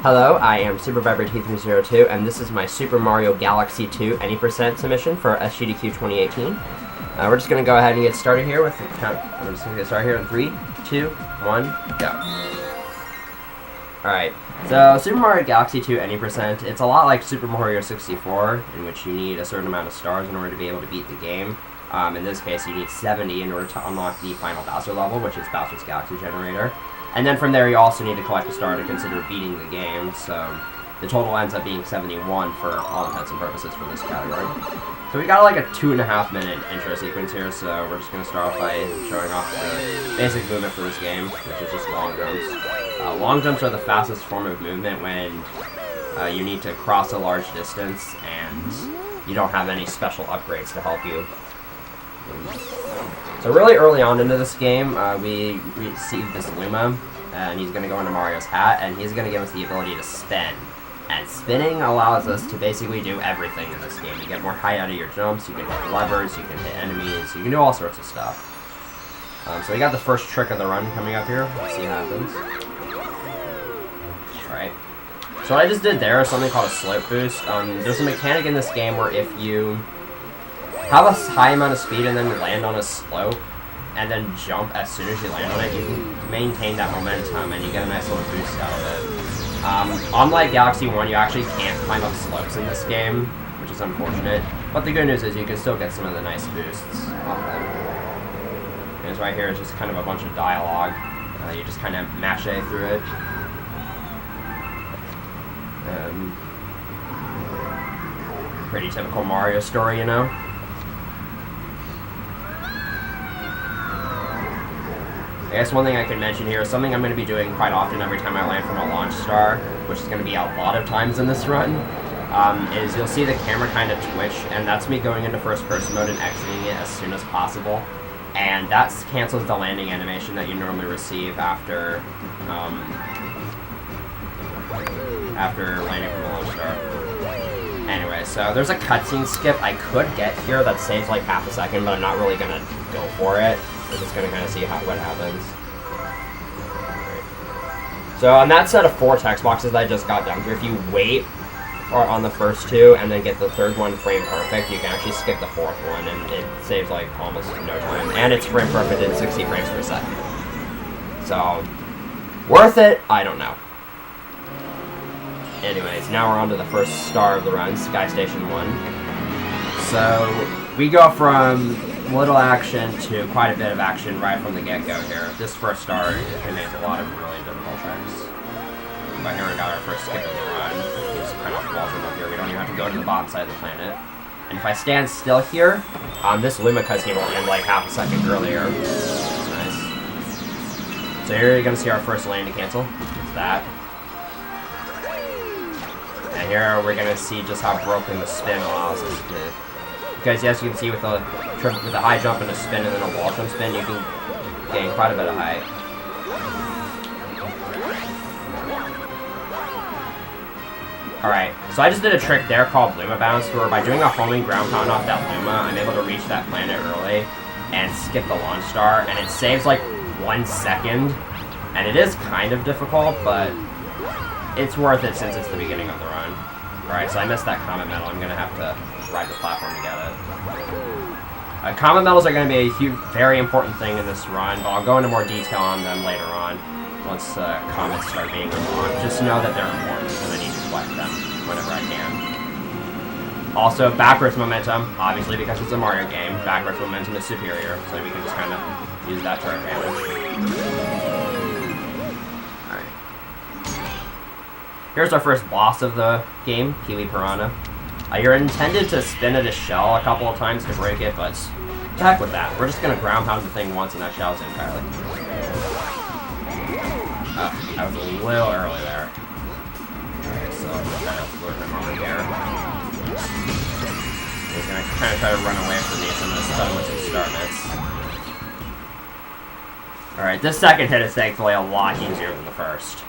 Hello, I am SuperVibraT302, and this is my Super Mario Galaxy 2 Any% submission for SGDQ 2018. We're just going to go ahead and get started here with the count. I'm just going to get started here in 3, 2, 1, go. Alright, so Super Mario Galaxy 2 Any%, it's a lot like Super Mario 64, in which you need a certain amount of stars in order to be able to beat the game. In this case, you need 70 in order to unlock the final Bowser level, which is Bowser's Galaxy Generator. And then from there, you also need to collect a star to consider beating the game, so the total ends up being 71 for all intents and purposes for this category. So we got like a 2.5 minute intro sequence here, so we're just going to start off by showing off the basic movement for this game, which is just long jumps. Long jumps are the fastest form of movement when you need to cross a large distance and you don't have any special upgrades to help you. So really early on into this game, we received this Luma, and he's going to go into Mario's hat, and he's going to give us the ability to spin. And spinning allows us to basically do everything in this game. You get more height out of your jumps, you can hit levers, you can hit enemies, you can do all sorts of stuff. So we got the first trick of the run coming up here. Let's see what happens. Alright. So what I just did there is something called a slope boost. There's a mechanic in this game where if you have a high amount of speed and then land on a slope, and then jump as soon as you land on it, you can maintain that momentum and you get a nice little boost out of it. Unlike Galaxy 1, you actually can't climb up slopes in this game, which is unfortunate. But the good news is you can still get some of the nice boosts off them. And right here is just kind of a bunch of dialogue. You just kind of mash A through it. Pretty typical Mario story, you know? I guess one thing I can mention here is something I'm going to be doing quite often every time I land from a launch star, which is going to be a lot of times in this run, is you'll see the camera kind of twitch, and that's me going into first-person mode and exiting it as soon as possible, and that cancels the landing animation that you normally receive after landing from a launch star. Anyway, so there's a cutscene skip I could get here that saves like half a second, but I'm not really going to go for it. We're just going to kind of see what happens. Right. So on that set of 4 text boxes that I just got done through, if you wait on the first 2 and then get the third one frame perfect, you can actually skip the 4th one, and it saves like almost no time. And it's frame perfect in 60 frames per second. So, worth it? I don't know. Anyways, now we're on to the first star of the run, Sky Station 1. So, we go from little action to quite a bit of action right from the get-go here. This first star contains a lot of really difficult tricks. But here we got our first skip of the run. Just kind of walls up here. We don't even have to go to the bottom side of the planet. And if I stand still here, this Luma cutscene will end like half a second earlier. That's nice. So here you're going to see our first landing cancel. It's that. And here we're going to see just how broken the spin allows us to. Because as you can see with the high jump and a spin and then a wall jump spin, you can gain quite a bit of height. Alright, so I just did a trick there called Luma Bounce, where by doing a homing ground pound off that Luma, I'm able to reach that planet early and skip the launch star, and it saves like 1 second, and it is kind of difficult, but it's worth it since it's the beginning of the run. Alright, so I missed that comet medal. I'm going to have to ride the platform to get it. Comet medals are going to be a very important thing in this run, but I'll go into more detail on them later on once comets start being unlocked. Just know that they're important, and I need to collect them whenever I can. Also, backwards momentum, obviously because it's a Mario game, backwards momentum is superior, so we can just kind of use that to our advantage. Here's our first boss of the game, Kiwi Piranha. You're intended to spin at a shell a couple of times to break it, but to heck with that. We're just going to ground pound the thing once and that shell's entirely. I was a little early there. Alright, so I'm going to try to lure him over here. He's going to kind of try to run away from me, so I'm going to stun with some star bits. Alright, this second hit is thankfully a lot easier than the first.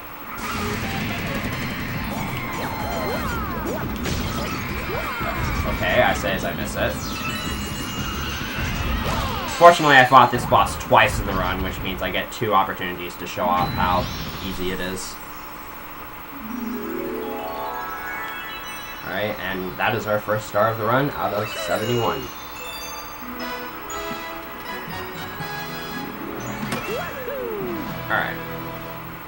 Okay, I say as I miss it. Fortunately, I fought this boss twice in the run, which means I get 2 opportunities to show off how easy it is. Alright, and that is our first star of the run out of 71. Alright.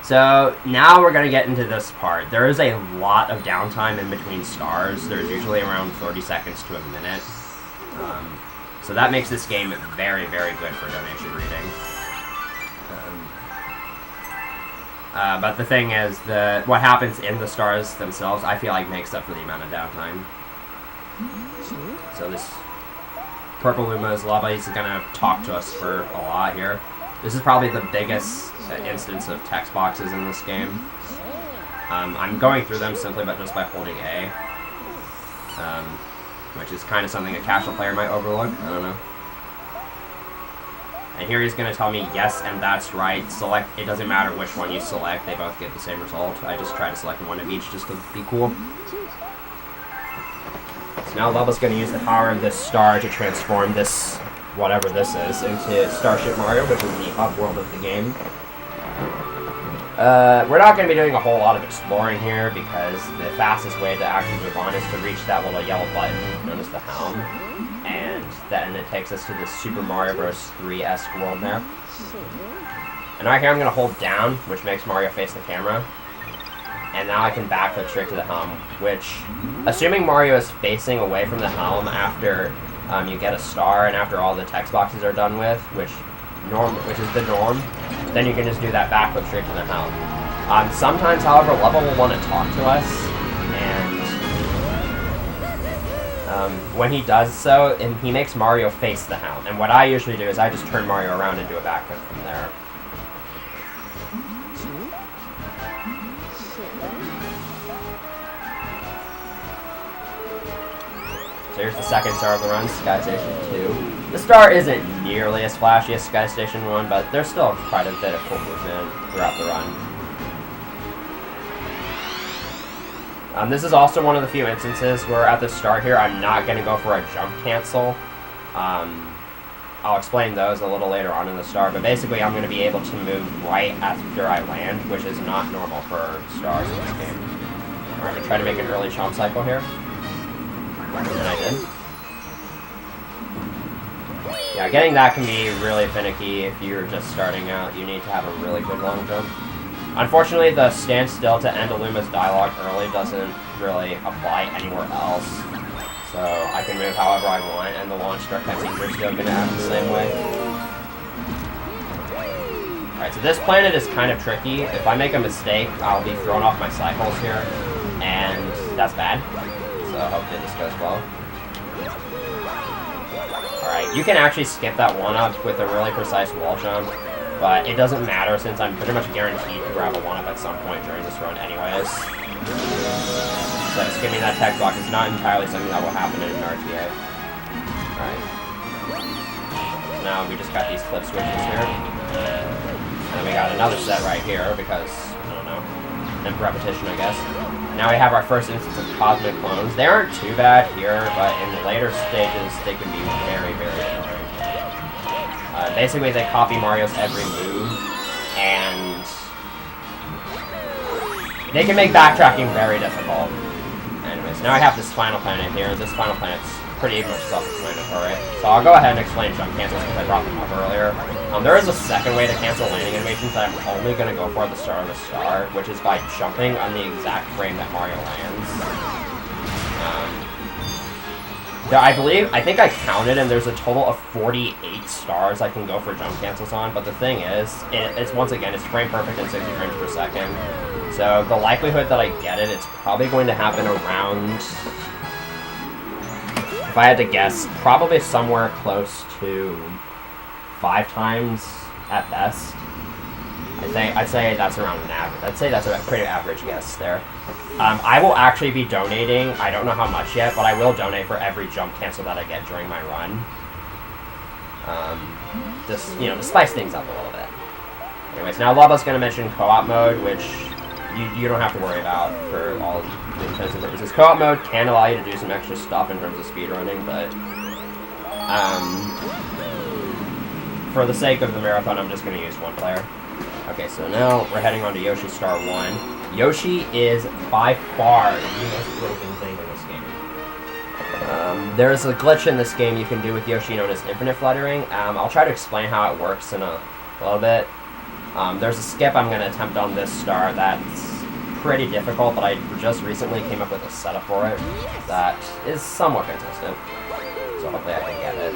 So, now we're going to get into this part. There is a lot of downtime in between stars. There's usually around 30 seconds to a minute. So that makes this game very, very good for donation reading. But the thing is, what happens in the stars themselves, I feel like makes up for the amount of downtime. So this Purple Luma's Lava is going to talk to us for a lot here. This is probably the biggest instance of text boxes in this game. I'm going through them simply just by holding A. Which is kind of something a casual player might overlook. I don't know. And here he's going to tell me, yes, and that's right. Select. It doesn't matter which one you select. They both get the same result. I just try to select one of each just to be cool. So now Lava's going to use the power of this star to transform this, whatever this is, into Starship Mario, which is the hub world of the game. We're not going to be doing a whole lot of exploring here because the fastest way to actually move on is to reach that little yellow button known as the helm. And then it takes us to this Super Mario Bros. 3-esque world there. And right here I'm going to hold down, which makes Mario face the camera. And now I can backflip straight to the helm, which, assuming Mario is facing away from the helm after you get a star and after all the text boxes are done with, which is the norm, then you can just do that backflip straight to the helm. Sometimes, however, Lava will want to talk to us, and when he does so, he makes Mario face the helm. And what I usually do is I just turn Mario around and do a backflip from there. So here's the second star of the run, Sky Station 2. The star isn't nearly as flashy as Sky Station 1, but there's still quite a bit of cool movement throughout the run. This is also one of the few instances where at the start here I'm not going to go for a jump cancel. I'll explain those a little later on in the star, but basically I'm going to be able to move right after I land, which is not normal for stars in this game. We're going to try to make an early jump cycle here. And I did. Yeah, getting that can be really finicky if you're just starting out. You need to have a really good long jump. Unfortunately, the stand still to end a Luma's dialogue early doesn't really apply anywhere else. So I can move however I want, and the launch start cutscenes are still going to happen the same way. Alright, so this planet is kind of tricky. If I make a mistake, I'll be thrown off my cycles here, and that's bad. So hopefully this goes well. Alright, you can actually skip that 1-up with a really precise wall jump, but it doesn't matter since I'm pretty much guaranteed to grab a 1-up at some point during this run anyways. So skipping that text block is not entirely something that will happen in an RTA. Alright. Now we just got these flip switches here. And then we got another set right here because, I don't know, repetition I guess. Now we have our first instance of cosmic clones. They aren't too bad here, but in the later stages, they can be very, very annoying. Basically, they copy Mario's every move, and they can make backtracking very difficult. Anyways, now I have this final planet here. This final planet's pretty much self-explanatory. So I'll go ahead and explain jump cancels because I brought them up earlier. There is a second way to cancel landing animations that I'm only going to go for at the start of the star, which is by jumping on the exact frame that Mario lands. I think I counted, and there's a total of 48 stars I can go for jump cancels on, but the thing is, it's once again, it's frame perfect at 60 frames per second. So the likelihood that I get it, it's probably going to happen around, if I had to guess, probably somewhere close to 5 times at best. I'd say that's around an average. I'd say that's a pretty average guess there. I will actually be donating. I don't know how much yet, but I will donate for every jump cancel that I get during my run. Just, you know, to spice things up a little bit. Anyways, now Lava's going to mention co-op mode, which you don't have to worry about for all intents and purposes. Co-op mode can allow you to do some extra stuff in terms of speedrunning, but for the sake of the marathon, I'm just going to use one player. Okay, so now we're heading on to Yoshi Star 1. Yoshi is by far the most broken thing in this game. There's a glitch in this game you can do with Yoshi known as infinite fluttering. I'll try to explain how it works in a little bit. There's a skip I'm going to attempt on this star that's pretty difficult, but I just recently came up with a setup for it that is somewhat consistent. So hopefully I can get it.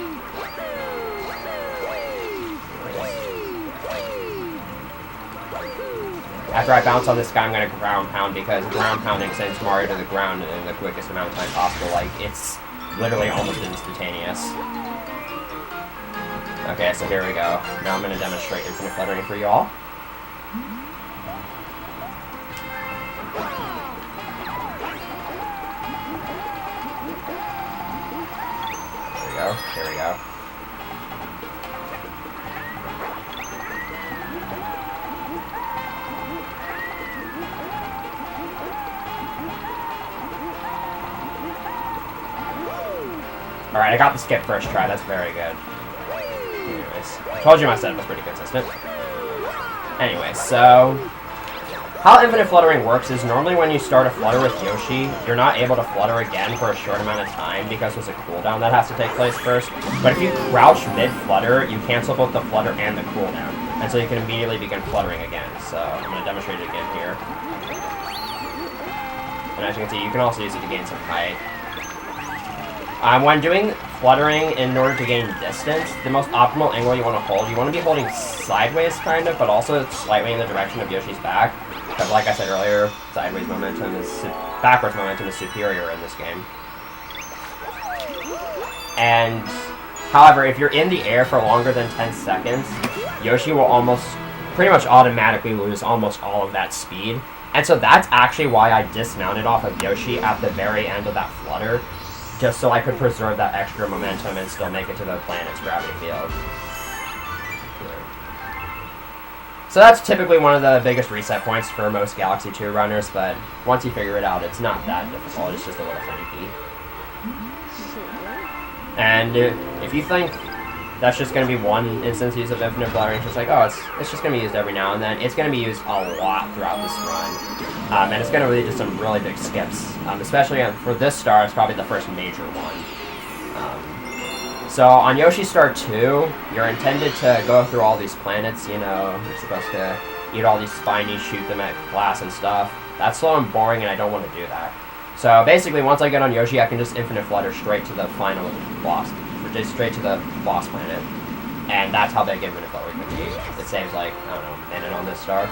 After I bounce on this guy, I'm going to ground pound, because ground pounding sends Mario to the ground in the quickest amount of time possible. Like, it's literally almost instantaneous. Okay, so here we go. Now I'm going to demonstrate infinite fluttering for you all. There we go. Here we go. Alright, I got the skip first try. That's very good. Anyways, I told you my setup was pretty consistent. Anyway, so how infinite fluttering works is normally when you start a flutter with Yoshi, you're not able to flutter again for a short amount of time because there's a cooldown that has to take place first. But if you crouch mid-flutter, you cancel both the flutter and the cooldown. And so you can immediately begin fluttering again. So I'm going to demonstrate it again here. And as you can see, you can also use it to gain some height. When doing fluttering in order to gain distance, the most optimal angle you want to hold, you want to be holding sideways, kind of, but also slightly in the direction of Yoshi's back. Because like I said earlier, backwards momentum is superior in this game. And, however, if you're in the air for longer than 10 seconds, Yoshi will pretty much automatically lose almost all of that speed. And so that's actually why I dismounted off of Yoshi at the very end of that flutter, just so I could preserve that extra momentum and still make it to the planet's gravity field. So that's typically one of the biggest reset points for most Galaxy 2 runners, but once you figure it out, it's not that difficult, it's just a little finicky. And if you think that's just going to be one instance use of infinite fluttering, it's just like, oh, it's just going to be used every now and then. It's going to be used a lot throughout this run. And it's going to really do some really big skips. Especially for this star, it's probably the first major one. So on Yoshi Star 2, you're intended to go through all these planets, you know, you're supposed to eat all these spinies, shoot them at glass and stuff. That's slow and boring, and I don't want to do that. So basically, once I get on Yoshi, I can just infinite flutter straight to the final boss. Straight to the boss planet, and that's how big infinite fluttering can be. It saves like, I don't know, a minute on this star.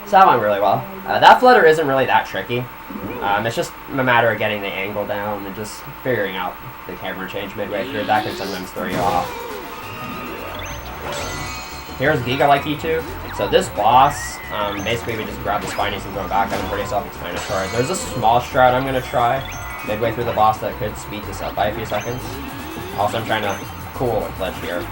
So that went really well. That flutter isn't really that tricky. It's just a matter of getting the angle down and just figuring out the camera change midway through. That can sometimes throw you off. Here's Giga like E2. So this boss, basically we just grab the spinies and throw it back. I'm pretty self-explanatory. There's a small strat I'm going to try midway through the boss that could speed this up by a few seconds. Also, I'm trying to cool a glitch here.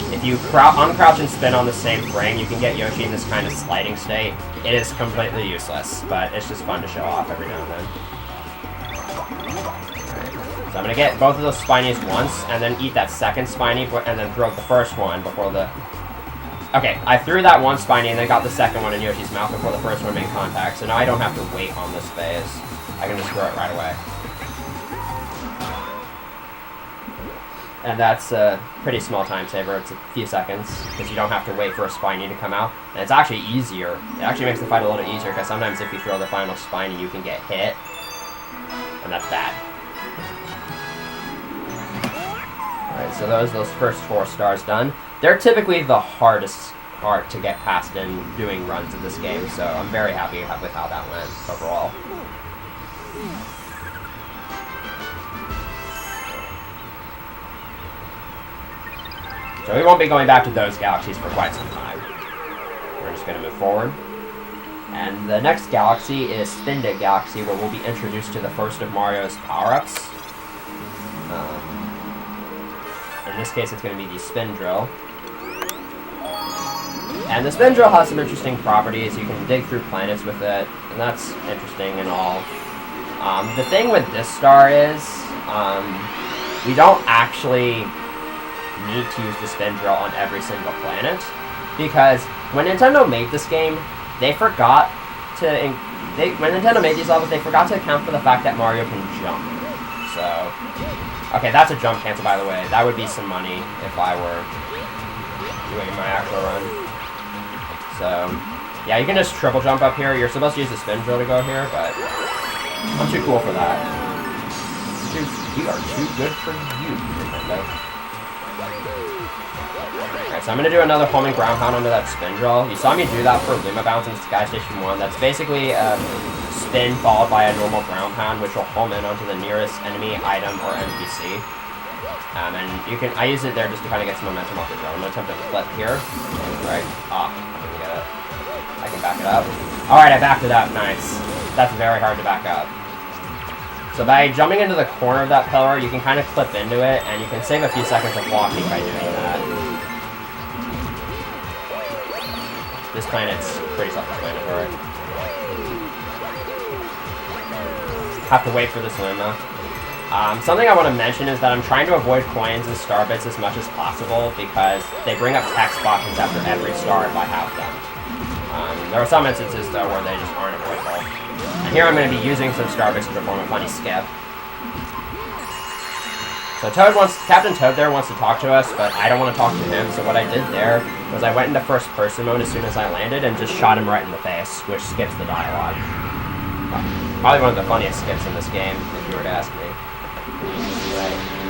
If you uncrouch and spin on the same frame, you can get Yoshi in this kind of sliding state. It is completely useless, but it's just fun to show off every now and then. Right. So I'm going to get both of those spinies once, and then eat that second spiny, and then throw the first one before the... Okay, I threw that one spiny and then got the second one in Yoshi's mouth before the first one made contact, so now I don't have to wait on this phase. I can just throw it right away. And that's a pretty small time saver. It's a few seconds, because you don't have to wait for a spiny to come out. And it's actually easier. It actually makes the fight a little easier, because sometimes if you throw the final spiny, you can get hit. And that's bad. Alright, so those first 4 stars done. They're typically the hardest part to get past in doing runs of this game, so I'm very happy with how that went overall. So we won't be going back to those galaxies for quite some time. We're just going to move forward. And the next galaxy is Spindig Galaxy, where we'll be introduced to the first of Mario's power-ups. In this case, it's going to be the Spin Drill. And the spin drill has some interesting properties. You can dig through planets with it, and that's interesting and all. The thing with this star is, we don't actually need to use the spin drill on every single planet, because when Nintendo made this game, they forgot to... when Nintendo made these levels, they forgot to account for the fact that Mario can jump. So... Okay, that's a jump cancel, by the way. That would be some money if I were doing my actual run. So... yeah, you can just triple jump up here. You're supposed to use the spin drill to go here, but... I'm too cool for that. We are too good for you, Nintendo. Alright, so I'm going to do another homing ground pound under that spin drill. You saw me do that for Luma Bounce in Sky Station 1. That's basically a spin followed by a normal ground pound, which will home in onto the nearest enemy, item, or NPC. And you can, I use it there just to kind of get some momentum off the drone. I'm going to attempt to flip here. Right. Ah, I didn't get it. I can back it up. Alright, I backed it up. Nice. That's very hard to back up. So by jumping into the corner of that pillar, you can kind of clip into it, and you can save a few seconds of walking by doing that. This planet's pretty self-explanatory. Have to wait for this Luma. Something I want to mention is that I'm trying to avoid coins and star bits as much as possible, because they bring up text boxes after every star if I have them. There are some instances, though, where they just aren't avoidable. And here I'm going to be using some star bits to perform a funny skip. So Captain Toad there wants to talk to us, but I don't want to talk to him, so what I did there was I went into first person mode as soon as I landed and just shot him right in the face, which skips the dialogue. Probably one of the funniest skips in this game, if you were to ask me.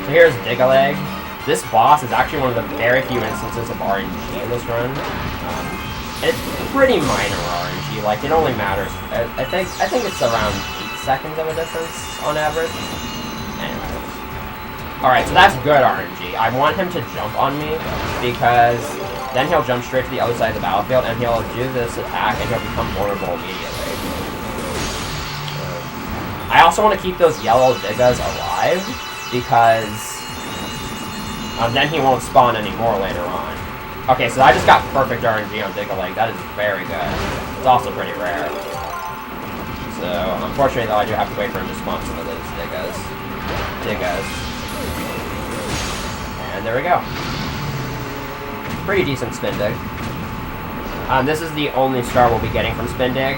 So here's Dig-a-Leg. This boss is actually one of the very few instances of RNG in this run. It's pretty minor RNG, like it only matters. I think it's around 8 seconds of a difference on average. Anyway. Alright, so that's good RNG. I want him to jump on me, because then he'll jump straight to the other side of the battlefield, and he'll do this attack, and he'll become vulnerable immediately. I also want to keep those yellow Digas alive, because then he won't spawn anymore later on. Okay, so I just got perfect RNG on Dig-a-Leg. That is very good. It's also pretty rare. So, unfortunately, though, I do have to wait for him to spawn some of those Digas. And there we go. Pretty decent Spin Dig. This is the only star we'll be getting from Spin Dig,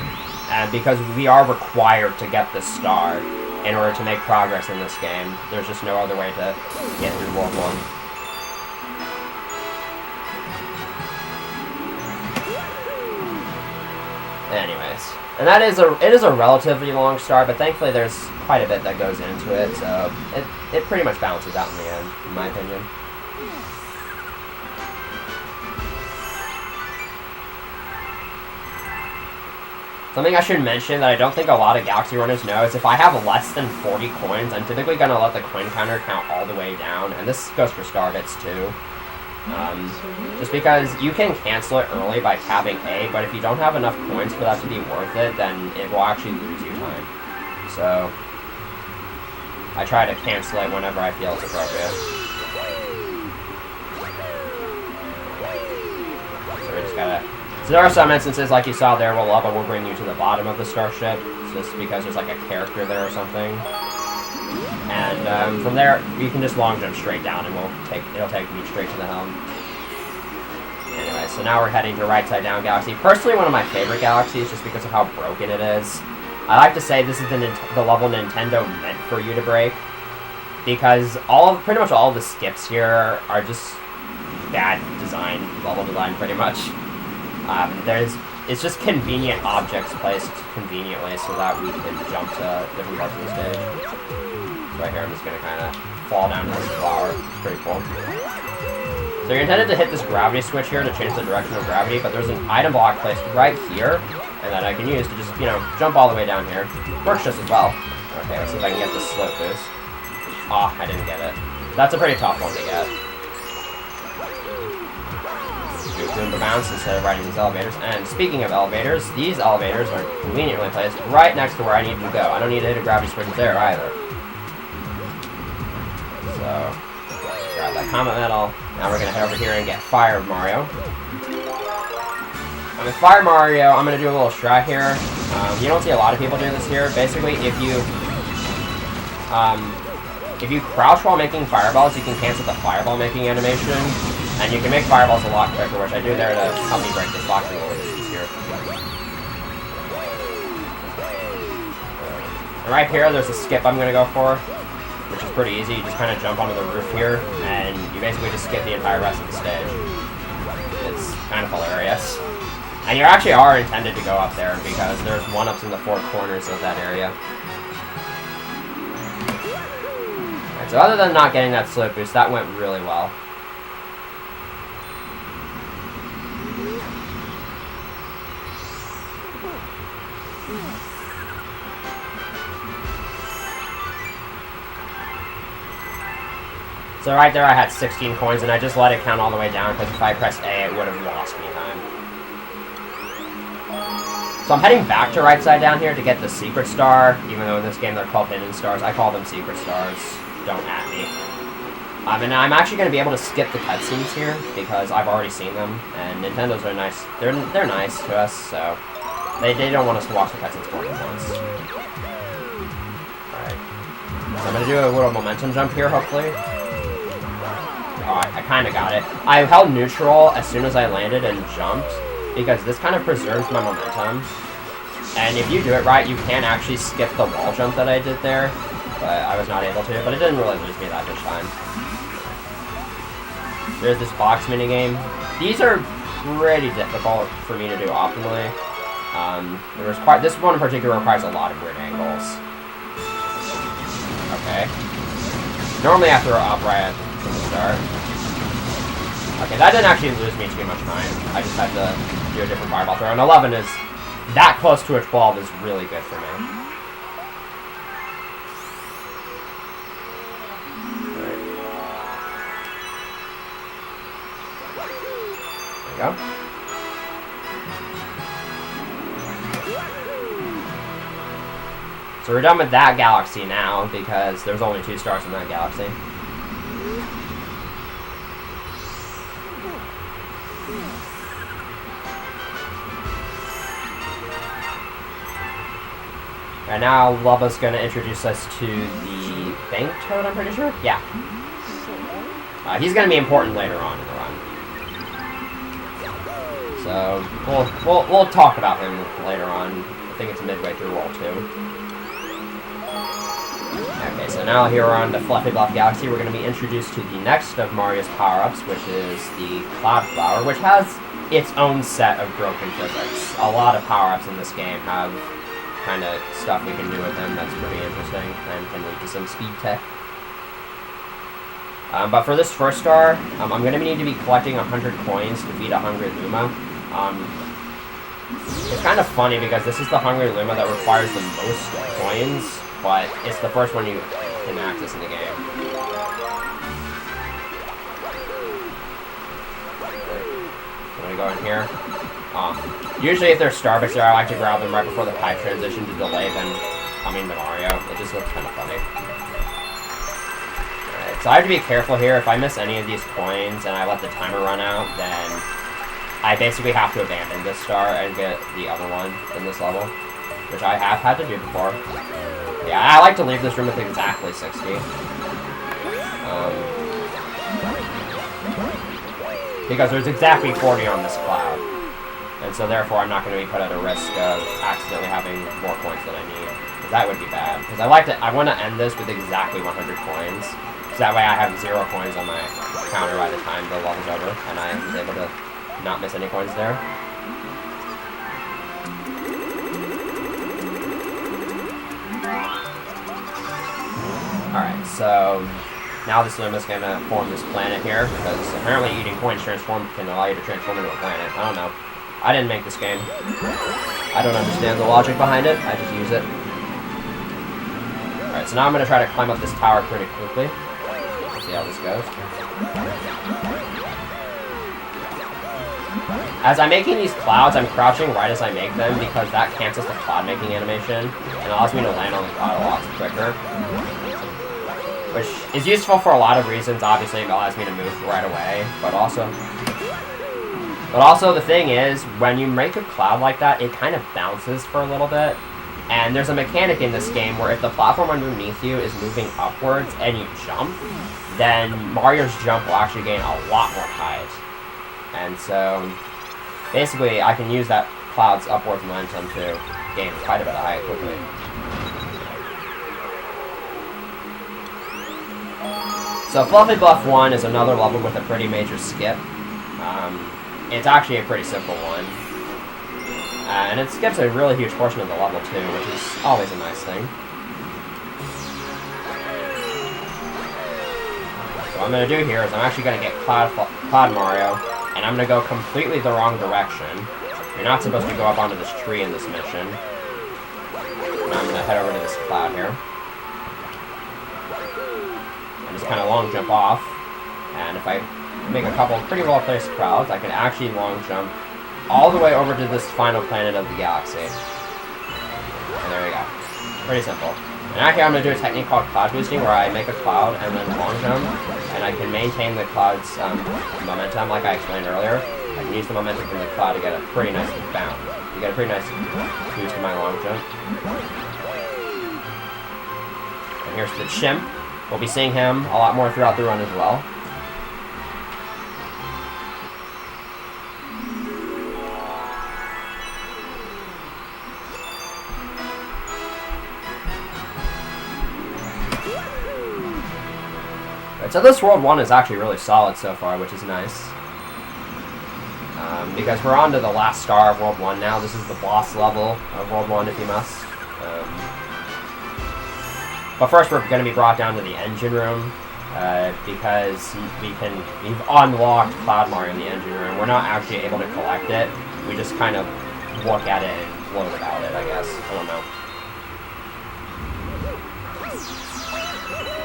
because we are required to get this star in order to make progress in this game. There's just no other way to get through World 1. Anyways, and it is a relatively long star, but thankfully there's quite a bit that goes into it, so it pretty much balances out in the end, in my opinion. Something I should mention that I don't think a lot of Galaxy runners know is if I have less than 40 coins, I'm typically going to let the coin counter count all the way down, and this goes for star bits too. Just because you can cancel it early by tabbing A, but if you don't have enough coins for that to be worth it, then it will actually lose you time. So, I try to cancel it whenever I feel it's appropriate. So we just gotta... So there are some instances, like you saw there, where lava will bring you to the bottom of the starship, just because there's like a character there or something. And from there, you can just long jump straight down, and it'll take me straight to the helm. Anyway, so now we're heading to Right Side Down Galaxy. Personally, one of my favorite galaxies, just because of how broken it is. I like to say this is the level Nintendo meant for you to break, because pretty much all of the skips here are just bad design, level design, pretty much. It's just convenient objects placed conveniently so that we can jump to different parts of the stage. Right here, I'm just going to kind of fall down to this flower. It's pretty cool. So you're intended to hit this gravity switch here to change the direction of gravity, but there's an item block placed right here, and that I can use to just, jump all the way down here. Works just as well. Okay, let's see if I can get this slope boost. Ah, I didn't get it. That's a pretty tough one to get. Doing the bounce instead of riding these elevators. And speaking of elevators, these elevators are conveniently placed right next to where I need to go. I don't need to hit a gravity switch there either. So, grab that Comet Medal. Now we're going to head over here and get Fire Mario. With Fire Mario, I'm going to do a little strat here. You don't see a lot of people do this here. Basically, if you crouch while making fireballs, you can cancel the fireball making animation, and you can make fireballs a lot quicker, which I do there to help me break this box a little bit easier. And right here, there's a skip I'm going to go for, which is pretty easy. You just kind of jump onto the roof here, and you basically just skip the entire rest of the stage. It's kind of hilarious. And you actually are intended to go up there, because there's one-ups in the four corners of that area. So other than not getting that slope boost, that went really well. So right there I had 16 coins, and I just let it count all the way down, because if I pressed A, it would have lost me time. So I'm heading back to right side down here to get the secret star, even though in this game they're called hidden stars. I call them secret stars. Don't at me. And I'm actually going to be able to skip the cutscenes here, because I've already seen them, and Nintendo's are nice. They're nice to us, so they don't want us to watch the cutscenes more than once. Alright. So I'm going to do a little momentum jump here, hopefully. Alright, I kind of got it. I held neutral as soon as I landed and jumped, because this kind of preserves my momentum. And if you do it right, you can actually skip the wall jump that I did there. But I was not able to, but it didn't really lose me that much time. There's this box minigame. These are pretty difficult for me to do optimally. This one in particular requires a lot of weird angles. Okay. Normally I throw up right from the start. Okay, that didn't actually lose me too much time. I just had to do a different fireball throw. And 11 is that close to a 12 is really good for me. Go. So we're done with that galaxy now, because there's only 2 stars in that galaxy. And now Lubba's going to introduce us to the bank toad, I'm pretty sure? Yeah. He's going to be important later on in the run. So, we'll talk about him later on. I think it's midway through World 2. Okay, so now here we're on the Fluffy Bluff Galaxy. We're going to be introduced to the next of Mario's power-ups, which is the Cloud Flower, which has its own set of broken physics. A lot of power-ups in this game have kind of stuff we can do with them that's pretty interesting and can lead to some speed tech. But for this first star, I'm going to need to be collecting 100 coins to beat a Hungry Luma. It's kind of funny because this is the Hungry Luma that requires the most coins, but it's the first one you can access in the game. I'm going to go in here. Usually if there's Starbits there, I like to grab them right before the pipe transition to delay them coming to Mario. It just looks kind of funny. Alright, so I have to be careful here. If I miss any of these coins and I let the timer run out, then I basically have to abandon this star and get the other one in this level, which I have had to do before. Yeah, I like to leave this room with exactly 60. Because there's exactly 40 on this cloud. And so therefore I'm not going to be put at a risk of accidentally having more coins than I need. Because that would be bad. Because I want to end this with exactly 100 coins. So that way I have 0 coins on my counter by the time the level's over. And I was able to not miss any coins there. Alright, so now this Luma's going to form this planet here, because apparently eating coins can allow you to transform into a planet. I don't know. I didn't make this game. I don't understand the logic behind it. I just use it. Alright, so now I'm going to try to climb up this tower pretty quickly. Let's see how this goes. As I'm making these clouds, I'm crouching right as I make them, because that cancels the cloud making animation and allows me to land on the cloud a lot quicker. Which is useful for a lot of reasons. Obviously, it allows me to move right away, but also But also the thing is, when you make a cloud like that, it kind of bounces for a little bit. And there's a mechanic in this game where if the platform underneath you is moving upwards and you jump, then Mario's jump will actually gain a lot more height. And so, basically, I can use that cloud's upwards momentum to gain quite a bit of height quickly. So Fluffy Bluff 1 is another level with a pretty major skip. It's actually a pretty simple one. And it skips a really huge portion of the level too, which is always a nice thing. So what I'm going to do here is I'm actually going to get Cloud Mario, and I'm going to go completely the wrong direction. You're not supposed to go up onto this tree in this mission. And I'm going to head over to this cloud here. And just kind of long jump off. And if I make a couple pretty well placed clouds, I can actually long jump all the way over to this final planet of the galaxy. And there we go. Pretty simple. And actually I'm going to do a technique called cloud boosting where I make a cloud and then long jump, and I can maintain the cloud's momentum like I explained earlier. I can use the momentum from the cloud to get a pretty nice bounce. You get a pretty nice boost in my long jump. And here's the chimp. We'll be seeing him a lot more throughout the run as well. So this World 1 is actually really solid so far, which is nice. Because we're on to the last star of World 1 now. This is the boss level of World 1, if you must. But first we're going to be brought down to the engine room, because we've unlocked Cloud Mario in the engine room. We're not actually able to collect it. We just kind of look at it and float about it, I guess. I don't know.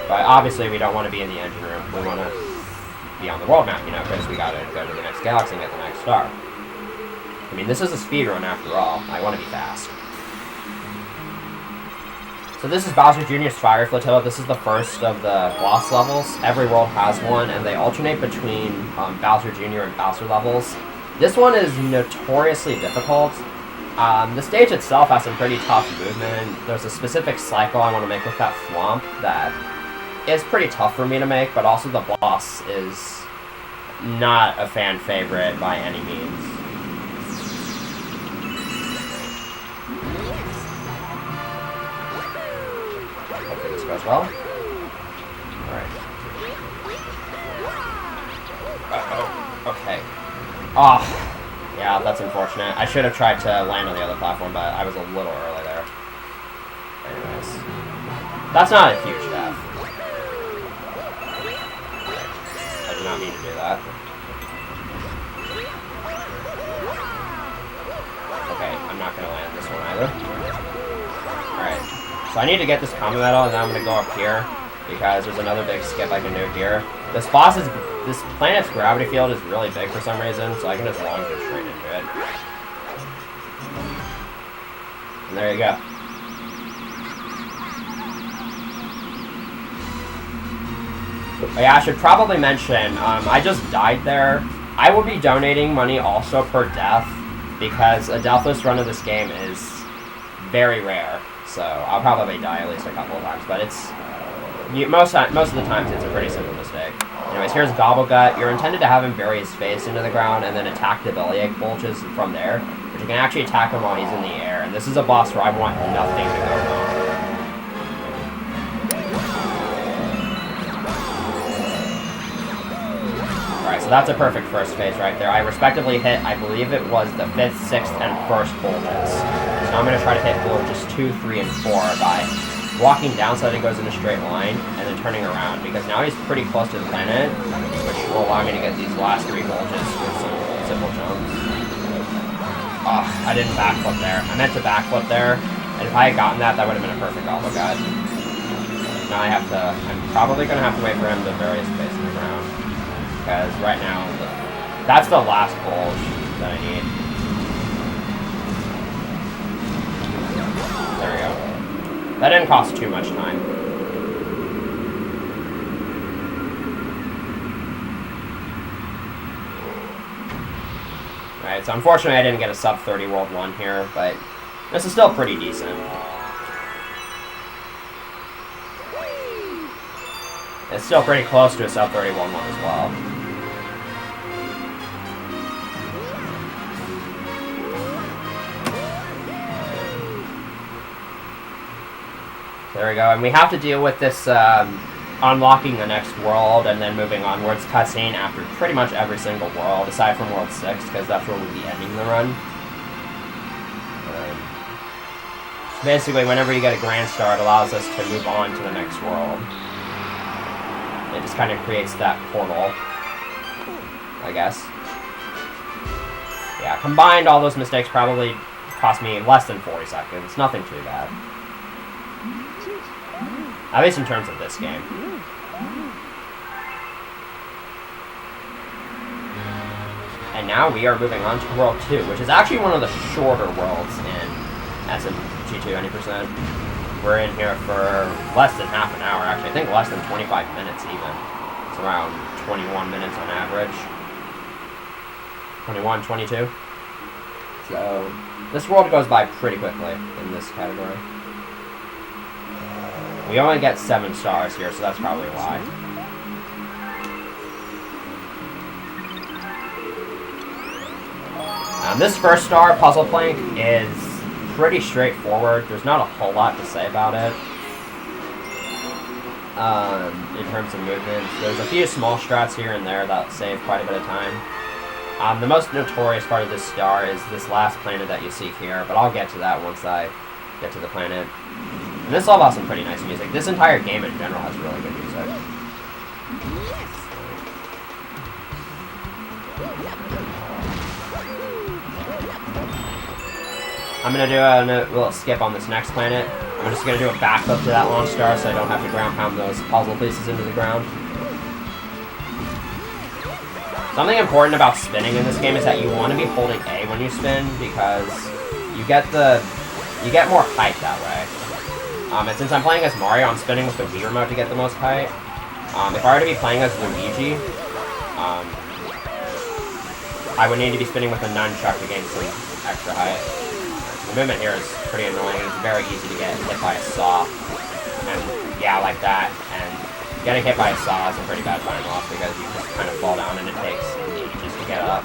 But obviously we don't want to be in the engine room. We want to be on the world map, you know, because we got to go to the next galaxy and get the next star. I mean, this is a speedrun after all. I want to be fast. So this is Bowser Jr.'s Fire Flotilla. This is the first of the boss levels. Every world has one, and they alternate between Bowser Jr. and Bowser levels. This one is notoriously difficult. The stage itself has some pretty tough movement. There's a specific cycle I want to make with that Thwomp that is pretty tough for me to make, but also the boss is not a fan favorite by any means. Hopefully this goes well. Alright. Uh-oh. Okay. Oh, yeah, that's unfortunate. I should have tried to land on the other platform, but I was a little early there. Anyways. That's not a huge death. I did not mean to do that. Okay, I'm not going to land this one either. Alright, so I need to get this combo medal, and then I'm going to go up here, because there's another big skip I can do here. This planet's gravity field is really big for some reason, so I can just long jump straight into it. And there you go. But yeah, I should probably mention, I just died there. I will be donating money also per death, because a deathless run of this game is very rare. So I'll probably die at least a couple of times, but it's most of the times it's a pretty simple mistake. Anyways, here's Gobblegut. You're intended to have him bury his face into the ground and then attack the bellyache bulges from there, but you can actually attack him while he's in the air. And this is a boss where I want nothing to go wrong. Alright, so that's a perfect first phase right there. I respectively hit, I believe it was the 5th, 6th, and 1st bulges. So now I'm going to try to hit bulges 2, 3, and 4 by walking down so that it goes in a straight line, and then turning around, because now he's pretty close to the planet, which will allow me to get these last 3 bulges with some simple jumps. Oh, I didn't backflip there. I meant to backflip there, and if I had gotten that, that would have been a perfect Gobblegut. Now I'm probably going to have to wait for him to bury his face in the ground. Because right now, that's the last bulge that I need. There we go. That didn't cost too much time. Right, so unfortunately I didn't get a sub 30 World 1 here, but this is still pretty decent. It's still pretty close to a sub 30 World 1 as well. There we go, and we have to deal with this unlocking the next world and then moving onwards cutscene after pretty much every single world, aside from World 6, because that's where we'll be ending the run. Basically, whenever you get a Grand Star, it allows us to move on to the next world. It just kind of creates that portal, I guess. Yeah, combined, all those mistakes probably cost me less than 40 seconds. Nothing too bad. At least in terms of this game. And now we are moving on to World 2, which is actually one of the shorter worlds in SMG2 any%. We're in here for less than half an hour, actually. I think less than 25 minutes even. It's around 21 minutes on average. 21, 22. So, this world goes by pretty quickly in this category. We only get 7 stars here, so that's probably why. This first star, Puzzle Plank, is pretty straightforward. There's not a whole lot to say about it. In terms of movements, there's a few small strats here and there that save quite a bit of time. The most notorious part of this star is this last planet that you see here, but I'll get to that once I get to the planet. And this level has some pretty nice music. This entire game in general has really good music. I'm going to do a little skip on this next planet. I'm just going to do a backflip to that launch star so I don't have to ground pound those puzzle pieces into the ground. Something important about spinning in this game is that you want to be holding A when you spin because you get more height that way. And since I'm playing as Mario, I'm spinning with the Wii remote to get the most height. If I were to be playing as Luigi, I would need to be spinning with a nunchuck to gain some extra height. The movement here is pretty annoying. It's very easy to get hit by a saw. And yeah, like that. And getting hit by a saw is a pretty bad time loss because you just kind of fall down and it takes ages to get up.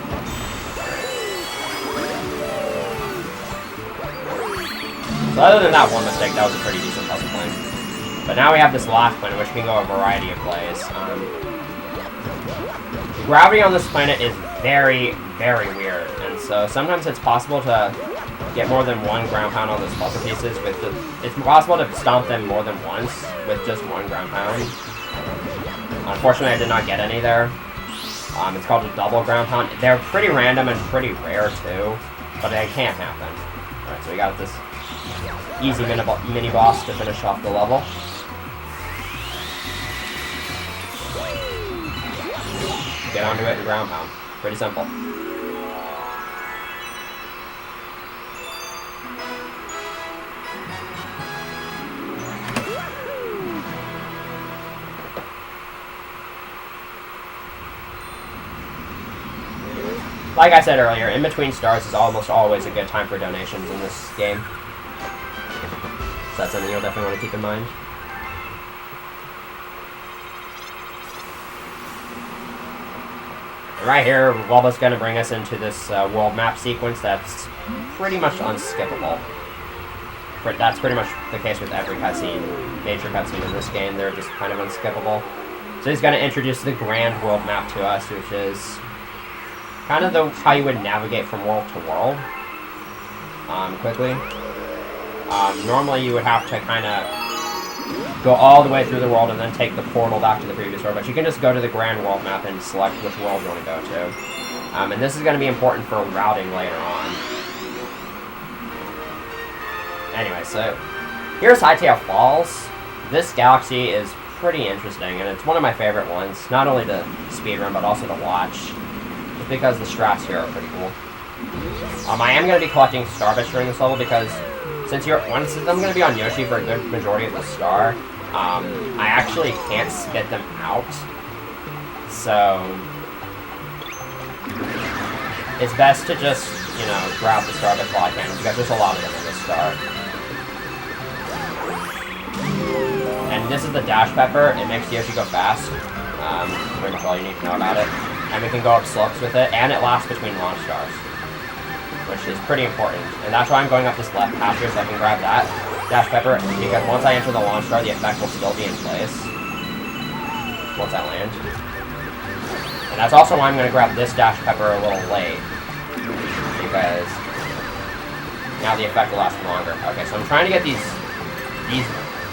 So other than that one mistake, that was a pretty decent puzzle plane. But now we have this last planet, which can go a variety of ways. The gravity on this planet is very, very weird, and so sometimes it's possible to get more than one ground pound on those puzzle pieces. It's possible to stomp them more than once with just one ground pound. Unfortunately, I did not get any there. It's called a double ground pound. They're pretty random and pretty rare too, but they can happen. Alright, so we got this easy mini-boss to finish off the level. Get onto it and ground pound. Pretty simple. Like I said earlier, in between stars is almost always a good time for donations in this game. So that's something you'll definitely want to keep in mind. And right here, Wubba's going to bring us into this world map sequence that's pretty much unskippable. That's pretty much the case with every cutscene, major cutscene in this game. They're just kind of unskippable. So he's going to introduce the grand world map to us, which is kind of how you would navigate from world to world quickly. Normally you would have to kind of go all the way through the world and then take the portal back to the previous world, but you can just go to the grand world map and select which world you want to go to. And this is going to be important for routing later on. Anyway, so here's Hightail Falls. This galaxy is pretty interesting, and it's one of my favorite ones, not only to speedrun, but also to watch. Because the strats here are pretty cool. I am going to be collecting star bits during this level because since I'm going to be on Yoshi for a good majority of the star, I actually can't spit them out. So it's best to just, you know, grab the star bits while I can, because there's a lot of them in this star. And this is the dash pepper. It makes Yoshi go fast. Pretty much all you need to know about it. And we can go up slopes with it, and it lasts between launch stars, which is pretty important. And that's why I'm going up this left path here, so I can grab that dash pepper, because once I enter the launch star, the effect will still be in place once I land. And that's also why I'm going to grab this dash pepper a little late, because now the effect will last longer. Okay, so I'm trying to get these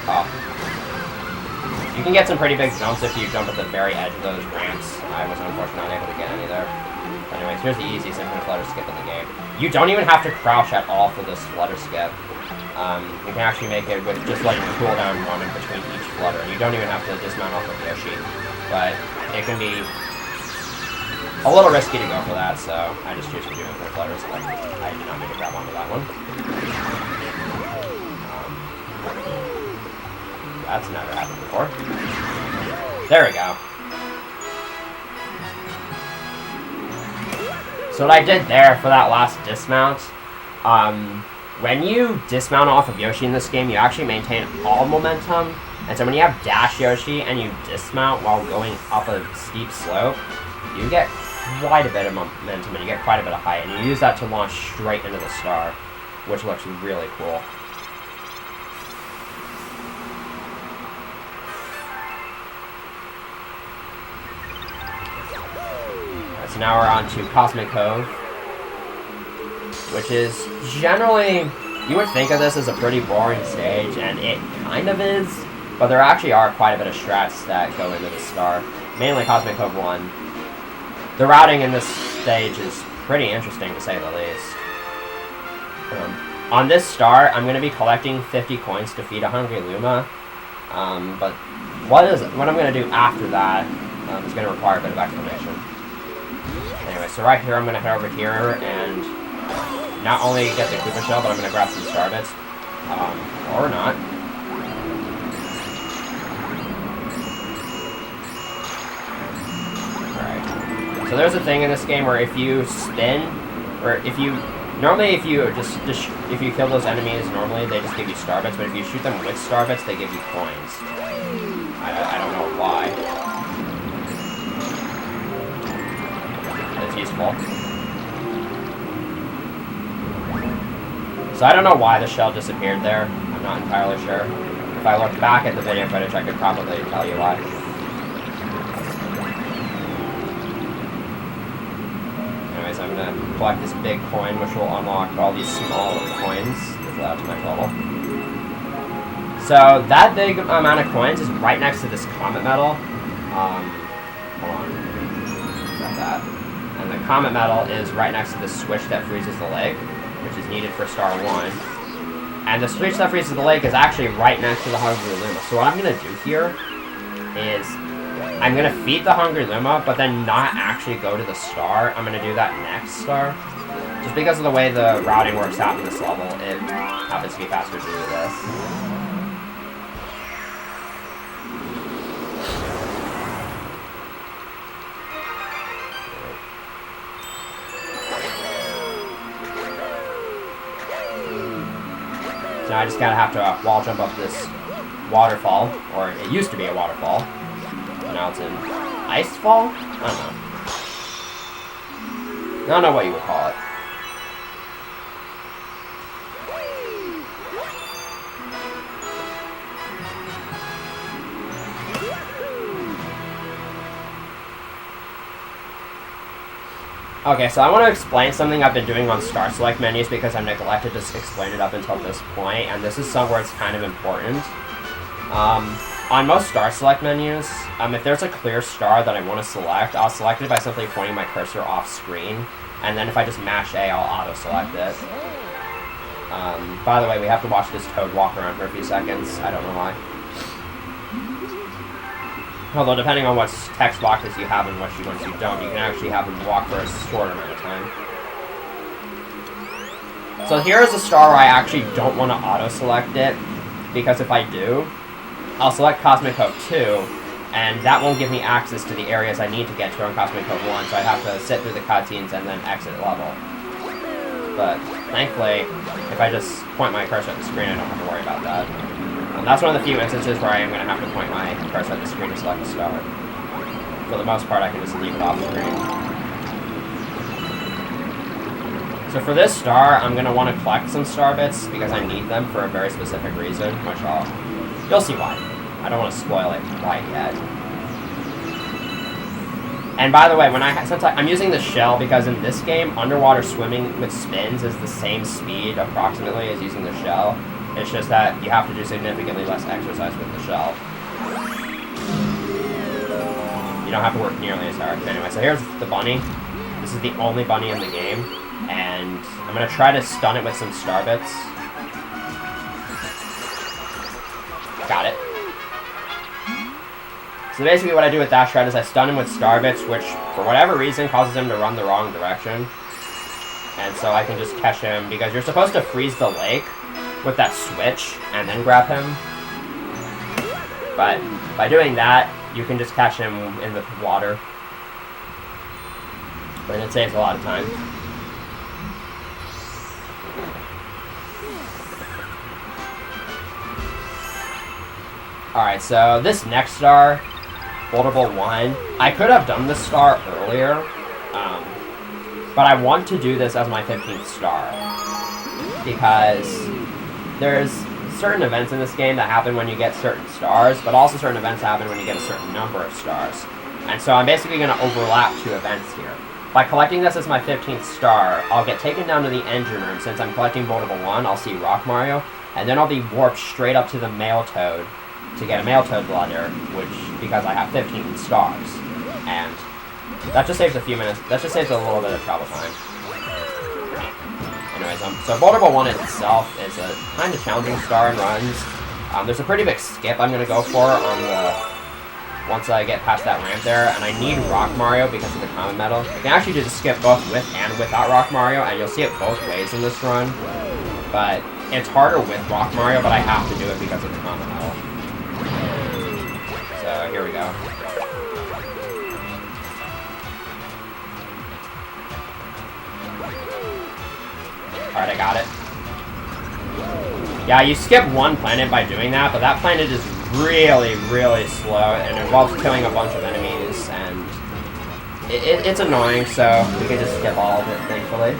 up. You can get some pretty big jumps if you jump at the very edge of those ramps. I was unfortunately not able to get any there. Anyways, here's the easiest infinite flutter skip in the game. You don't even have to crouch at all for this flutter skip. You can actually make it with just like a cooldown run in between each flutter. And you don't even have to dismount off of Yoshi. But it can be a little risky to go for that, so I just choose to do infinite flutters. Like, I did not mean to grab onto that one. That's never happened before. There we go. So what I did there for that last dismount, when you dismount off of Yoshi in this game, you actually maintain all momentum. And so when you have Dash Yoshi and you dismount while going up a steep slope, you get quite a bit of momentum and you get quite a bit of height. And you use that to launch straight into the star, which looks really cool. So now we're on to Cosmic Cove, which is generally, you would think of this as a pretty boring stage, and it kind of is, but there actually are quite a bit of strats that go into the star, mainly Cosmic Cove 1. The routing in this stage is pretty interesting, to say the least. On this star, I'm going to be collecting 50 coins to feed a Hungry Luma, but what I'm going to do after that is going to require a bit of explanation. Anyway, so right here, I'm going to head over here and not only get the Koopa Shell, but I'm going to grab some star bits. Or not. Alright. So there's a thing in this game where if you spin, or if you... Normally, if you if you kill those enemies, normally they just give you star bits, but if you shoot them with star bits, they give you coins. I don't know why. Useful. So I don't know why the shell disappeared there. I'm not entirely sure. If I look back at the video footage, I could probably tell you why. Anyways, I'm going to collect this big coin, which will unlock all these small coins. Equal out to my total. So that big amount of coins is right next to this comet medal. Hold on. Got that. And the comet medal is right next to the switch that freezes the lake, which is needed for Star 1. And the switch that freezes the lake is actually right next to the Hungry Luma. So what I'm going to do here is I'm going to feed the Hungry Luma, but then not actually go to the star. I'm going to do that next star. Just because of the way the routing works out in this level, it happens to be faster to do this. So now I just kind of have to wall jump up this waterfall, or it used to be a waterfall. Now it's an ice fall? I don't know what you would call it. Okay, so I want to explain something I've been doing on Star Select menus because I've neglected to explain it up until this point, and this is somewhere it's kind of important. On most Star Select menus, if there's a clear star that I want to select, I'll select it by simply pointing my cursor off screen, and then if I just mash A, I'll auto-select it. By the way, we have to watch this Toad walk around for a few seconds. I don't know why. Although, depending on what text boxes you have and which ones you don't, you can actually have them walk for a short amount of time. So here is a star where I actually don't want to auto-select it, because if I do, I'll select Cosmic Cove 2, And that won't give me access to the areas I need to get to on Cosmic Code 1, so I have to sit through the cutscenes and then exit level. But thankfully, if I just point my cursor at the screen, I don't have to worry about that. That's one of the few instances where I am going to have to point my cursor at the screen to select a star. For the most part, I can just leave it off the screen. So for this star, I'm going to want to collect some star bits because I need them for a very specific reason, which you'll see why. I don't want to spoil it quite yet. And by the way, since I'm using the shell because in this game, underwater swimming with spins is the same speed approximately as using the shell. It's just that you have to do significantly less exercise with the shell. You don't have to work nearly as hard. Anyway, so here's the bunny. This is the only bunny in the game. And I'm going to try to stun it with some star bits. Got it. So basically what I do with Dash Shred is I stun him with star bits, which for whatever reason causes him to run the wrong direction. And so I can just catch him, because you're supposed to freeze the lake with that switch and then grab him. But by doing that, you can just catch him in the water. And it saves a lot of time. Alright, so this next star, Boulder Bowl 1, I could have done this star earlier, but I want to do this as my 15th star, because there's certain events in this game that happen when you get certain stars, but also certain events happen when you get a certain number of stars. And so I'm basically going to overlap two events here. By collecting this as my 15th star, I'll get taken down to the engine room. Since I'm collecting Boulder Bowl 1, I'll see Rock Mario, and then I'll be warped straight up to the Male Toad to get a Male Toad ladder, because I have 15 stars. And that just saves a few minutes. That just saves a little bit of travel time. Anyways, so Boulder Bowl 1 itself is a kind of challenging star and runs. There's a pretty big skip I'm going to go for once I get past that ramp there, and I need Rock Mario because of the common medal. You can actually do the skip both with and without Rock Mario, and you'll see it both ways in this run. But it's harder with Rock Mario, but I have to do it because of the common medal. So here we go. Alright, I got it. Yeah, you skip one planet by doing that, but that planet is really, really slow, and it involves killing a bunch of enemies, and it's annoying, so we can just skip all of it, thankfully.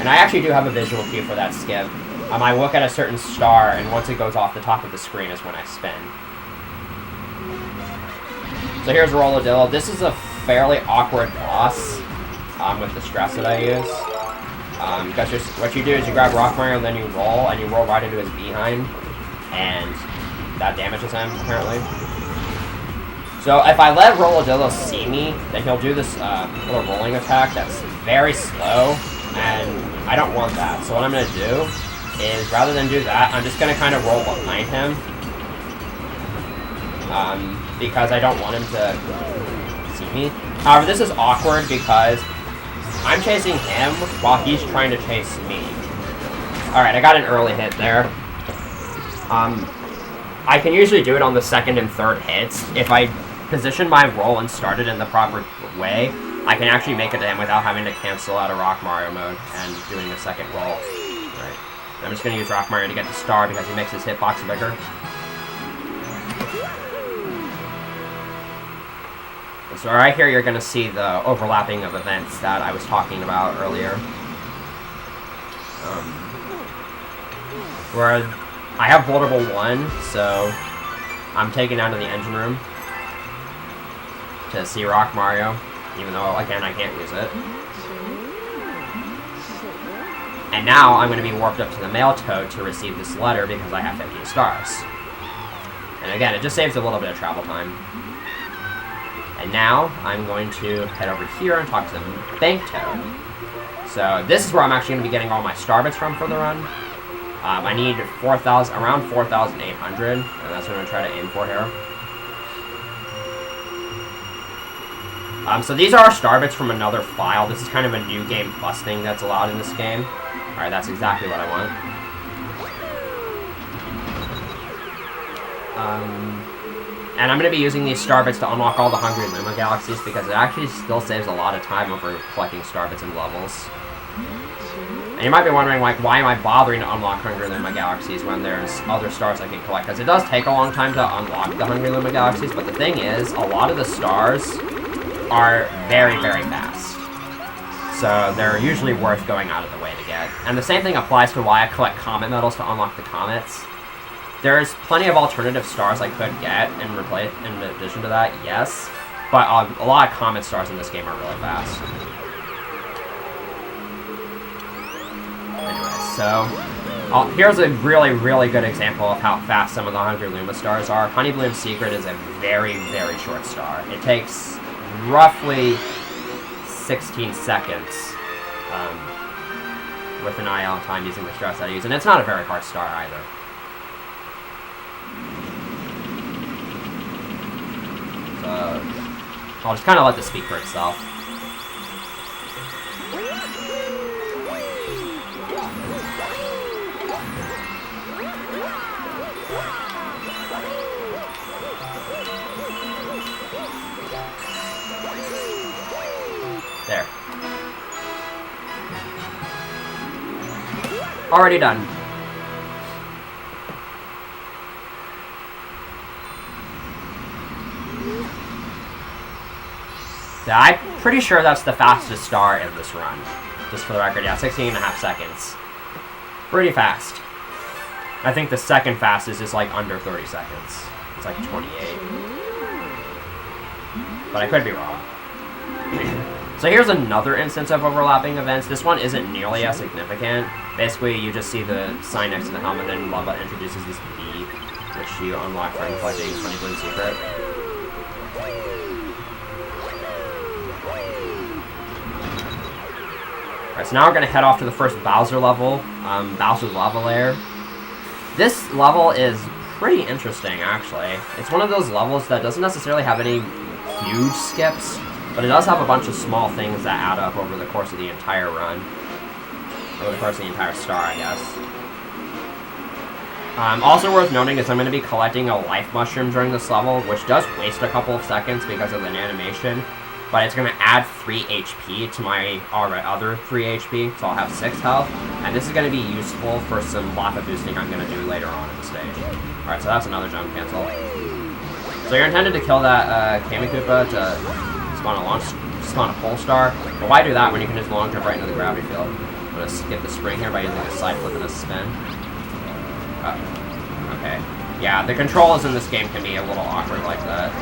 And I actually do have a visual cue for that skip. I look at a certain star, and once it goes off the top of the screen is when I spin. So here's Rolladillo. This is a fairly awkward boss with the stress that I use. Because what you do is you grab Rock Mario, and then you roll right into his behind, and that damages him, apparently. So if I let Rolladillo see me, then he'll do this little rolling attack that's very slow, and I don't want that. So what I'm going to do is, rather than do that, I'm just going to kind of roll behind him, because I don't want him to see me. However, this is awkward because I'm chasing him while he's trying to chase me. Alright, I got an early hit there. I can usually do it on the second and third hits. If I position my roll and start it in the proper way, I can actually make it to him without having to cancel out of Rock Mario mode and doing a second roll. Right. I'm just going to use Rock Mario to get the star because he makes his hitbox bigger. And so right here you're going to see the overlapping of events that I was talking about earlier. Where I have Boulder Bowl 1, so I'm taken down to the engine room to see Rock Mario, even though, again, I can't use it. And now I'm going to be warped up to the Male Toad to receive this letter because I have 15 stars. And again, it just saves a little bit of travel time. And now I'm going to head over here and talk to the Bank Toad. So this is where I'm actually going to be getting all my star bits from for the run. I need around 4,800, and that's what I'm going to try to aim for here. So these are our star bits from another file. This is kind of a new game plus thing that's allowed in this game. Alright, that's exactly what I want. And I'm going to be using these star bits to unlock all the Hungry Luma galaxies because it actually still saves a lot of time over collecting star bits and levels. And you might be wondering, like, why am I bothering to unlock Hungry Luma galaxies when there's other stars I can collect? Because it does take a long time to unlock the Hungry Luma galaxies, but the thing is, a lot of the stars are very, very fast. So they're usually worth going out of the way to get. And the same thing applies to why I collect comet medals to unlock the comets. There's plenty of alternative stars I could get in addition to that, yes. But a lot of comet stars in this game are really fast. Anyway, so here's a really, really good example of how fast some of the Hungry Luma stars are. Honeybloom Secret is a very, very short star. It takes roughly 16 seconds with an eye on time using the stress that I use. And it's not a very hard star either. So I'll just kind of let this speak for itself. There. Already done. Yeah, I'm pretty sure that's the fastest star in this run. Just for the record, yeah, 16.5 seconds. Pretty fast. I think the second fastest is like under 30 seconds. It's like 28. But I could be wrong. So here's another instance of overlapping events. This one isn't nearly as significant. Basically, you just see the sign next to the helmet, then Lava introduces this bee, which you unlock from collecting Honeybloom Secret. Alright, so now we're going to head off to the first Bowser level, Bowser's Lava Lair. This level is pretty interesting, actually. It's one of those levels that doesn't necessarily have any huge skips, but it does have a bunch of small things that add up over the course of the entire run. Over the course of the entire star, I guess. Also worth noting is I'm going to be collecting a life mushroom during this level, which does waste a couple of seconds because of an animation, but it's going to add 3 HP to my other 3 HP, so I'll have 6 health, and this is going to be useful for some lava boosting I'm going to do later on in the stage. Alright, so that's another jump cancel. So you're intended to kill that Kamikoopa to spawn a pole star, but why do that when you can just long jump right into the gravity field? I'm going to skip the spring here by using a side flip and a spin. Oh, okay. Yeah, the controls in this game can be a little awkward like that.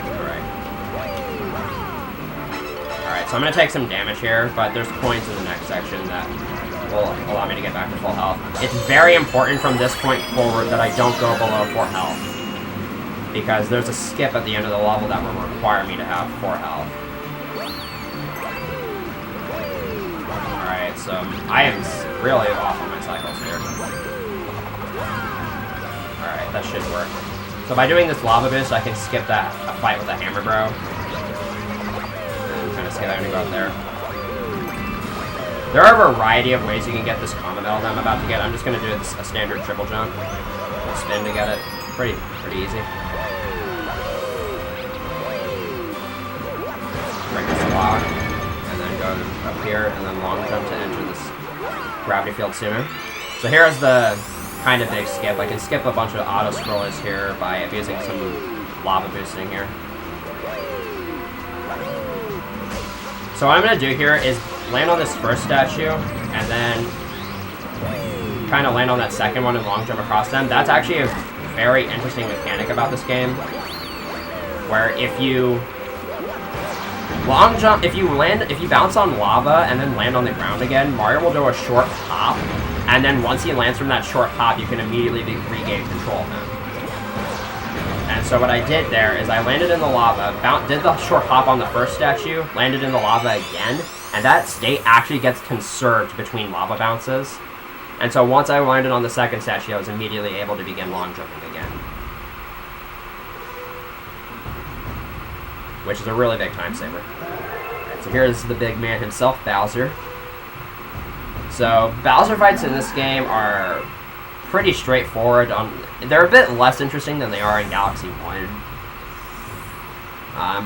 Alright, so I'm going to take some damage here, but there's points in the next section that will allow me to get back to full health. It's very important from this point forward that I don't go below 4 health, because there's a skip at the end of the level that will require me to have 4 health. Alright, so I am really off on my cycles here. Alright, that should work. So by doing this lava boost, I can skip that fight with the hammer bro. And kind of skip that and go up there. There are a variety of ways you can get this comet medal that I'm about to get. I'm just going to do a standard triple jump. We'll spin to get it. Pretty easy. Break this lock. And then go up here, and then long jump to enter this gravity field sooner. So here's the kind of big skip. I can skip a bunch of auto-scrollers here by abusing some lava boosting here. So what I'm going to do here is land on this first statue, and then kind of land on that second one and long jump across them. That's actually a very interesting mechanic about this game, where if you long jump, if you bounce on lava and then land on the ground again, Mario will do a short hop, and then once he lands from that short hop, you can immediately regain control of him. And so what I did there is I landed in the lava, did the short hop on the first statue, landed in the lava again, and that state actually gets conserved between lava bounces. And so once I landed on the second statue, I was immediately able to begin long jumping again. Which is a really big time saver. Right, so here's the big man himself, Bowser. So Bowser fights in this game are pretty straightforward. They're a bit less interesting than they are in Galaxy 1.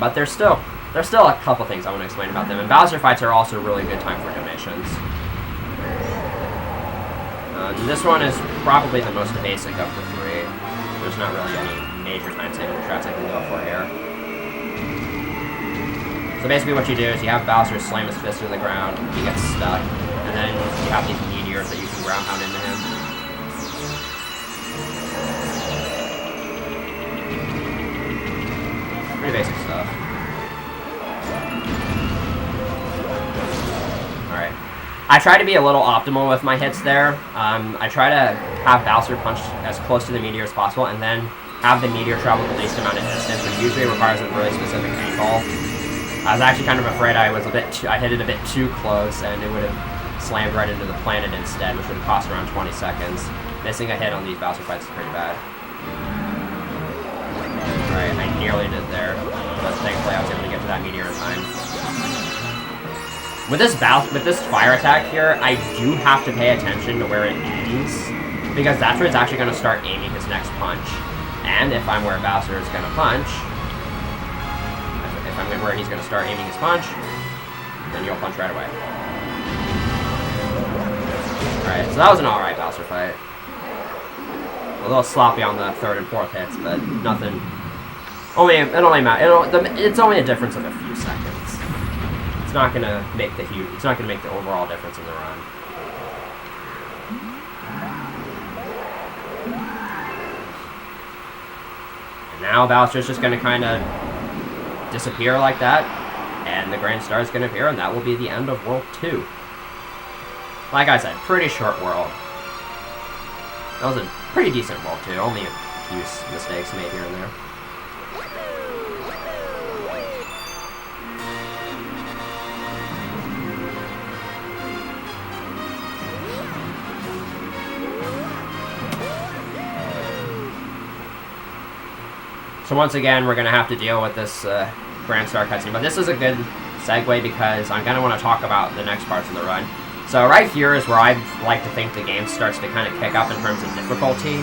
But there's still a couple things I want to explain about them. And Bowser fights are also a really good time for donations. This one is probably the most basic of the three. There's not really any major time-saving strats I can go for here. So basically what you do is you have Bowser slam his fist to the ground, he gets stuck, and then you have these meteors that you can ground pound into him. Pretty basic stuff. Alright. I try to be a little optimal with my hits there. I try to have Bowser punch as close to the meteor as possible, and then have the meteor travel the least amount of distance, which usually requires a really specific angle. I was actually kind of afraid I hit it a bit too close, and it would have slammed right into the planet instead, which would have cost around 20 seconds. Missing a hit on these Bowser fights is pretty bad. Alright, I nearly did there, but thankfully I was able to get to that meteor in time. With this fire attack here, I do have to pay attention to where it ends, because that's where it's actually going to start aiming his next punch. And if I'm where Bowser is going to punch, if I'm where he's going to start aiming his punch, then you'll punch right away. Alright, so that was an alright Bowser fight. A little sloppy on the third and fourth hits, but nothing. It's only a difference of a few seconds. It's not gonna make the overall difference in the run. And now Bowser's just gonna kind of disappear like that, and the Grand Star is gonna appear, and that will be the end of World 2. Like I said, pretty short world. That was a pretty decent world 2, only a few mistakes made here and there. So once again, we're going to have to deal with this Grand Star cutscene. But this is a good segue because I'm going to want to talk about the next parts of the run. So right here is where I like to think the game starts to kind of kick up in terms of difficulty.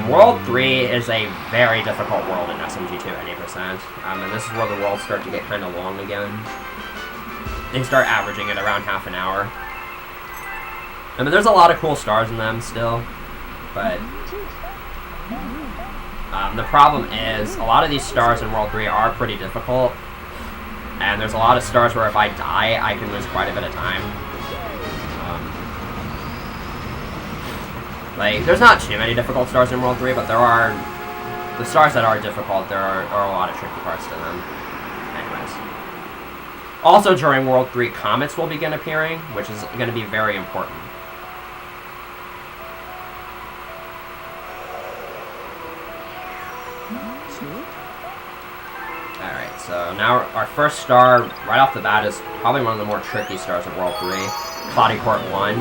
World 3 is a very difficult world in SMG2 at 8%. And this is where the worlds start to get kind of long again. They start averaging at around half an hour. I mean, there's a lot of cool stars in them still, but the problem is, a lot of these stars in World 3 are pretty difficult, and there's a lot of stars where if I die, I can lose quite a bit of time. There's not too many difficult stars in World 3, but there are, the stars that are difficult, there are a lot of tricky parts to them. Anyways. Also, during World 3, comets will begin appearing, which is going to be very important. Alright, so now our first star, right off the bat, is probably one of the more tricky stars of World 3, Cloudy Court 1.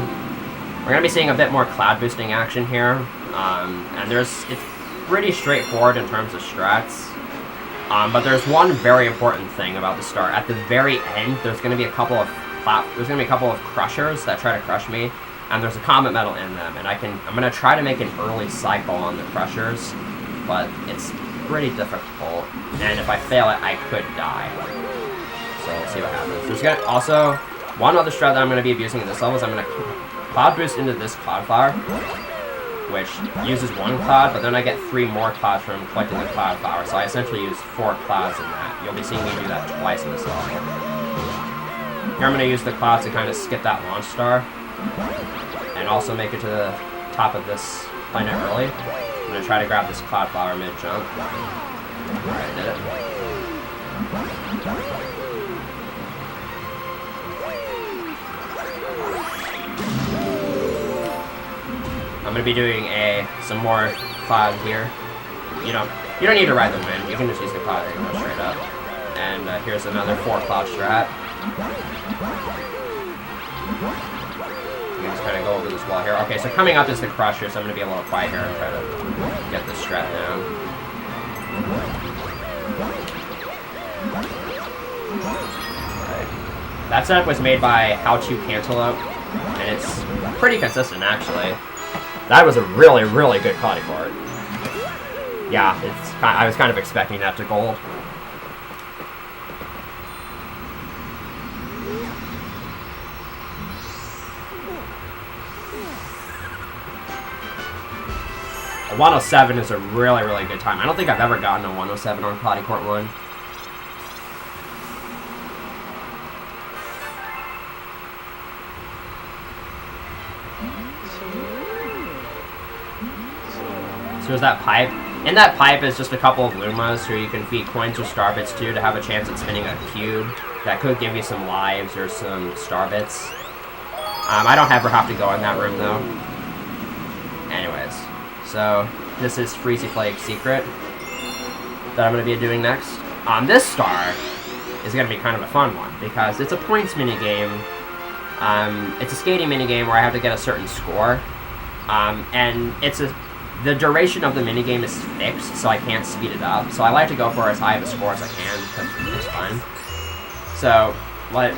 We're going to be seeing a bit more cloud boosting action here, and it's pretty straightforward in terms of strats. But there's one very important thing about the star. At the very end, there's going to be a couple of crushers that try to crush me, and there's a comet medal in them, and I'm going to try to make an early cycle on the crushers, but it's pretty difficult, and if I fail it, I could die. So we'll see what happens. There's also one other strat that I'm going to be abusing at this level is I'm going to cloud boost into this cloud flower, which uses one cloud, but then I get 3 more clouds from collecting the cloud flower, so I essentially use 4 clouds in that. You'll be seeing me do that twice in this level. Here I'm going to use the clouds to kind of skip that launch star, and also make it to the top of this planet early. I'm going to try to grab this cloud flower mid-jump. Alright, did it. I'm going to be doing some more cloud here. You don't need to ride the wind. You can just use the cloud and go straight up. And here's another 4 cloud strat. You can just kind of go over this wall here. Okay, so coming up is the crusher, so I'm going to be a little quiet here and try to get this strat down. Right. That setup was made by How To Cantaloupe, and it's pretty consistent, actually. That was a really, really good Cloudy Court. Yeah, I was kind of expecting that to gold. 107 is a really, really good time. I don't think I've ever gotten a 107 on Cloudy Court 1. So there's that pipe. In that pipe is just a couple of Lumas who you can feed coins or star bits to have a chance at spinning a cube. That could give you some lives or some star bits. I don't ever have to go in that room though. Anyways, so this is Freezy Flake Secret that I'm going to be doing next. This star is going to be kind of a fun one because it's a points minigame. It's a skating minigame where I have to get a certain score. And the duration of the minigame is fixed, so I can't speed it up. So I like to go for as high of a score as I can because it's fun. So what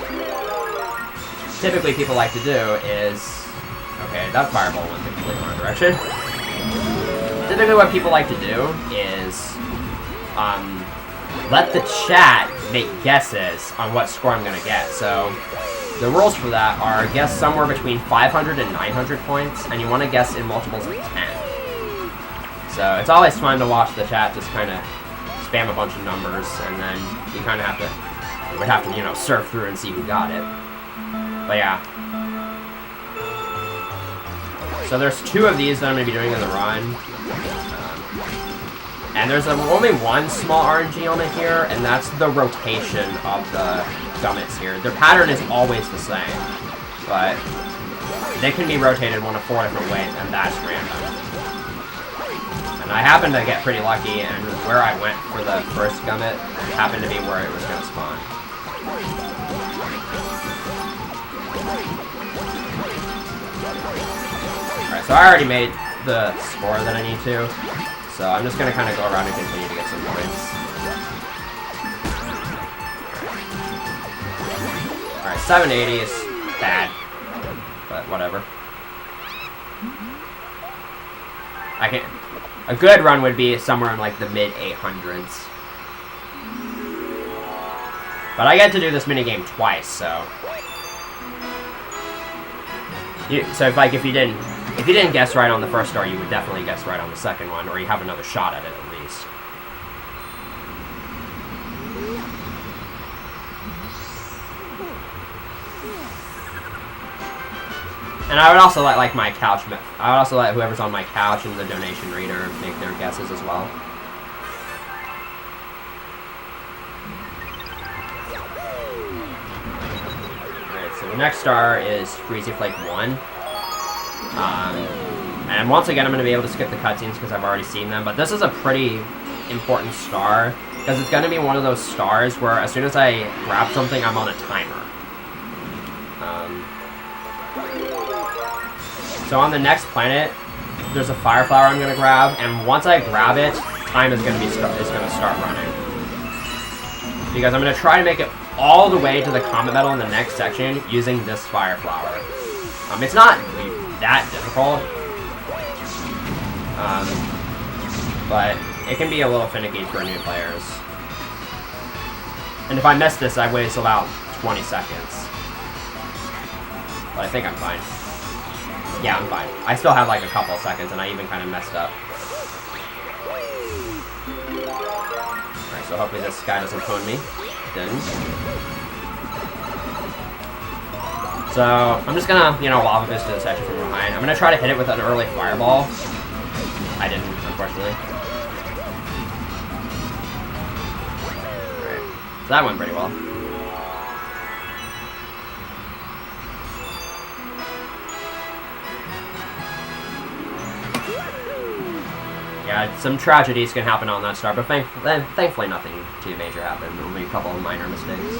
typically people like to do is... Okay, that fireball went the completely wrong direction. Typically what people like to do is let the chat make guesses on what score I'm going to get. So the rules for that are guess somewhere between 500 and 900 points, and you want to guess in multiples of 10. So it's always fun to watch the chat just kind of spam a bunch of numbers, and then you kind of have to, you know, surf through and see who got it. But yeah. So there's 2 of these that I'm going to be doing in the run. And there's only one small RNG element here, and that's the rotation of the gummits here. Their pattern is always the same, but they can be rotated one of 4 different ways, and that's random. And I happened to get pretty lucky, and where I went for the first gummit happened to be where it was going to spawn. Alright, so I already made the score that I need to, so I'm just going to kind of go around and continue to get some points. Alright, 780 is bad, but whatever. A good run would be somewhere in like the mid 800s. But I get to do this minigame twice, so... if you didn't guess right on the first star, you would definitely guess right on the second one, or you have another shot at it at least. And I would also let my couch. I would also let whoever's on my couch and the donation reader make their guesses as well. Alright, so the next star is Freezy Flake 1. And once again, I'm going to be able to skip the cutscenes because I've already seen them. But this is a pretty important star because it's going to be one of those stars where as soon as I grab something, I'm on a timer. So on the next planet, there's a fire flower I'm going to grab, and once I grab it, time is going to start running. Because I'm going to try to make it all the way to the comet medal in the next section using this fire flower. It's not that difficult, but it can be a little finicky for new players. And if I miss this, I waste about 20 seconds. But I think I'm fine. Yeah, I'm fine. I still have like a couple of seconds, and I even kind of messed up. Alright, so hopefully this guy doesn't phone me. Didn't. So, I'm just gonna, you know, lava fist to the section from behind. I'm gonna try to hit it with an early fireball. I didn't, unfortunately. Alright, so that went pretty well. Yeah, some tragedies can happen on that star, but thankfully nothing too major happened. Only a couple of minor mistakes.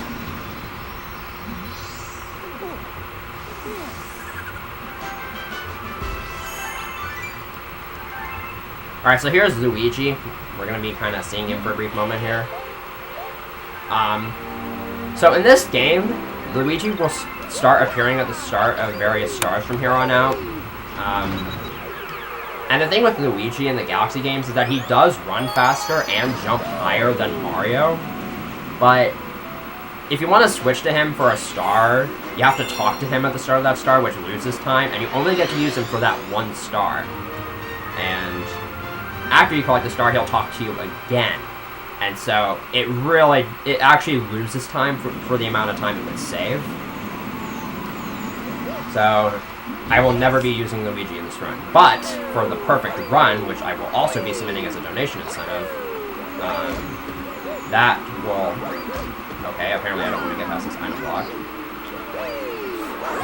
Alright, so here's Luigi. We're going to be kind of seeing him for a brief moment here. So in this game, Luigi will start appearing at the start of various stars from here on out. And the thing with Luigi in the Galaxy games is that he does run faster and jump higher than Mario. But if you want to switch to him for a star, you have to talk to him at the start of that star, which loses time, and you only get to use him for that one star. And after you collect the star, he'll talk to you again. And so it actually loses time for the amount of time it would save. So I will never be using Luigi in this run. But for the perfect run, which I will also be submitting as a donation incentive, that will... Okay, apparently I don't want to get past this item block.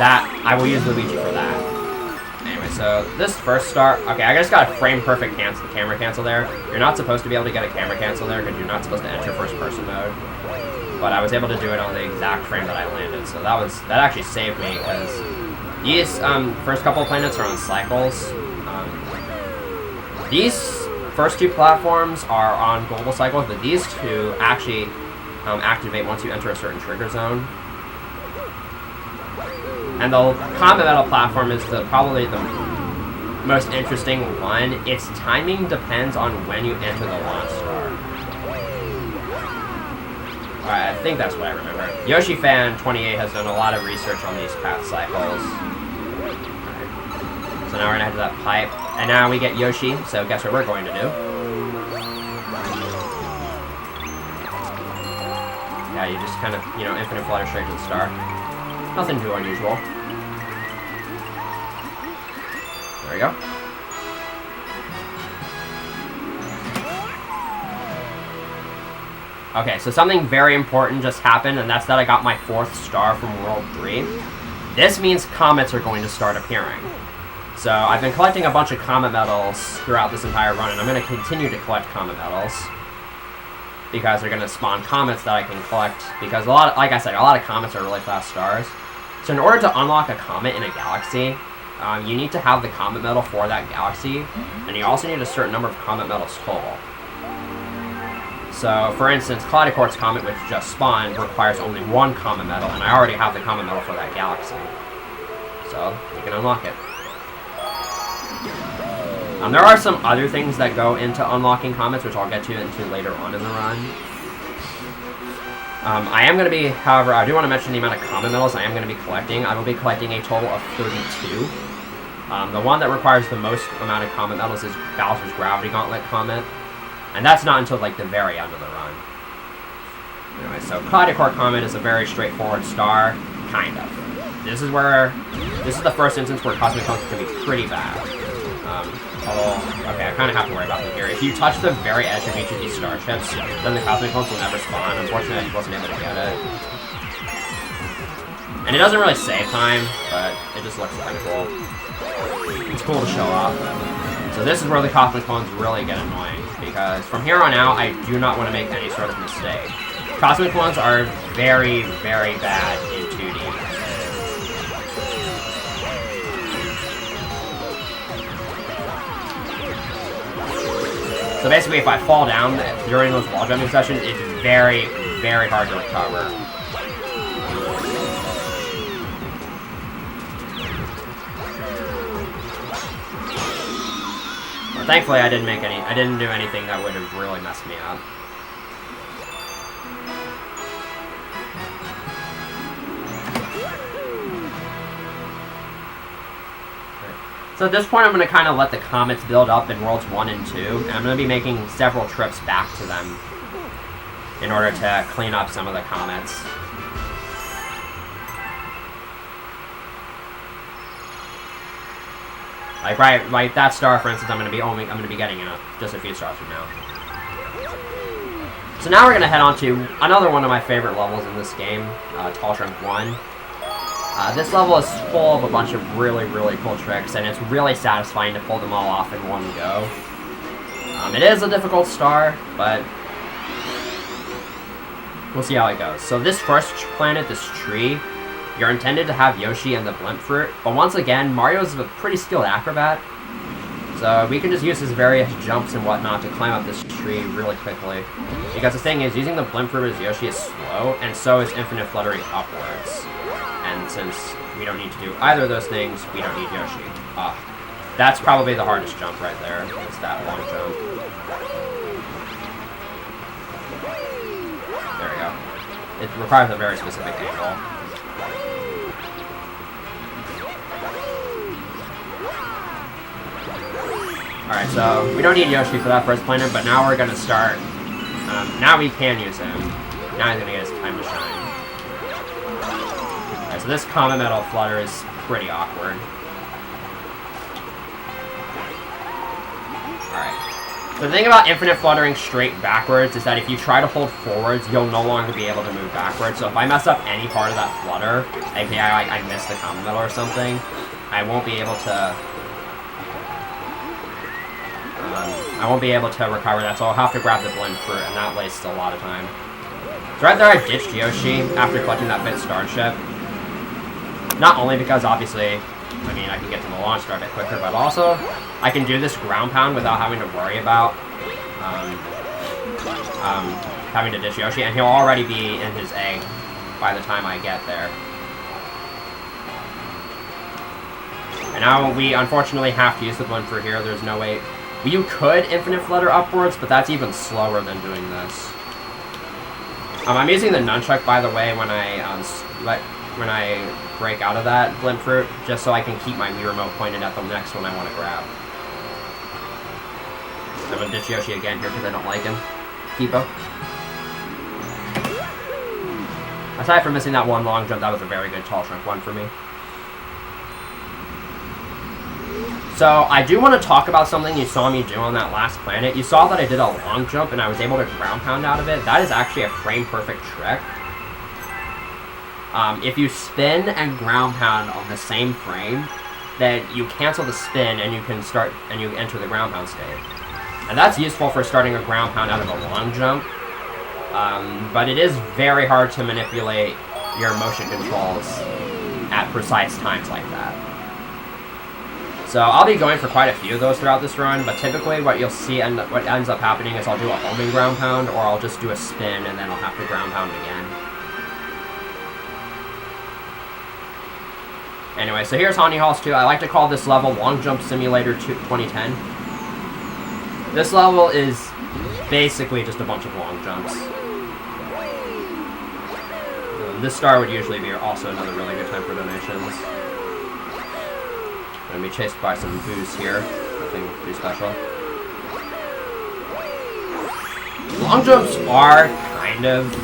I will use Luigi for that. Anyway, so this first star... Okay, I just got a frame perfect camera cancel there. You're not supposed to be able to get a camera cancel there because you're not supposed to enter first person mode. But I was able to do it on the exact frame that I landed, so that actually saved me because these first couple of planets are on cycles. These first two platforms are on global cycles, but these two actually activate once you enter a certain trigger zone. And the Comet Metal platform is probably the most interesting one. Its timing depends on when you enter the launch star. Alright, I think that's what I remember. YoshiFan28 has done a lot of research on these path cycles. Right. So now we're gonna head to that pipe. And now we get Yoshi, so guess what we're going to do? Yeah, you just kind of, infinite flutter straight to the star. Nothing too unusual. There we go. Okay, so something very important just happened, and that's that I got my 4th star from World 3. This means comets are going to start appearing. So I've been collecting a bunch of comet medals throughout this entire run, and I'm going to continue to collect comet medals. Because they're going to spawn comets that I can collect. Because like I said, a lot of comets are really fast stars. So in order to unlock a comet in a galaxy, you need to have the comet medal for that galaxy, and you also need a certain number of comet medals total. So, for instance, Cloudycort's comet, which just spawned, requires only 1 comet medal, and I already have the comet medal for that galaxy. So, you can unlock it. There are some other things that go into unlocking comets, which I'll get into later on in the run. I am going to be, however, I do want to mention the amount of comet medals I am going to be collecting. I will be collecting a total of 32. The one that requires the most amount of comet medals is Bowser's Gravity Gauntlet Comet. And that's not until, like, the very end of the run. Anyway, so Cloudycort Comet is a very straightforward star. Kind of. This is the first instance where Cosmic Cones can be pretty bad. Although, okay, I kind of have to worry about them here. If you touch the very edge of each of these starships, then the Cosmic Cones will never spawn. Unfortunately, I wasn't able to get it. And it doesn't really save time, but it just looks kind of cool. It's cool to show off. So this is where the Cosmic Cones really get annoying, because from here on out, I do not want to make any sort of mistake. Cosmic Cones are very, very bad in 2D. So basically, if I fall down during those wall jumping sessions, it's very, very hard to recover. Well, thankfully, I didn't do anything that would have really messed me up. So at this point, I'm going to kind of let the comets build up in Worlds 1 and 2, and I'm going to be making several trips back to them in order to clean up some of the comets. Like that star, for instance, I'm going to be getting just a few stars from now. So now we're going to head on to another one of my favorite levels in this game, Tall Shrunk 1. This level is full of a bunch of really, really cool tricks, and it's really satisfying to pull them all off in one go. It is a difficult star, but we'll see how it goes. So this first planet, this tree, you're intended to have Yoshi and the blimp fruit, but once again, Mario is a pretty skilled acrobat, so we can just use his various jumps and whatnot to climb up this tree really quickly. Because the thing is, using the blimp fruit as Yoshi is slow, and so is infinite fluttering upwards. And since we don't need to do either of those things, we don't need Yoshi. That's probably the hardest jump right there. It's that long jump. There we go. It requires a very specific angle. Alright, so we don't need Yoshi for that first planet, but now we're gonna start. Now we can use him. Now he's gonna get his time to shine. Alright, so this Comet Metal Flutter is pretty awkward. Alright. So the thing about infinite fluttering straight backwards is that if you try to hold forwards, you'll no longer be able to move backwards. So if I mess up any part of that flutter, aka I miss the Comet Metal or something, I won't be able to recover that, so I'll have to grab the Blend Fruit, and that wastes a lot of time. So right there I ditched Yoshi after collecting that Bit Star Chip. Not only because, obviously, I mean, I can get to the launch star a bit quicker, but also, I can do this ground pound without having to worry about having to ditch Yoshi, and he'll already be in his egg by the time I get there. And now we unfortunately have to use the Blend Fruit here. There's no way. You could infinite flutter upwards, but that's even slower than doing this. I'm using the nunchuck, by the way, when I break out of that Blend Fruit, just so I can keep my Wii Remote pointed at the next one I want to grab. I'm gonna ditch Yoshi again here because I don't like him. Kipo. Aside from missing that one long jump, that was a very good tall shrunk one for me. So, I do want to talk about something you saw me do on that last planet. You saw that I did a long jump and I was able to ground pound out of it. That is actually a frame-perfect trick. If you spin and ground pound on the same frame, then you cancel the spin and you can start, and you enter the ground pound state. And that's useful for starting a ground pound out of a long jump. But it is very hard to manipulate your motion controls at precise times like that. So I'll be going for quite a few of those throughout this run, but typically what you'll see and what ends up happening is I'll do a homing ground pound, or I'll just do a spin and then I'll have to ground pound again. Anyway, so here's Honey Halls 2. I like to call this level Long Jump Simulator 2010. This level is basically just a bunch of long jumps. This star would usually be also another really good time for donations. I'm gonna be chased by some boos here. Nothing too special. Long jumps are kind of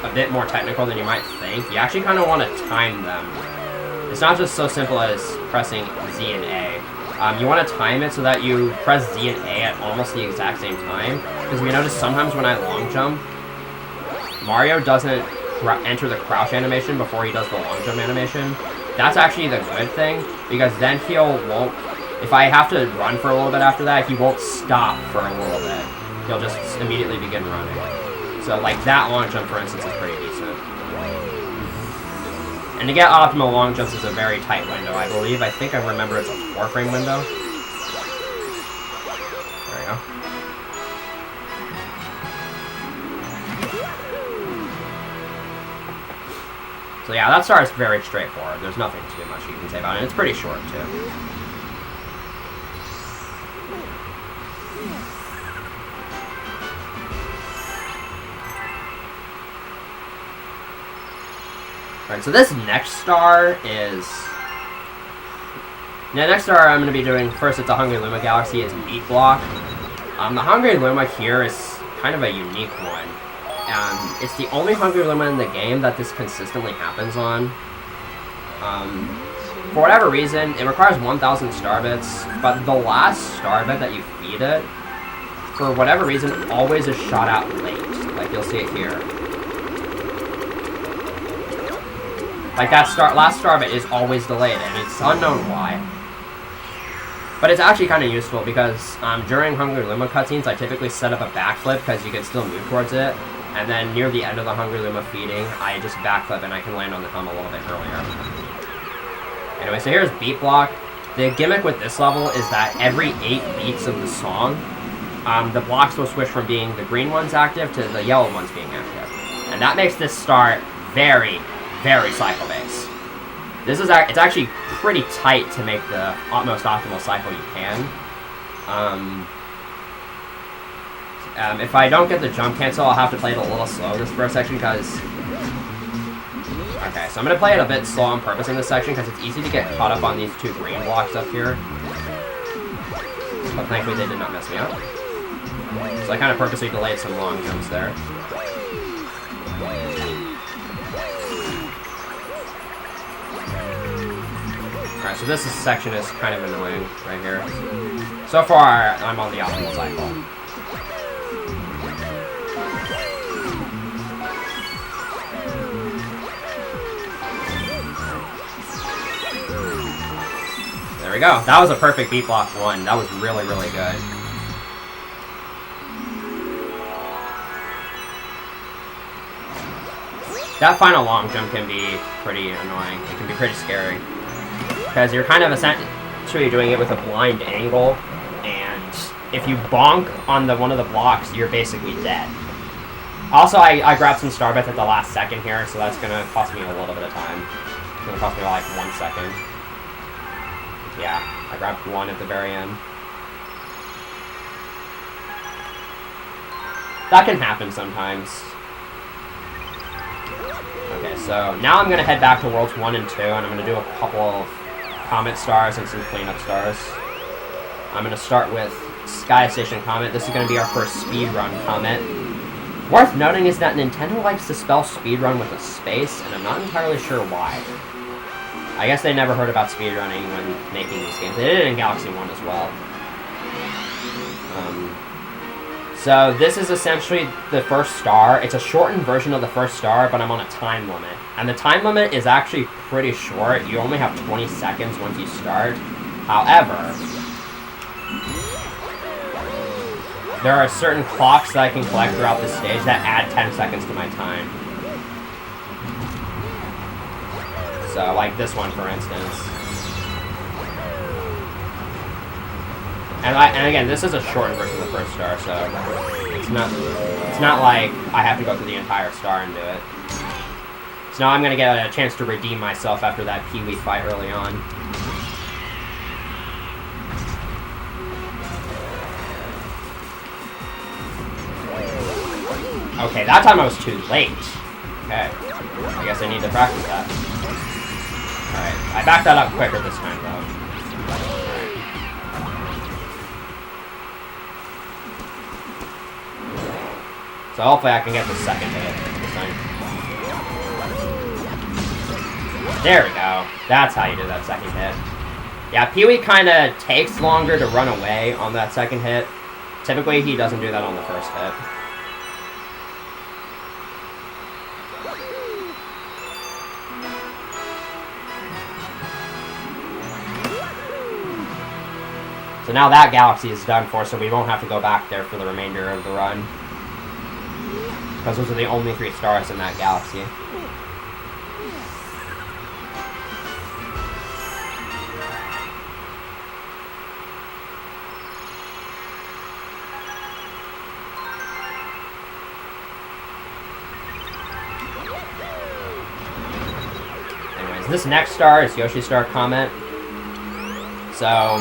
a bit more technical than you might think. You actually kind of want to time them. It's not just so simple as pressing Z and A. You want to time it so that you press Z and A at almost the exact same time. Because we notice sometimes when I long jump, Mario doesn't enter the crouch animation before he does the long jump animation. That's actually the good thing, because then won't, if I have to run for a little bit after that, he won't stop for a little bit. He'll just immediately begin running. So, like, that long jump, for instance, is pretty decent. And to get optimal long jumps is a very tight window, I believe. I think I remember it's a 4-frame window. There we go. So yeah, that star is very straightforward. There's nothing too much you can say about it. It's pretty short, too. Alright, so this next star is... The next star I'm going to be doing, first it's a Hungry Luma Galaxy, it's Beat Block. The Hungry Luma here is kind of a unique one. It's the only Hungry Luma in the game that this consistently happens on. For whatever reason, it requires 1,000 star bits, but the last star bit that you feed it, for whatever reason, always is shot out late. Like, you'll see it here. Like, that last star bit is always delayed, and it's unknown why. But it's actually kind of useful, because during Hungry Luma cutscenes, I typically set up a backflip, because you can still move towards it. And then near the end of the Hungry Luma feeding, I just backflip and I can land on the helm a little bit earlier. Anyway, so here's Beat Block. The gimmick with this level is that every 8 beats of the song, the blocks will switch from being the green ones active to the yellow ones being active. And that makes this star very, very cycle-based. It's actually pretty tight to make the most optimal cycle you can. If I don't get the jump cancel, I'll have to play it a little slow in this first section, because... Okay, so I'm going to play it a bit slow on purpose in this section, because it's easy to get caught up on these 2 green blocks up here. but thankfully they did not mess me up. So I kind of purposely delayed some long jumps there. Alright, so this section is kind of annoying right here. So far, I'm on the optimal cycle. There we go. That was a perfect beat block 1. That was really, really good. That final long jump can be pretty annoying. It can be pretty scary. Because you're kind of essentially doing it with a blind angle, and if you bonk on one of the blocks, you're basically dead. Also, I grabbed some star bits at the last second here, so that's going to cost me a little bit of time. It's going to cost me like 1 second. Yeah, I grabbed 1 at the very end. That can happen sometimes. Okay, so now I'm going to head back to Worlds 1 and 2, and I'm going to do a couple of Comet stars and some cleanup stars. I'm going to start with Sky Station Comet. This is going to be our first speedrun Comet. Worth noting is that Nintendo likes to spell speedrun with a space, and I'm not entirely sure why. I guess they never heard about speedrunning when making these games. They did it in Galaxy 1 as well. So this is essentially the first star. It's a shortened version of the first star, but I'm on a time limit. And the time limit is actually pretty short. You only have 20 seconds once you start. However, there are certain clocks that I can collect throughout the stage that add 10 seconds to my time. So, like this one, for instance. And again, this is a shortened version of the first star, so it's not like I have to go through the entire star and do it. So now I'm going to get a chance to redeem myself after that Pee-wee fight early on. Okay, that time I was too late. Okay, I guess I need to practice that. Alright, I backed that up quicker this time, though. So hopefully I can get the second hit this time. There we go. That's how you do that second hit. Yeah, Pee-wee kind of takes longer to run away on that second hit. Typically, he doesn't do that on the first hit. So now that galaxy is done for, so we won't have to go back there for the remainder of the run. Because those are the only 3 stars in that galaxy. Anyways, this next star is Yoshi Star Comet. So,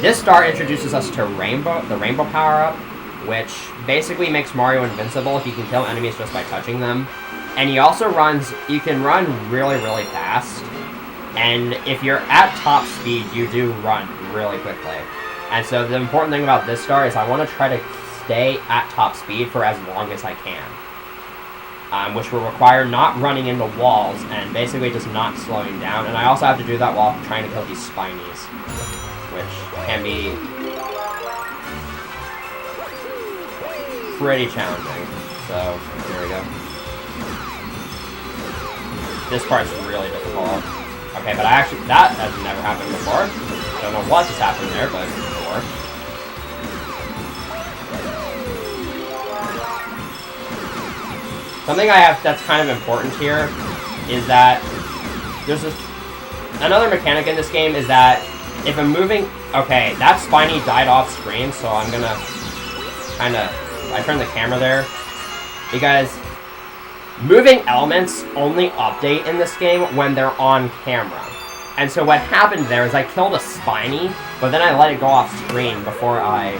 this star introduces us to the Rainbow Power-Up, which basically makes Mario invincible. He can kill enemies just by touching them. And he also you can run really, really fast. And if you're at top speed, you do run really quickly. And so the important thing about this star is I want to try to stay at top speed for as long as I can. Which will require not running into walls and basically just not slowing down. And I also have to do that while trying to kill these Spinies, which can be pretty challenging. So, here we go. This part's really difficult. Okay, but that has never happened before. I don't know what just happened there, but it worked. Something that's kind of important here is that there's another mechanic in this game is that if I'm moving... Okay, that Spiny died off screen, so I'm gonna kind of... I turned the camera there because moving elements only update in this game when they're on camera. And so what happened there is I killed a Spiny, but then I let it go off screen before I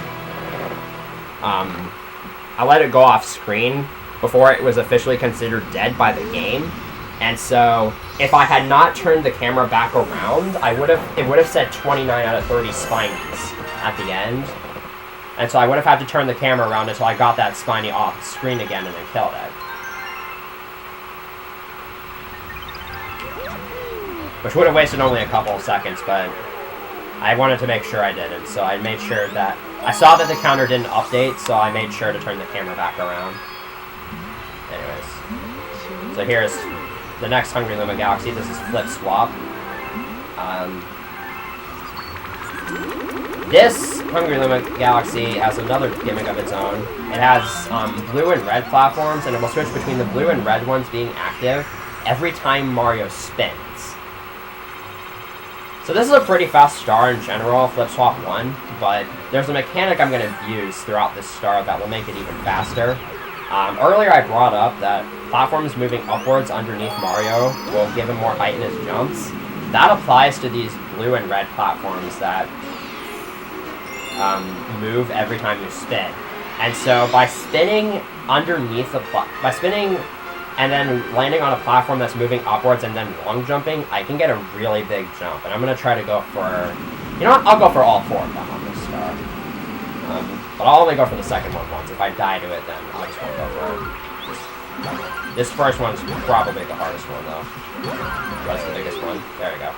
let it go off screen before it was officially considered dead by the game. And so if I had not turned the camera back around, it would have said 29 out of 30 Spinies at the end. And so I would have had to turn the camera around until I got that Spiny off screen again and then killed it. Which would have wasted only a couple of seconds, but I wanted to make sure I didn't. So I made sure that... I saw that the counter didn't update, so I made sure to turn the camera back around. Anyways. So here's the next Hungry Llama Galaxy. This is Flip Swap. This Hungry Llama Galaxy has another gimmick of its own. It has blue and red platforms, and it will switch between the blue and red ones being active every time Mario spins. So this is a pretty fast star in general, Flip Swap 1, but there's a mechanic I'm going to use throughout this star that will make it even faster. Earlier I brought up that platforms moving upwards underneath Mario will give him more height in his jumps. That applies to these blue and red platforms that move every time you spin. And so by spinning underneath the by spinning and then landing on a platform that's moving upwards and then long jumping, I can get a really big jump. And I'm going to try to go for... You know what? I'll go for all 4 of them on this star. But I'll only go for the second one once. If I die to it, then I just won't go for it. This first one's probably the hardest one, though. That's the biggest one. There we go.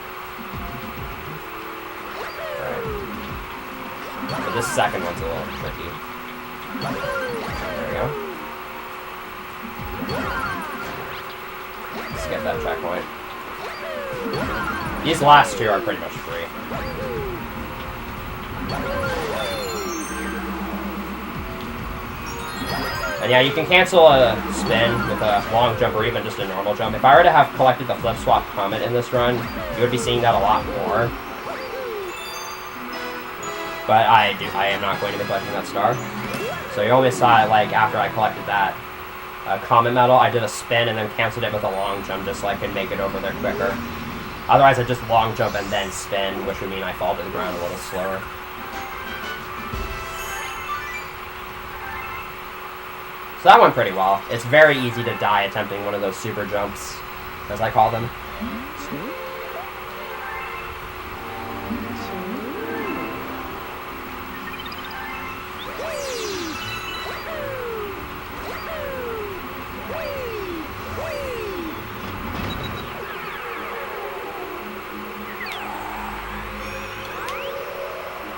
Alright. So this second one's a little tricky. There we go. Let's get that checkpoint. These last 2 are pretty much free. And yeah, you can cancel a spin with a long jump or even just a normal jump. If I were to have collected the Flip Swap Comet in this run, you would be seeing that a lot more. But I am not going to be collecting that star. So you only saw it like after I collected that Comet Medal, I did a spin and then canceled it with a long jump just so I could make it over there quicker. Otherwise, I just long jump and then spin, which would mean I fall to the ground a little slower. So that went pretty well. It's very easy to die attempting one of those super jumps, as I call them.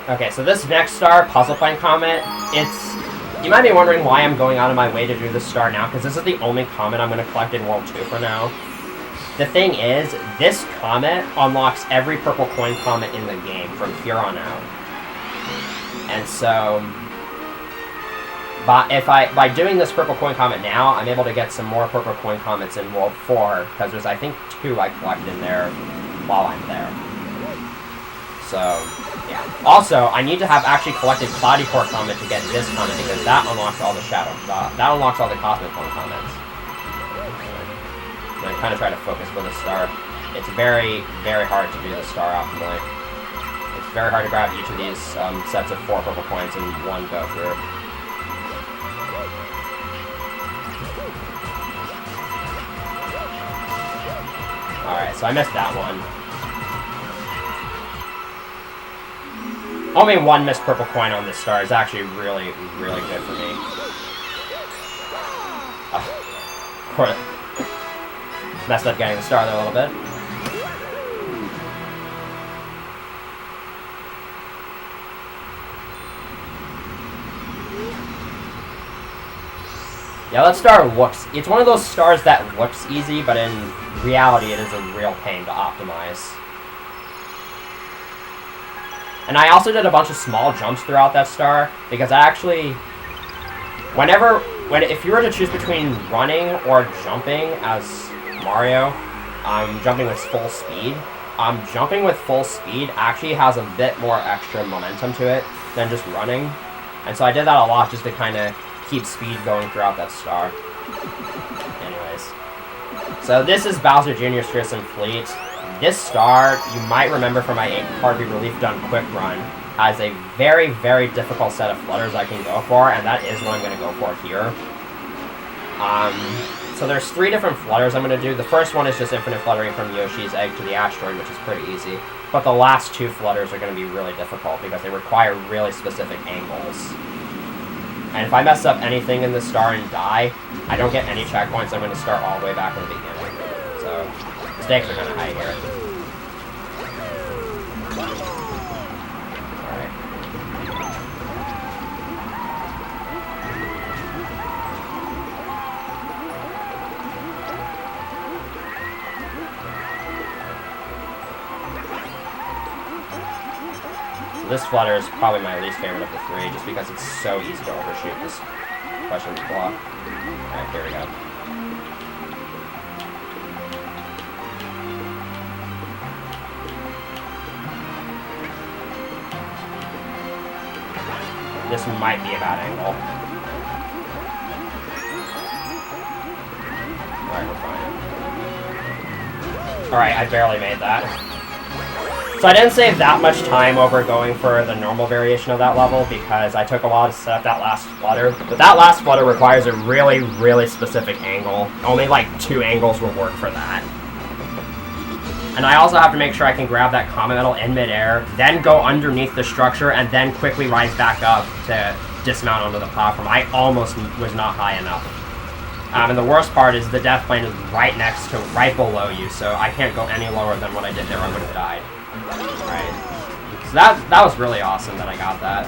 Okay, so this next star, Puzzle Find Comet, you might be wondering why I'm going out of my way to do this star now, because this is the only comet I'm going to collect in World 2 for now. The thing is, this comet unlocks every purple coin comet in the game from here on out. And so, by doing this purple coin comet now, I'm able to get some more purple coin comets in World 4, because there's, I think, 2 I collect in there while I'm there. So, yeah. Also, I need to have actually collected Cloudy Core Comet to get this comet, because that unlocks all the Shadow... that unlocks all the Cosmic Coin comets. And I kind of try to focus for the star. It's very, very hard to do the star optimally. It's very hard to grab each of these sets of 4 purple coins in one go through. Alright, so I missed that one. Only 1 missed purple coin on this star is actually really, really good for me. Of course, messed up getting the star there a little bit. Yeah, that star looks... It's one of those stars that looks easy, but in reality it is a real pain to optimize. And I also did a bunch of small jumps throughout that star, because I actually... If you were to choose between running or jumping as Mario, jumping with full speed, jumping with full speed actually has a bit more extra momentum to it than just running. And so I did that a lot just to kind of keep speed going throughout that star. Anyways. So this is Bowser Jr.'s Fearsome Fleet. This star, you might remember from my 8 Harvey Relief Done Quick Run, has a very, very difficult set of flutters I can go for, and that is what I'm going to go for here. So there's 3 different flutters I'm going to do. The first one is just infinite fluttering from Yoshi's egg to the asteroid, which is pretty easy. But the last 2 flutters are going to be really difficult because they require really specific angles. And if I mess up anything in this star and die, I don't get any checkpoints. I'm going to start all the way back in the beginning. So the stakes are kind of high here. This flutter is probably my least favorite of the 3, just because it's so easy to overshoot this question block. Alright, here we go. This might be a bad angle. Alright, we're fine. Alright, I barely made that. So I didn't save that much time over going for the normal variation of that level because I took a while to set up that last flutter. But that last flutter requires a really, really specific angle. Only like 2 angles will work for that. And I also have to make sure I can grab that comet medal in midair, then go underneath the structure, and then quickly rise back up to dismount onto the platform. I almost was not high enough. And the worst part is the death plane is right next to, right below you, so I can't go any lower than what I did there. I would have died. Right. So that was really awesome that I got that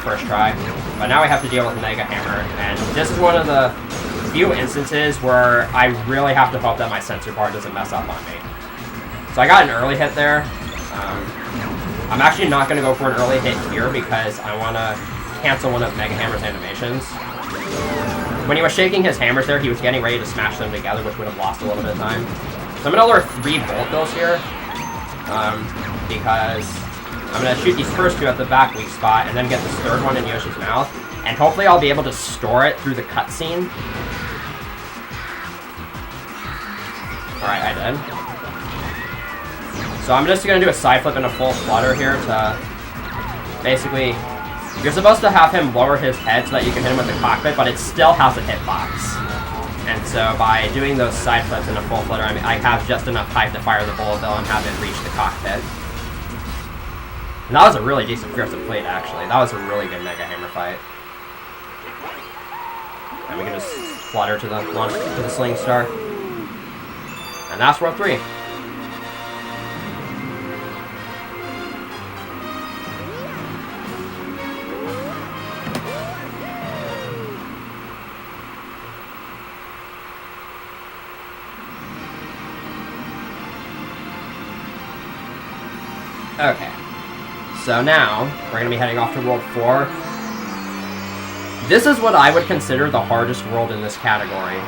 first try. But now we have to deal with Mega Hammer, and this is one of the few instances where I really have to hope that my sensor bar doesn't mess up on me. So I got an early hit there. I'm actually not going to go for an early hit here because I want to cancel one of Mega Hammer's animations. When he was shaking his hammers there, he was getting ready to smash them together, which would have lost a little bit of time. So I'm going to lure 3 bolt bills here. Because I'm going to shoot these first 2 at the back weak spot and then get this 3rd one in Yoshi's mouth. And hopefully I'll be able to store it through the cutscene. Alright, I did. So I'm just going to do a side flip and a full flutter here to basically... You're supposed to have him lower his head so that you can hit him with the cockpit, but it still has a hitbox. And so by doing those side flips in a full flutter, I have just enough height to fire the bullet bill and have it reach the cockpit. And that was a really decent Fearsome Fleet, actually. That was a really good Mega Hammer fight. And we can just flutter to the launch to the Sling Star. And that's World 3. Okay, so now we're going to be heading off to World 4. This is what I would consider the hardest world in this category.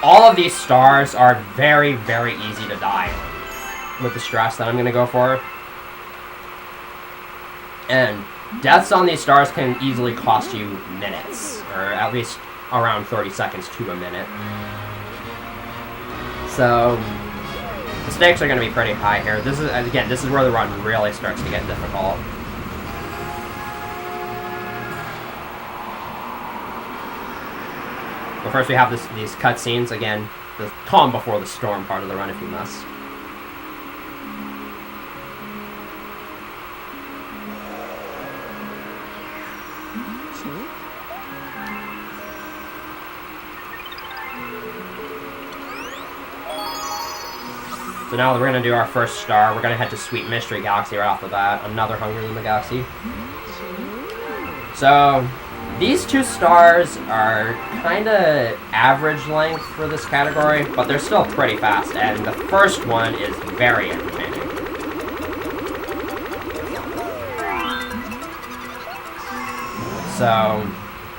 All of these stars are very, very easy to die with the stress that I'm going to go for. And deaths on these stars can easily cost you minutes, or at least around 30 seconds to a minute. So... the stakes are going to be pretty high here. This is, again, this is where the run really starts to get difficult. But first we have these cutscenes, again, the calm before the storm part of the run if you must. So now that we're going to do our first star, we're going to head to Sweet Mystery Galaxy right off the bat. Another Hungry Luma Galaxy. So, these 2 stars are kind of average length for this category, but they're still pretty fast, and the first one is very entertaining. So,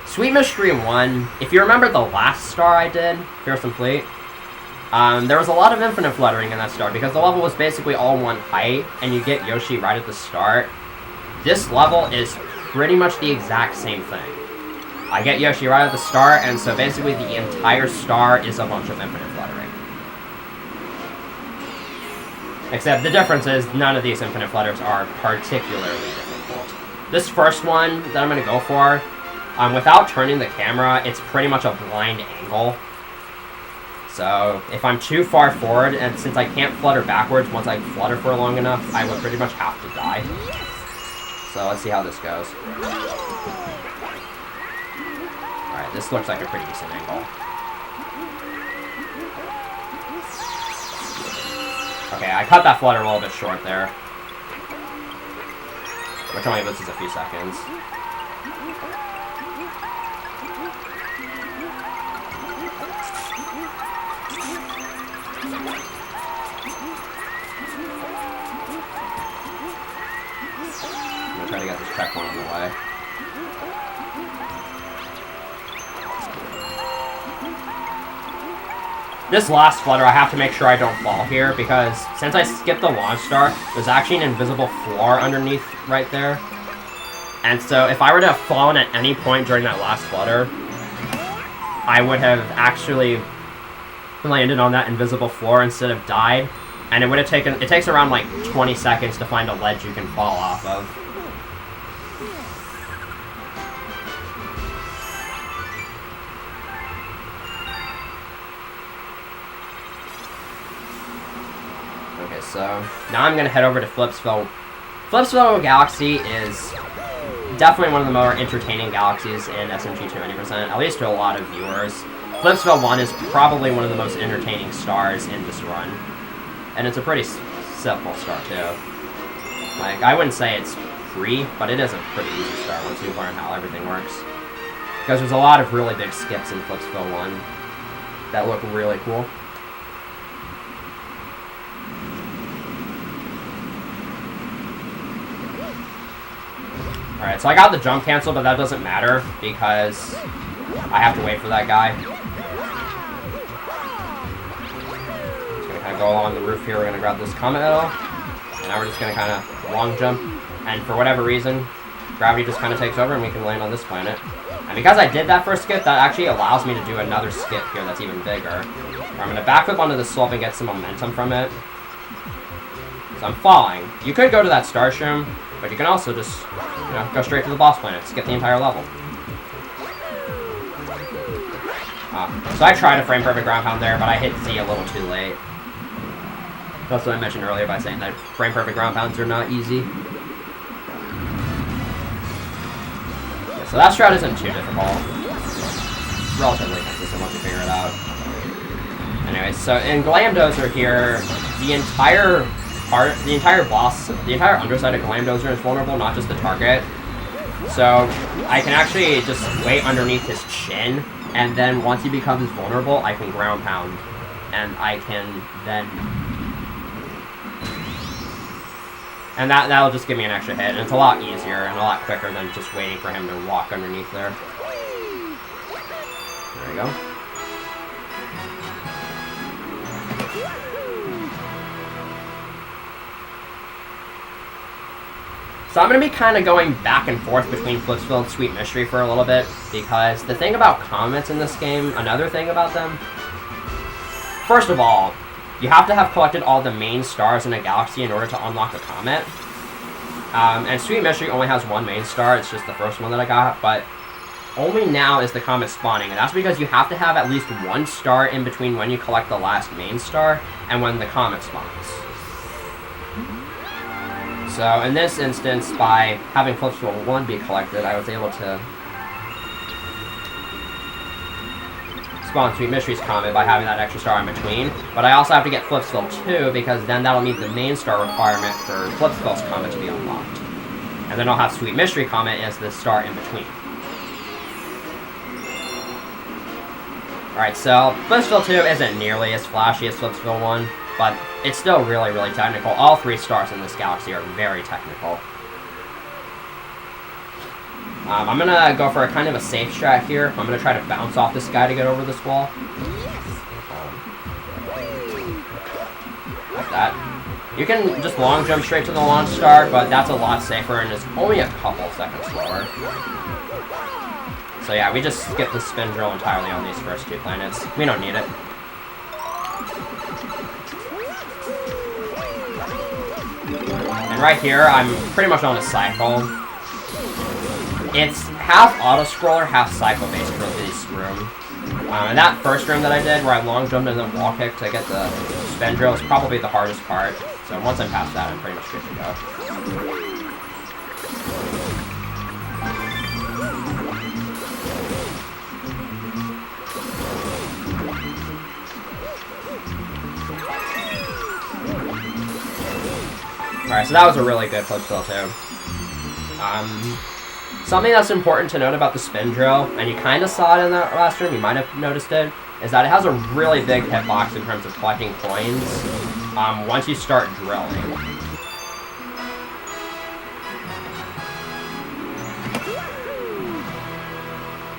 Sweet Mystery 1, if you remember the last star I did, Fearsome Fleet, there was a lot of infinite fluttering in that star because the level was basically all one height and you get Yoshi right at the start. This level is pretty much the exact same thing. I get Yoshi right at the start, and so basically the entire star is a bunch of infinite fluttering. Except the difference is none of these infinite flutters are particularly difficult. This first one that I'm going to go for Without turning the camera, it's pretty much a blind angle. So if I'm too far forward, and since I can't flutter backwards once I flutter for long enough, I would pretty much have to die. So let's see how this goes. Alright, this looks like a pretty decent angle. Okay, I cut that flutter a little bit short there. Which only loses a few seconds. I'm gonna try to get this checkpoint on the way. This last flutter, I have to make sure I don't fall here, because since I skipped the launch star, there's actually an invisible floor underneath right there. And so if I were to have fallen at any point during that last flutter, I would have actually landed on that invisible floor instead of died. And it would have taken, it takes around like 20 seconds to find a ledge you can fall off of. Okay, so now I'm going to head over to Flipsville. Flipsville Galaxy is definitely one of the more entertaining galaxies in SMG 20%, at least to a lot of viewers. Flipsville 1 is probably one of the most entertaining stars in this run. And it's a pretty simple star, too. Like, I wouldn't say it's free, but it is a pretty easy star once you learn how everything works. Because there's a lot of really big skips in Flipsville 1 that look really cool. Alright, so I got the jump cancel, but that doesn't matter because I have to wait for that guy. Just gonna kind of go along the roof here. We're gonna grab this comet medal, and now we're just gonna kind of long jump. And for whatever reason, gravity just kind of takes over, and we can land on this planet. And because I did that first skip, that actually allows me to do another skip here that's even bigger. Where I'm gonna backflip onto the slope and get some momentum from it. So I'm falling. You could go to that starshroom, but you can also just, you know, go straight to the boss planet, skip the entire level. So I tried a frame perfect ground pound there, but I hit Z a little too late. That's what I mentioned earlier by saying that frame perfect ground pounds are not easy. Yeah, so that strat isn't too difficult. It's relatively consistent once you figure it out. Anyways, so in Glamdozer here, the entire boss, the entire underside of Glamdozer is vulnerable, not just the target. So I can actually just wait underneath his chin, and then once he becomes vulnerable, I can ground pound, and I can then, and that'll just give me an extra hit, and it's a lot easier and a lot quicker than just waiting for him to walk underneath there. There we go. So I'm going to be kind of going back and forth between Flipsville and Sweet Mystery for a little bit, because the thing about comets in this game, another thing about them, first of all, you have to have collected all the main stars in a galaxy in order to unlock a comet. And Sweet Mystery only has one main star, it's just the first one that I got, but only now is the comet spawning, and that's because you have to have at least one star in between when you collect the last main star and when the comet spawns. So in this instance, by having Flipsville 1 be collected, I was able to spawn Sweet Mystery's comet by having that extra star in between. But I also have to get Flipsville 2, because then that'll meet the main star requirement for Flipsville's comet to be unlocked. And then I'll have Sweet Mystery comet as the star in between. Alright, so Flipsville 2 isn't nearly as flashy as Flipsville 1. But it's still really, really technical. All three stars in this galaxy are very technical. I'm going to go for a kind of a safe strat here. I'm going to try to bounce off this guy to get over this wall. Like that. You can just long jump straight to the launch star, but that's a lot safer and is only a couple seconds slower. So yeah, we just skip the spin drill entirely on these first two planets. We don't need it. And right here, I'm pretty much on a cycle. it's half auto-scroller, half cycle-based for this room. And that first room that I did, where I long jumped and then wall kicked to get the spin drill, is probably the hardest part. So once I'm past that, I'm pretty much good to go. Alright, so that was a really good flip still too. Something that's important to note about the spin drill, and you kind of saw it in that last room, you might have noticed it, is that it has a really big hitbox in terms of collecting coins once you start drilling.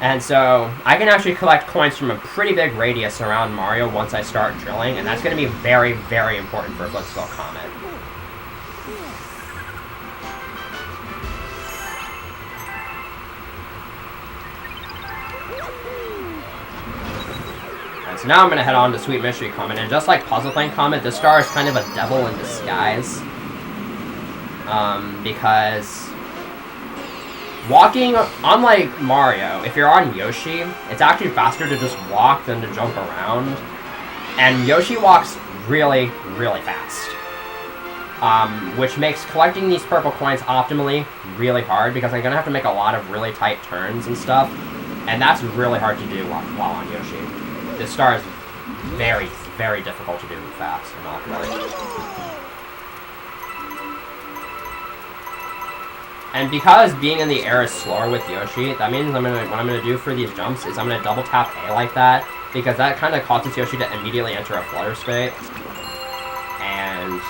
And so, I can actually collect coins from a pretty big radius around Mario once I start drilling, and that's going to be very, very important for Flipsville Comet. So now I'm going to head on to Sweet Mystery Comet, and just like Puzzle Plane Comet, this star is kind of a devil in disguise. Because walking, unlike Mario, if you're on Yoshi, it's actually faster to just walk than to jump around. And Yoshi walks really, really fast. Which makes collecting these purple coins optimally really hard, because I'm going to have to make a lot of really tight turns and stuff. And that's really hard to do while on Yoshi. This star is very, very difficult to do fast and optimally. And because being in the air is slower with Yoshi, that means what I'm gonna do for these jumps is I'm gonna double tap A like that, because that kind of causes Yoshi to immediately enter a flutter state, and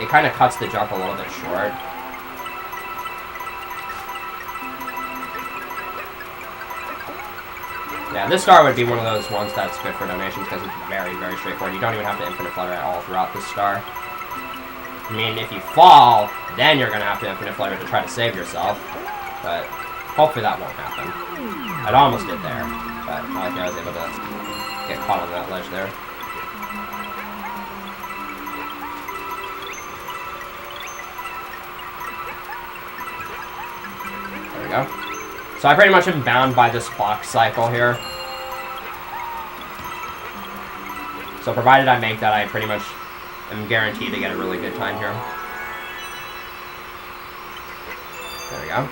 it kind of cuts the jump a little bit short. Yeah, this star would be one of those ones that's good for donations because it's very, very straightforward. You don't even have to infinite flutter at all throughout this star. I mean, if you fall, then you're going to have to infinite flutter to try to save yourself. But hopefully that won't happen. It almost did there, but I think I was able to get caught on that ledge there. There we go. So I pretty much am bound by this clock cycle here. So provided I make that, I pretty much am guaranteed to get a really good time here. There we go.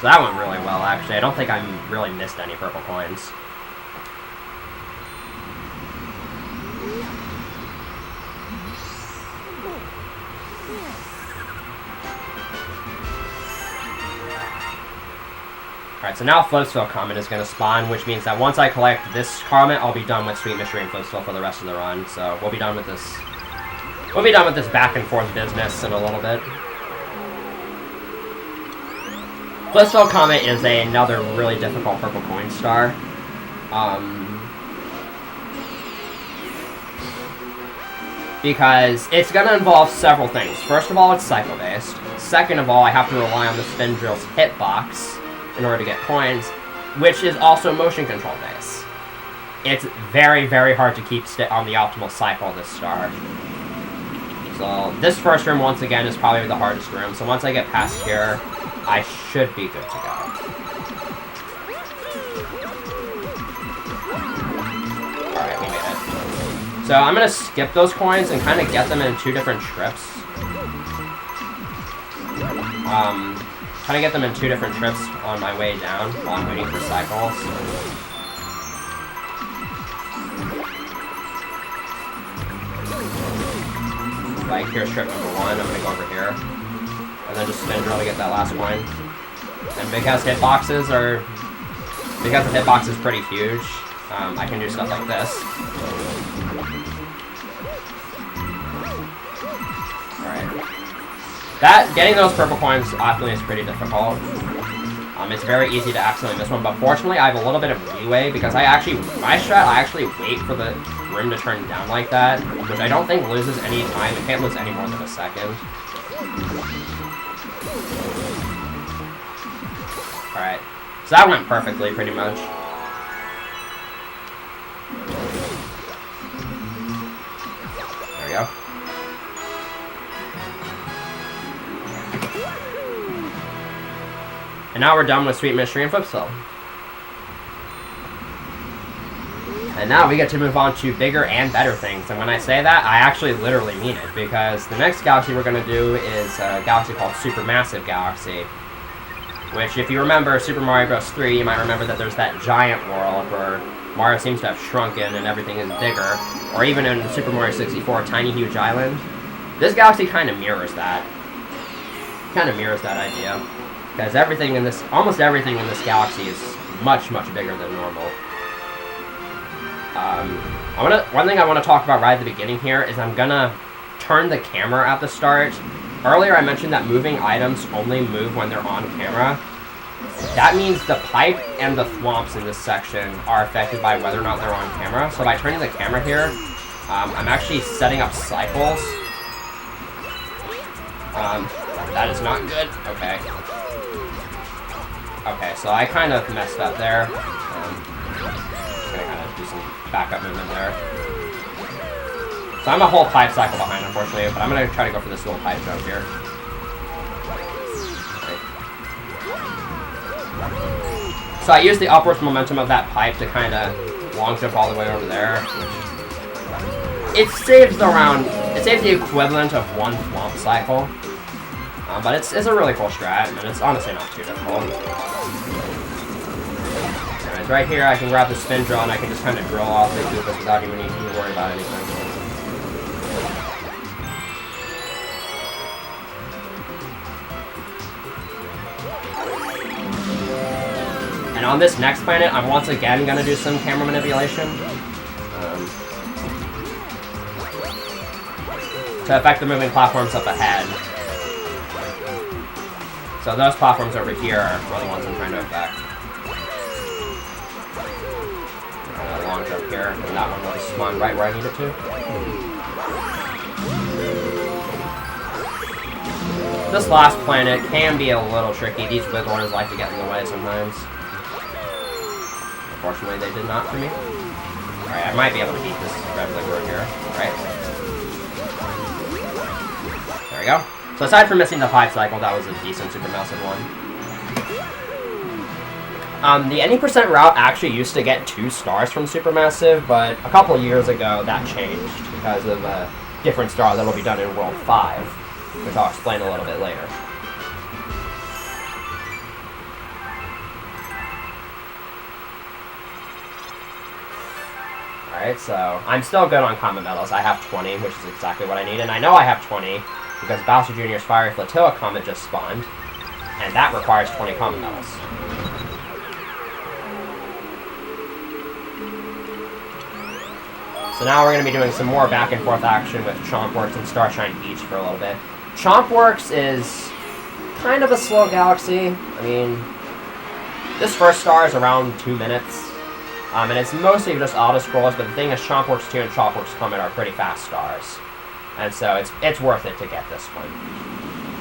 So that went really well, actually. I don't think I really missed any purple coins. Alright, so now Flipsville Comet is going to spawn, which means that once I collect this Comet, I'll be done with Sweet Mystery and Flipsville for the rest of the run. So we'll be done with this. We'll be done with this back and forth business in a little bit. Flipsville Comet is another really difficult purple coin star. Because it's going to involve several things. First of all, it's cycle-based. Second of all, I have to rely on the spin drill's hitbox in order to get coins, which is also motion control based. It's very, very hard to keep on the optimal cycle of this star. So this first room, once again, is probably the hardest room. So once I get past here, I should be good to go. Alright, we made it. So I'm going to skip those coins and kind of get them in two different trips. Kind of get them in two different trips on my way down while I'm waiting for cycles. Like, here's trip number 1, I'm going to go over here. And then just spin drill to get that last coin. And because the hitbox is pretty huge, I can do stuff like this. Getting those purple coins optimally is pretty difficult. It's very easy to accidentally miss one, but fortunately I have a little bit of leeway because I actually wait for the room to turn down like that, which I don't think loses any time. It can't lose any more than a second. Alright, so that went perfectly pretty much. There we go. And now we're done with Sweet Mystery and Flipsville. And now we get to move on to bigger and better things. And when I say that, I actually literally mean it. Because the next galaxy we're going to do is a galaxy called Supermassive Galaxy. Which, if you remember Super Mario Bros. 3, you might remember that there's that giant world where Mario seems to have shrunken and everything is bigger. Or even in Super Mario 64, Tiny Huge Island. This galaxy kind of mirrors that. Kind of mirrors that idea. Because everything in this, almost everything in this galaxy is much, much bigger than normal. One thing I want to talk about right at the beginning here is I'm gonna turn the camera at the start. Earlier I mentioned that moving items only move when they're on camera. That means the pipe and the thwomps in this section are affected by whether or not they're on camera. So by turning the camera here, I'm actually setting up cycles. That is not good. Okay. Okay, so I kind of messed up there. Just gonna kind of do some backup movement there. So I'm a whole pipe cycle behind, unfortunately, but I'm gonna try to go for this little pipe jump here. Okay. So I use the upwards momentum of that pipe to kind of long jump all the way over there. It saves the equivalent of one thwomp cycle. But it's a really cool strat, and it's honestly not too difficult. Anyways, right here I can grab the spin drill and I can just kind of drill off the Goofus without even needing to worry about anything. And on this next planet, I'm once again going to do some camera manipulation. To affect the moving platforms up ahead. So those platforms over here are the ones I'm trying to affect. A long jump here, and that one will just spawn right where I need it to. This last planet can be a little tricky. These wigglers like to get in the way sometimes. Unfortunately, they did not for me. Alright, I might be able to beat this red wiggler here. Right? There we go. So aside from missing the pipe cycle, that was a decent Supermassive one. The any % route actually used to get 2 stars from Supermassive, but a couple of years ago that changed because of a different star that'll be done in World 5, which I'll explain a little bit later. Alright, so I'm still good on common medals. I have 20, which is exactly what I need, and I know I have 20 because Bowser Jr.'s Fiery Flotilla Comet just spawned, and that requires 20 common medals. So now we're going to be doing some more back and forth action with Chompworks and Starshine Beach for a little bit. Chompworks is kind of a slow galaxy. I mean, this first star is around 2 minutes, and it's mostly just auto-scrollers, but the thing is Chompworks 2 and Chompworks Comet are pretty fast stars. And so it's worth it to get this one.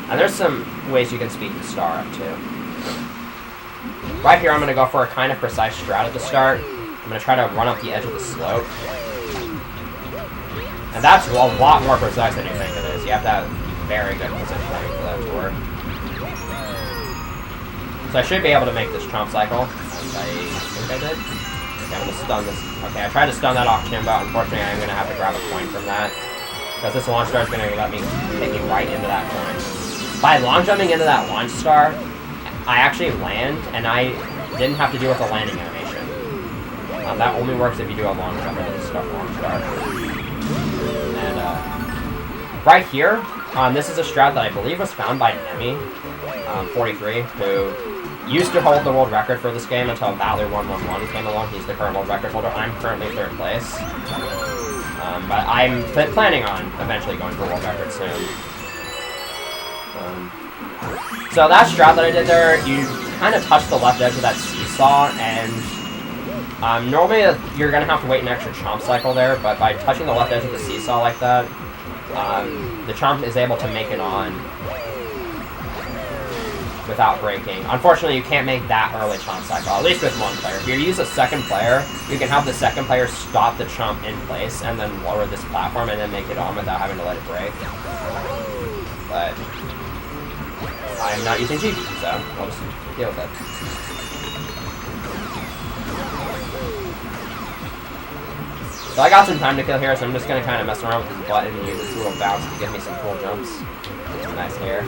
And there's some ways you can speed the star up too. Right here I'm going to go for a kind of precise strat at the start. I'm going to try to run up the edge of the slope. And that's a lot more precise than you think it is. You have to have very good positioning for that to work. So I should be able to make this chomp cycle. I think I did. Okay, I'm going to stun this. Okay, I tried to stun that off Timbo. Unfortunately, I'm going to have to grab a coin from that. Because this launch star is going to let me take me right into that coin. By long jumping into that launch star, I actually land, and I didn't have to deal with a landing animation. That only works if you do a long jump into the launch star. And right here, this is a strat that I believe was found by Nemi, 43, who used to hold the world record for this game until Valor111 came along. He's the current world record holder. I'm currently 3rd place. But I'm planning on eventually going for world record soon. So that strat that I did there, you kind of touch the left edge of that seesaw, and normally you're going to have to wait an extra chomp cycle there, but by touching the left edge of the seesaw like that, the chomp is able to make it on without breaking. Unfortunately, you can't make that early chomp cycle, at least with one player. If you use a second player, you can have the second player stop the chomp in place and then lower this platform and then make it on without having to let it break. But I'm not using GB, so I'll just deal with it. So I got some time to kill here, so I'm just going to kind of mess around with this button and use its little bounce to give me some cool jumps. Get some nice hair.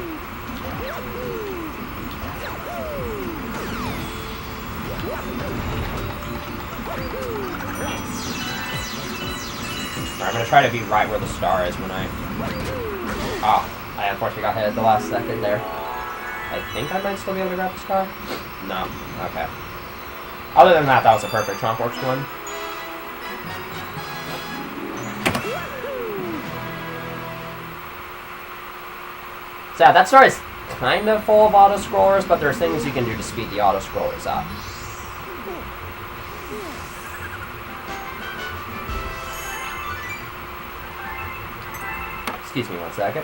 Alright, I'm going to try to be right where the star is when I... Oh, I unfortunately got hit at the last second there. I think I might still be able to grab the star? No. Okay. Other than that, that was a perfect Chompworks one. So yeah, that star is kind of full of auto-scrollers, but there's things you can do to speed the auto-scrollers up. Excuse me one second.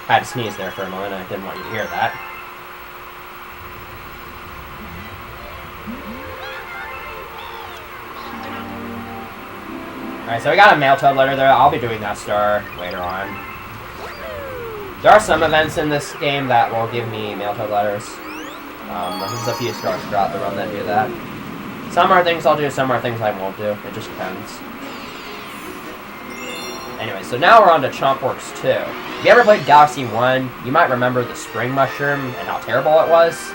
I had to sneeze there for a moment. I didn't want you to hear that. Alright, so we got a Mail Toad letter there. I'll be doing that star later on. There are some events in this game that will give me Mail Toad letters. There's a few stars throughout the run that do that. Some are things I'll do, some are things I won't do. It just depends. Anyway, so now we're on to Chompworks 2. If you ever played Galaxy 1, you might remember the spring mushroom and how terrible it was.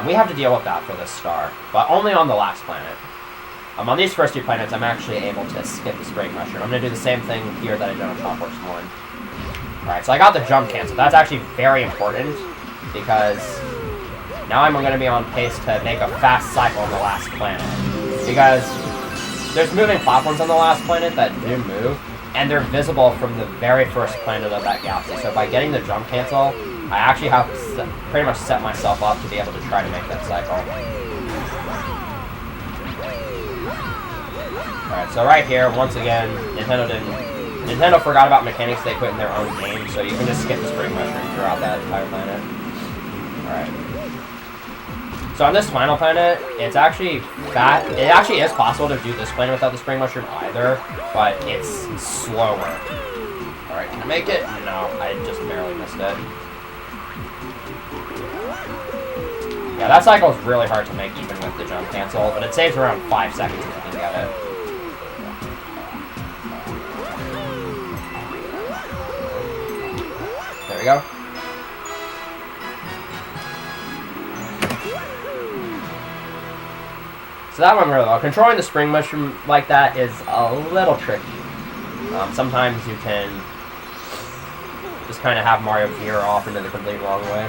We have to deal with that for this star, but only on the last planet. On these first two planets, I'm actually able to skip the spring mushroom. I'm going to do the same thing here that I did on Chompworks 1. Alright, so I got the jump cancel. That's actually very important, because now I'm going to be on pace to make a fast cycle on the last planet. Because there's moving platforms on the last planet that do move, and they're visible from the very first planet of that galaxy. So by getting the jump cancel, I actually have to pretty much set myself up to be able to try to make that cycle. Alright, so right here, once again, Nintendo forgot about mechanics they put in their own game, so you can just skip the spring mushroom throughout that entire planet. Alright. So on this final planet, it's actually fat. It actually is possible to do this planet without the spring mushroom either, but it's slower. Alright, can I make it? No, I just barely missed it. Yeah, that cycle is really hard to make even with the jump cancel, but it saves around 5 seconds if you can get it. There we go. So that went really well. Controlling the spring mushroom like that is a little tricky. Sometimes you can just kind of have Mario veer off into the complete wrong way.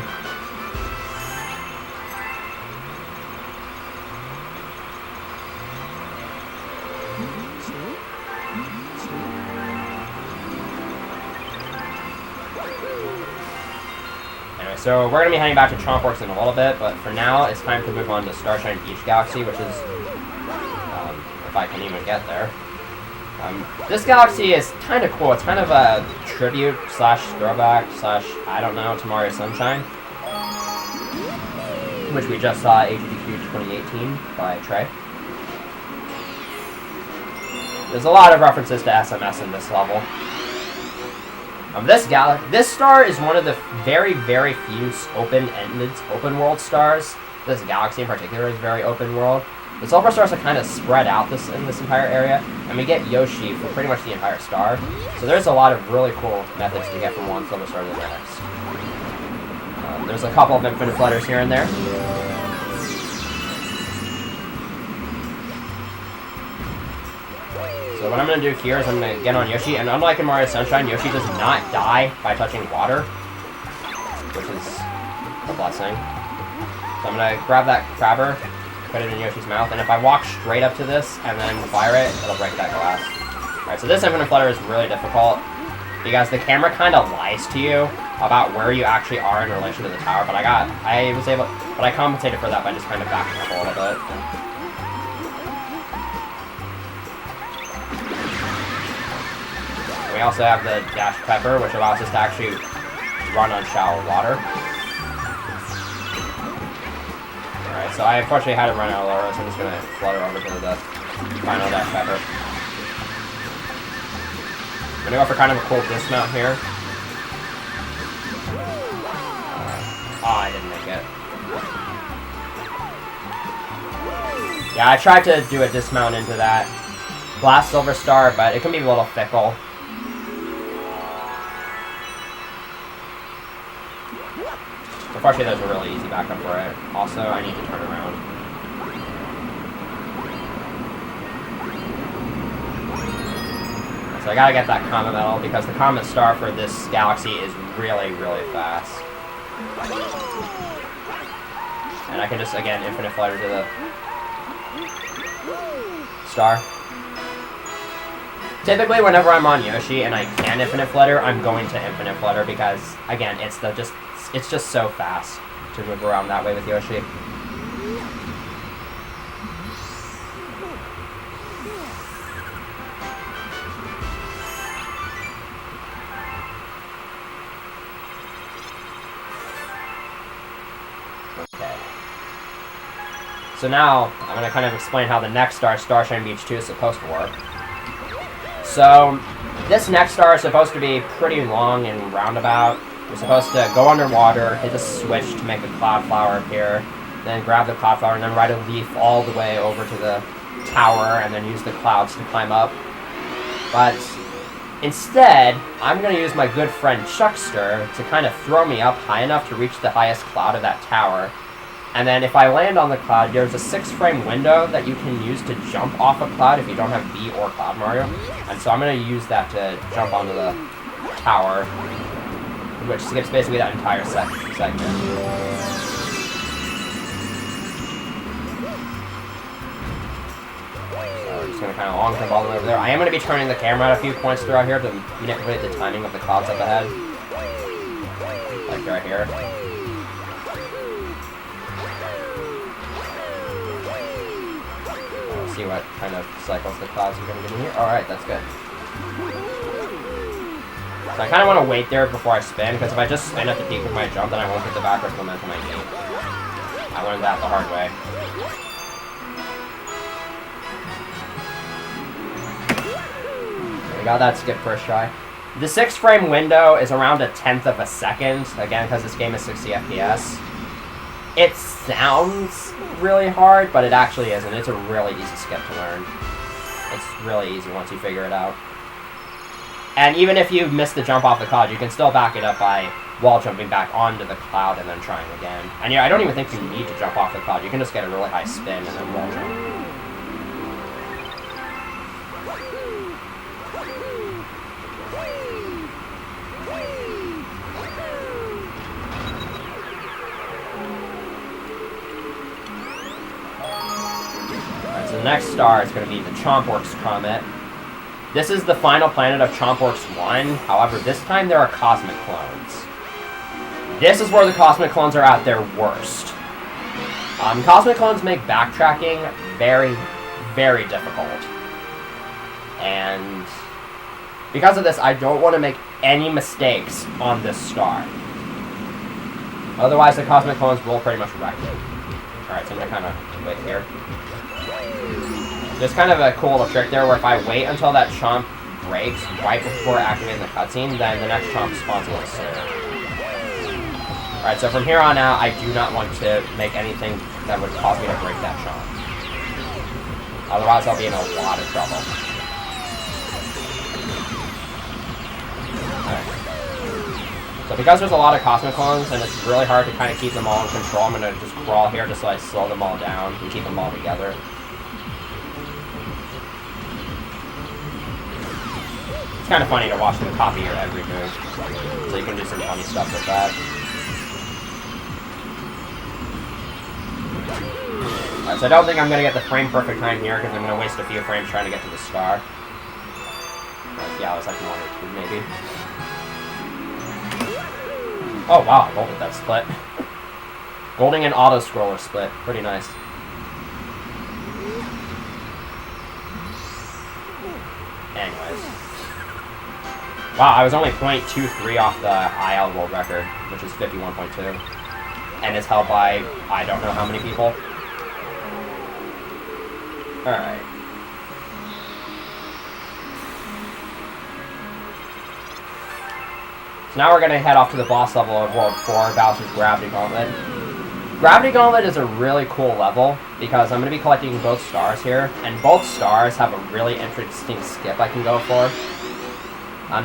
So we're going to be heading back to Chompworks in a little bit, but for now, it's time to move on to Starshine Beach Galaxy, which is, if I can even get there. This galaxy is kind of cool. It's kind of a tribute slash throwback slash, I don't know, to Mario Sunshine, which we just saw at AGDQ 2018 by Trey. There's a lot of references to SMS in this level. This star is one of the very, very few open-ended, open-world stars. This galaxy in particular is very open-world. The silver stars are kind of spread out in this entire area, and we get Yoshi for pretty much the entire star. So there's a lot of really cool methods to get from one silver star to the next. There's a couple of infinite flutters here and there. So what I'm going to do here is I'm going to get on Yoshi, and unlike in Mario Sunshine, Yoshi does not die by touching water, which is a blessing. So I'm going to grab that crabber, put it in Yoshi's mouth, and if I walk straight up to this and then fire it, it'll break that glass. Alright, so this infinite flutter is really difficult, because the camera kind of lies to you about where you actually are in relation to the tower, but I compensated for that by just kind of backing up a little bit. We also have the dash pepper, which allows us to actually run on shallow water. Alright, so I unfortunately had to run out of water, so I'm just going to flutter over to the final dash pepper. gonna go for kind of a cool dismount here. I didn't make it. Yeah, I tried to do a dismount into that glass silver star, but it can be a little fickle. Unfortunately, there's a really easy backup for it. Also, I need to turn around. So I gotta get that Comet Medal, because the Comet Star for this galaxy is really, really fast. And I can just, again, infinite flutter to the star. Typically, whenever I'm on Yoshi and I can infinite flutter, I'm going to infinite flutter because, again, it's just so fast to move around that way with Yoshi. Okay. So now, I'm going to kind of explain how the next star, Starshine Beach 2, is supposed to work. So, this next star is supposed to be pretty long and roundabout. You're supposed to go underwater, hit a switch to make a cloud flower appear, then grab the cloud flower, and then ride a leaf all the way over to the tower, and then use the clouds to climb up. But instead, I'm going to use my good friend Chuckster to kind of throw me up high enough to reach the highest cloud of that tower. And then if I land on the cloud, there's a 6-frame window that you can use to jump off a cloud if you don't have B or Cloud Mario. And so I'm going to use that to jump onto the tower, which skips basically that entire segment. So we're just going to kind of long jump all the way over there. I am going to be turning the camera at a few points throughout here to manipulate the timing of the clouds up ahead. Like right here. See what kind of cycles the clouds are going to give me here. Alright, that's good. So I kind of want to wait there before I spin, because if I just spin at the peak of my jump, then I won't get the backwards momentum I need. I learned that the hard way. So we got that skip first try. The 6-frame window is around 1/10 of a second, again, because this game is 60 FPS. It sounds really hard, but it actually isn't. It's a really easy skip to learn. It's really easy once you figure it out. And even if you miss the jump off the cloud, you can still back it up by wall jumping back onto the cloud and then trying again. And yeah, I don't even think you need to jump off the cloud. You can just get a really high spin and then wall jump. So the next star is going to be the Chompworks Comet. This is the final planet of Chompworks 1, however this time there are Cosmic Clones. This is where the Cosmic Clones are at their worst. Cosmic Clones make backtracking very, very difficult. And because of this, I don't want to make any mistakes on this star. Otherwise the Cosmic Clones will pretty much wreck it. Alright, so I'm going to kind of wait here. There's kind of a cool little trick there where if I wait until that chomp breaks right before activating the cutscene, then the next chomp spawns a little sooner. Alright, so from here on out, I do not want to make anything that would cause me to break that chomp. Otherwise, I'll be in a lot of trouble. Alright. So because there's a lot of Cosmic Clones, and it's really hard to kind of keep them all in control, I'm going to just crawl here just so I slow them all down and keep them all together. It's kind of funny to watch them copy your every move, so you can do some funny stuff with that. Alright, so I don't think I'm going to get the frame perfect time here, because I'm going to waste a few frames trying to get to the star. Yeah, it was like 1 or 2 maybe. Oh wow, I golded that split. Golding an auto-scroller split, pretty nice. Anyways. Wow, I was only 0.23 off the IL world record, which is 51.2. And it's held by, I don't know how many people. Alright. Now we're going to head off to the boss level of World 4, Bowser's Gravity Gauntlet. Gravity Gauntlet is a really cool level because I'm going to be collecting both stars here, and both stars have a really interesting skip I can go for.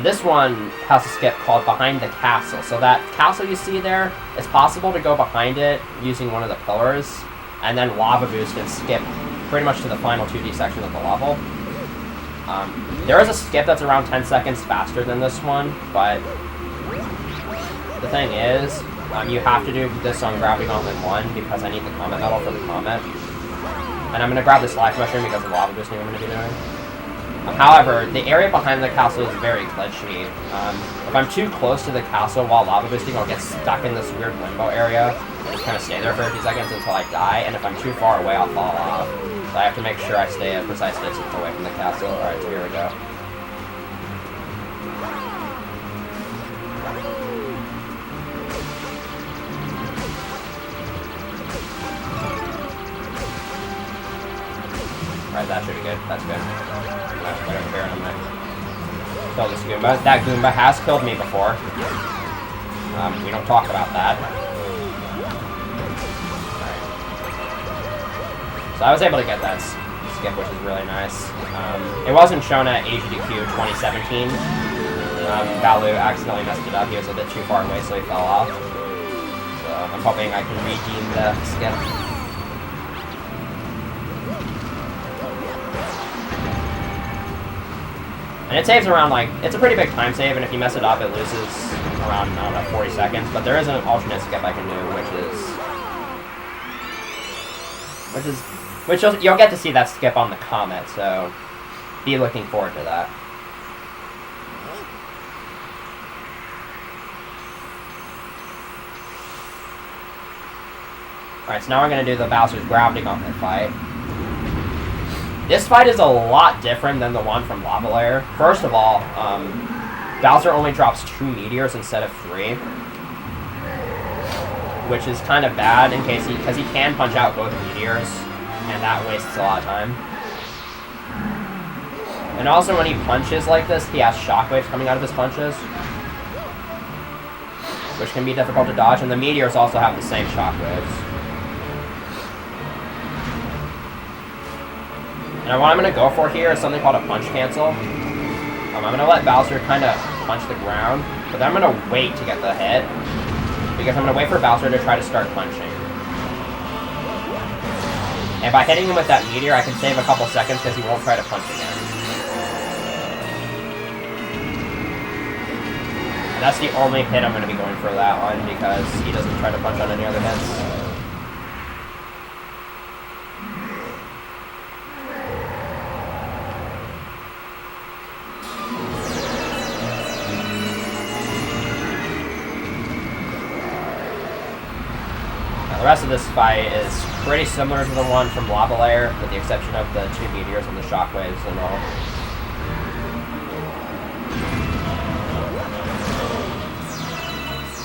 This one has a skip called Behind the Castle. So that castle you see there, it's possible to go behind it using one of the pillars, and then lava boost and skip pretty much to the final 2D section of the level. There is a skip that's around 10 seconds faster than this one, but the thing is, you have to do this on Gravity Gauntlet 1 because I need the Comet Medal for the Comet. And I'm going to grab this Life Mushroom because of the lava boosting I'm going to be doing. However, the area behind the castle is very glitchy. If I'm too close to the castle while lava boosting, I'll get stuck in this weird limbo area and just kind of stay there for a few seconds until I die, and if I'm too far away, I'll fall off. So I have to make sure I stay a precise distance away from the castle. Alright, so here we go. Alright, that should be good. That's good. Right over here, I'm gonna kill this Goomba. That Goomba has killed me before. We don't talk about that. Alright. So I was able to get that skip, which is really nice. It wasn't shown at AGDQ 2017. Balu accidentally messed it up. He was a bit too far away, so he fell off. So I'm hoping I can redeem the skip. And it saves around, like, it's a pretty big time save, and if you mess it up, it loses around, I don't know, 40 seconds. But there is an alternate skip I can do, which you'll get to see that skip on the Comet, so be looking forward to that. Alright, so now we're going to do the Bowser's Gravity Gauntlet fight. This fight is a lot different than the one from Lava Lair. First of all, Bowser only drops 2 meteors instead of 3. Which is kind of bad because he can punch out both meteors, and that wastes a lot of time. And also when he punches like this, he has shockwaves coming out of his punches, which can be difficult to dodge, and the meteors also have the same shockwaves. And what I'm going to go for here is something called a punch cancel. I'm going to let Bowser kind of punch the ground, but then I'm going to wait to get the hit, because I'm going to wait for Bowser to try to start punching. And by hitting him with that meteor, I can save a couple seconds because he won't try to punch again. And that's the only hit I'm going to be going for that one, because he doesn't try to punch on any other hits. The rest of this fight is pretty similar to the one from Lava Lair, with the exception of the 2 meteors and the shockwaves and all.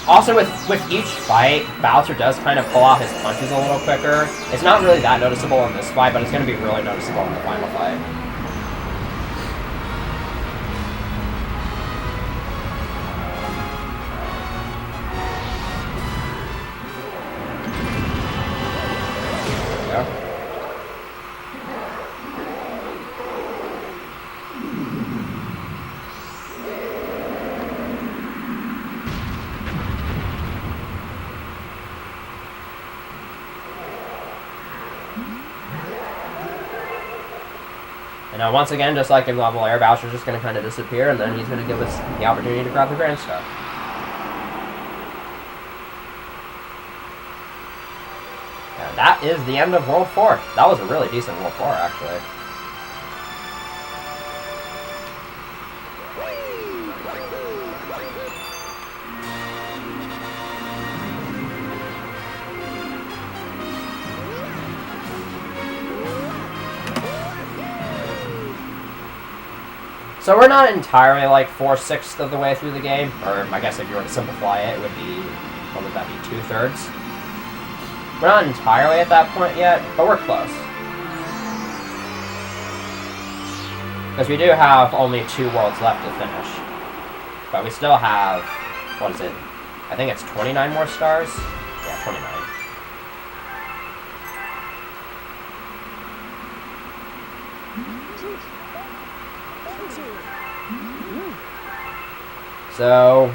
Also, with each fight, Bowser does kind of pull out his punches a little quicker. It's not really that noticeable in this fight, but it's going to be really noticeable in the final fight. Now, once again, just like in Lava Lair, Bowser's just going to kind of disappear, and then he's going to give us the opportunity to grab the Grand Star. And that is the end of World 4. That was a really decent World 4, actually. So we're not entirely like 4/6 of the way through the game, or I guess if you were to simplify it, it would be, what would that be, 2/3? We're not entirely at that point yet, but we're close. Because we do have only 2 worlds left to finish. But we still have what is it? I think it's 29 more stars. Yeah, 29. So,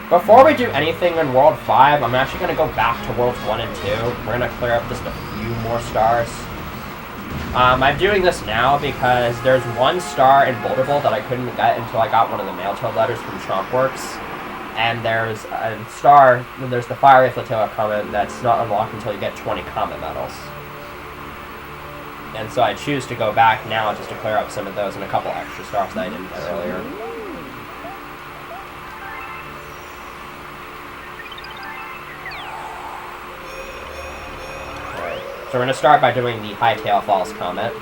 before we do anything in World 5, I'm actually going to go back to Worlds 1 and 2. We're going to clear up just a few more stars. I'm doing this now because there's one star in Boulder Bowl that I couldn't get until I got one of the mail-tailed letters from Chompworks. And there's a star, there's the Fiery Flotilla comment that's not unlocked until you get 20 comet medals. And so I choose to go back now just to clear up some of those and a couple extra stars that I didn't get earlier. So we're going to start by doing the Hightail Falls Comet.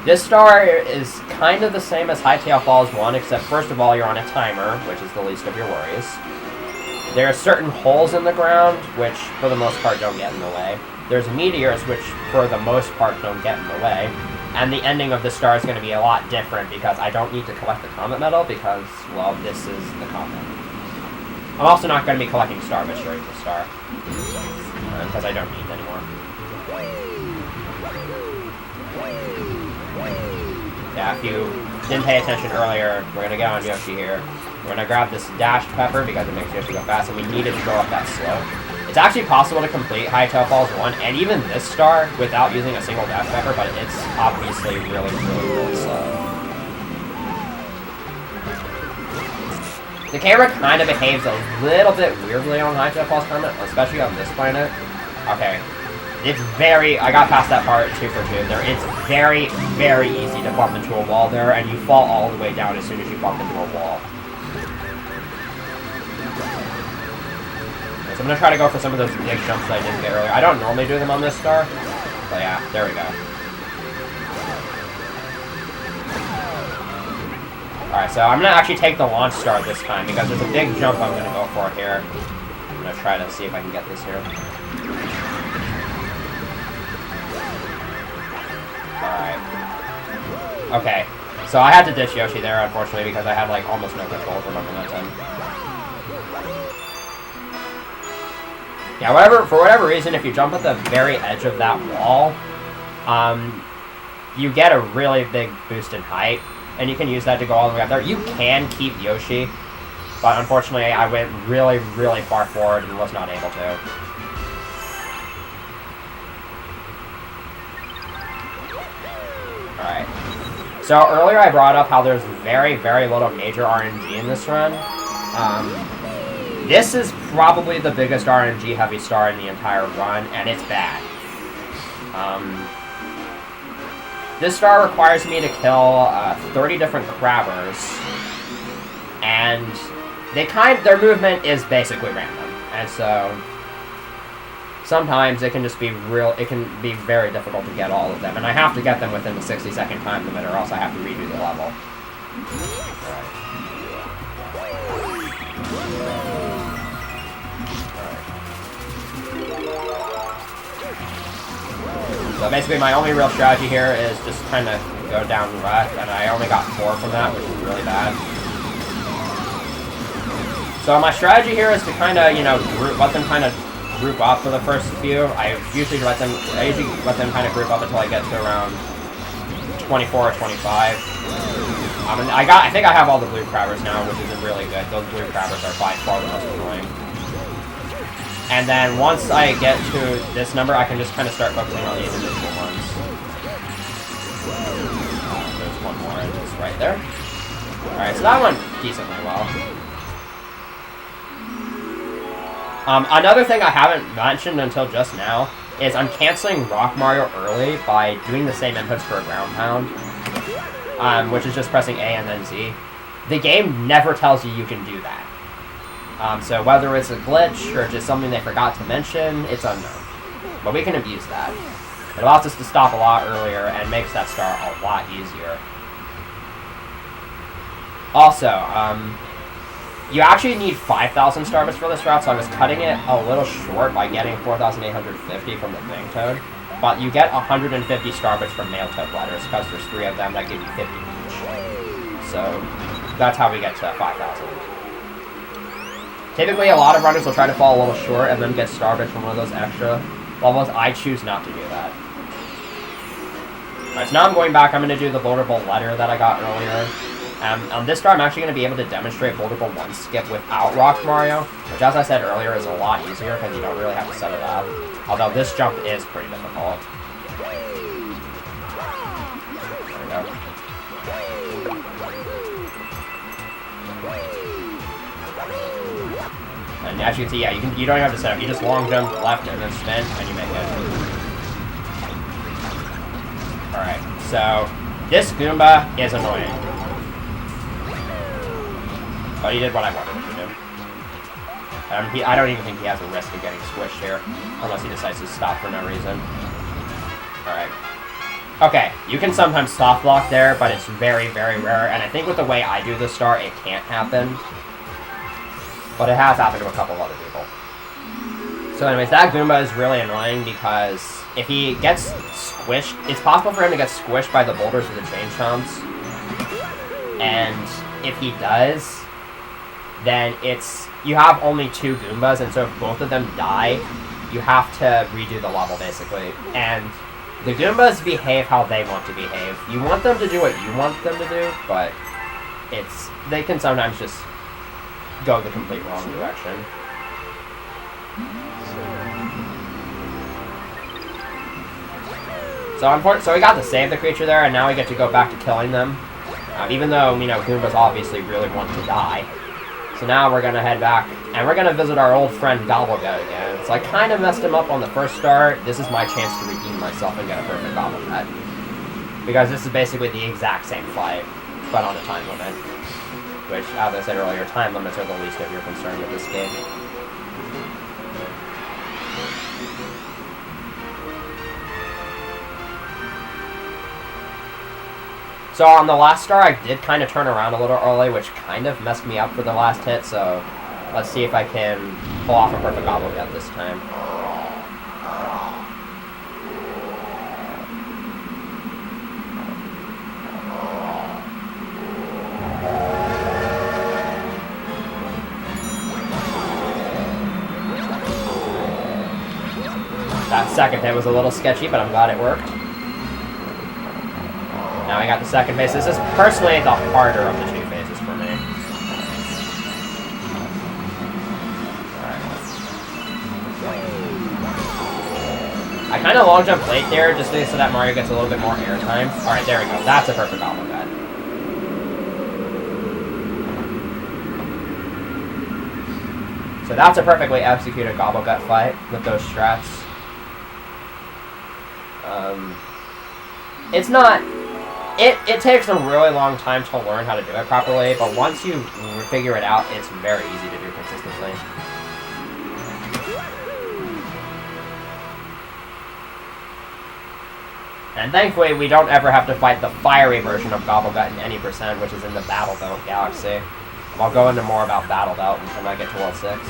This star is kind of the same as Hightail Falls 1, except first of all you're on a timer, which is the least of your worries. There are certain holes in the ground, which for the most part don't get in the way. There's meteors, which for the most part don't get in the way. And the ending of the star is going to be a lot different because I don't need to collect the Comet Medal because, well, this is the Comet. I'm also not going to be collecting Star Bits during the star, because I don't need anymore. Yeah, if you didn't pay attention earlier, we're going to get on Yoshi here. We're going to grab this dashed pepper because it makes Yoshi go fast, and we need it to go up that slope. It's actually possible to complete Hightail Falls 1 and even this star without using a single dash pepper, but it's obviously really slow. The camera kind of behaves a little bit weirdly on Hightail Falls Comet, especially on this planet. Okay. It's very... I got past that part 2 for 2. It's very, very easy to bump into a wall there, and you fall all the way down as soon as you bump into a wall. So I'm going to try to go for some of those big jumps that I didn't get earlier. I don't normally do them on this star, but yeah, there we go. Alright, so I'm going to actually take the launch star this time, because there's a big jump I'm going to go for here. I'm going to try to see if I can get this here. Alright. Okay, so I had to ditch Yoshi there, unfortunately, because I had, like, almost no control over my momentum. Yeah, for whatever reason, if you jump at the very edge of that wall, you get a really big boost in height, and you can use that to go all the way up there. You can keep Yoshi, but unfortunately I went really, really far forward and was not able to. Alright. So earlier I brought up how there's very, very little major RNG in this run. This is probably the biggest RNG heavy star in the entire run, and it's bad. This star requires me to kill 30 different crabbers, and their movement is basically random, and so sometimes it can just be very difficult to get all of them, and I have to get them within the 60-second time limit, or else I have to redo the level. So basically my only real strategy here is just kind of go down left, and I only got 4 from that, which is really bad. So my strategy here is to kind of, let them kind of group up for the first few. I usually let them kind of group up until I get to around 24 or 25. I think I have all the blue crabbers now, which is really good. Those blue crabbers are by far the most annoying. And then once I get to this number, I can just kind of start focusing on the individual ones. There's one more, just right there. Alright, so that went decently well. Another thing I haven't mentioned until just now is I'm canceling Rock Mario early by doing the same inputs for a ground pound, which is just pressing A and then Z. The game never tells you can do that. So whether it's a glitch or just something they forgot to mention, it's unknown. But we can abuse that. It allows us to stop a lot earlier and makes that star a lot easier. Also, you actually need 5,000 star bits for this route, so I was cutting it a little short by getting 4,850 from the Bang Toad. But you get 150 star bits from Mail Toad letters, because there's 3 of them that give you 50 each. so that's how we get to 5,000. Typically, a lot of runners will try to fall a little short and then get started from one of those extra levels. I choose not to do that. Alright, so now I'm going back. I'm going to do the Boulder Bowl letter that I got earlier. On this star, I'm actually going to be able to demonstrate Boulder Bowl 1 skip without Rock Mario, which, as I said earlier, is a lot easier because you don't really have to set it up. Although this jump is pretty difficult. There we go. And as you can see, yeah, you don't even have to set up. You just long jump left and then spin, and you make it. Alright, so this Goomba is annoying. But he did what I wanted him to do. I don't even think he has a risk of getting squished here, unless he decides to stop for no reason. Alright. Okay, you can sometimes soft block there, but it's very, very rare, and I think with the way I do this star, it can't happen. But it has happened to a couple of other people. So anyways, that Goomba is really annoying because if he gets squished, it's possible for him to get squished by the boulders or the chain chomps. And if he does, then you have only 2 Goombas, and so if both of them die, you have to redo the level, basically. And the Goombas behave how they want to behave. You want them to do what you want them to do, but they can sometimes just go the complete wrong direction. So we got to save the creature there, and now we get to go back to killing them. Even though, you know, Goombas obviously really want to die. So now we're going to head back, and we're going to visit our old friend Gobblegut again. So I kind of messed him up on the first start. This is my chance to redeem myself and get a perfect Gobblegut. Because this is basically the exact same fight, but on a time limit. Which, as I said earlier, time limits are the least of your concern with this game. So on the last star, I did kind of turn around a little early, which kind of messed me up for the last hit, so let's see if I can pull off a perfect Gobblegut this time. That second hit was a little sketchy, but I'm glad it worked. Now I got the second phase. This is personally the harder of the 2 phases for me. Alright. I kind of long jump late there just so that Mario gets a little bit more airtime. Alright, there we go. That's a perfect Gobblegut. So that's a perfectly executed Gobblegut fight with those strats. It's not... It takes a really long time to learn how to do it properly, but once you figure it out, it's very easy to do consistently. And thankfully, we don't ever have to fight the fiery version of Gobblegut in any percent, which is in the Battle Belt Galaxy. I'll go into more about Battle Belt when I get to World 6.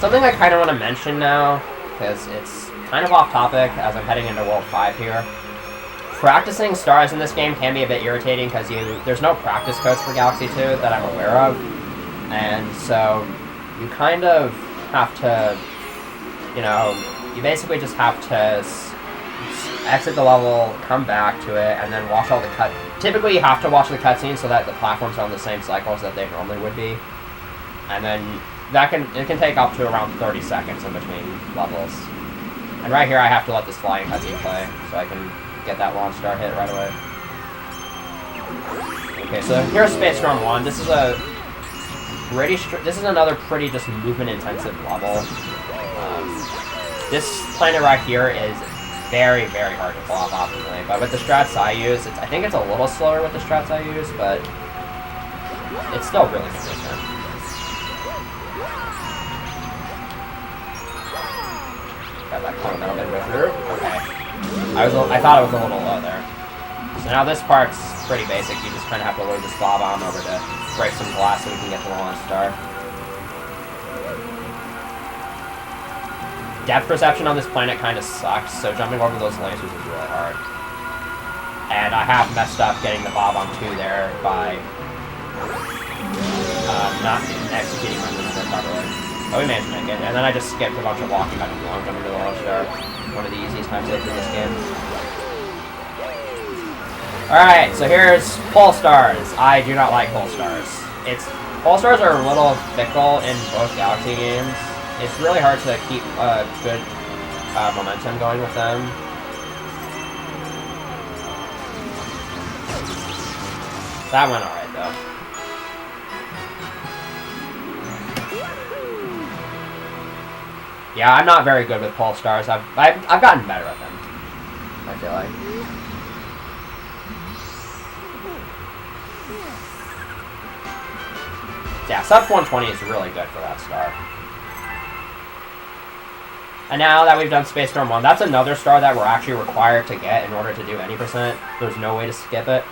Something I kind of want to mention now, because it's kind of off topic as I'm heading into World 5 here. Practicing stars in this game can be a bit irritating because there's no practice codes for Galaxy 2 that I'm aware of. And so you kind of have to, you know, you basically just have to exit the level, come back to it, and then watch all the Typically you have to watch the cutscenes so that the platforms are on the same cycles that they normally would be. And then it can take up to around 30 seconds in between levels. And right here I have to let this flying cutscene play so I can get that launch star hit right away. Okay, so here's Space Storm 1. This is another pretty just movement intensive level. This planet right here is very, very hard to pull off optimally, but with the strats I use, I think it's a little slower with the strats I use, but it's still really consistent. Got that fundamental midway through. Okay. I thought it was a little low there. So now this part's pretty basic. You just kind of have to load this Bob Bomb over to break some glass so we can get to the launch star. depth perception on this planet kind of sucks, so jumping over those lasers is really hard. And I have messed up getting the bob on 2 there by not executing my movement properly. But we managed to make it, and then I just skipped a bunch of walking back and long jumping to the launch star. One of the easiest times in this game. Alright, so here's pole stars. I do not like pole stars. Pole stars are a little fickle in both Galaxy games. It's really hard to keep good momentum going with them. That went alright though. Yeah, I'm not very good with pole stars. I've gotten better at them, I feel like. Yeah, sub 120 is really good for that star. And now that we've done Space Storm 1, that's another star that we're actually required to get in order to do any percent. There's no way to skip it.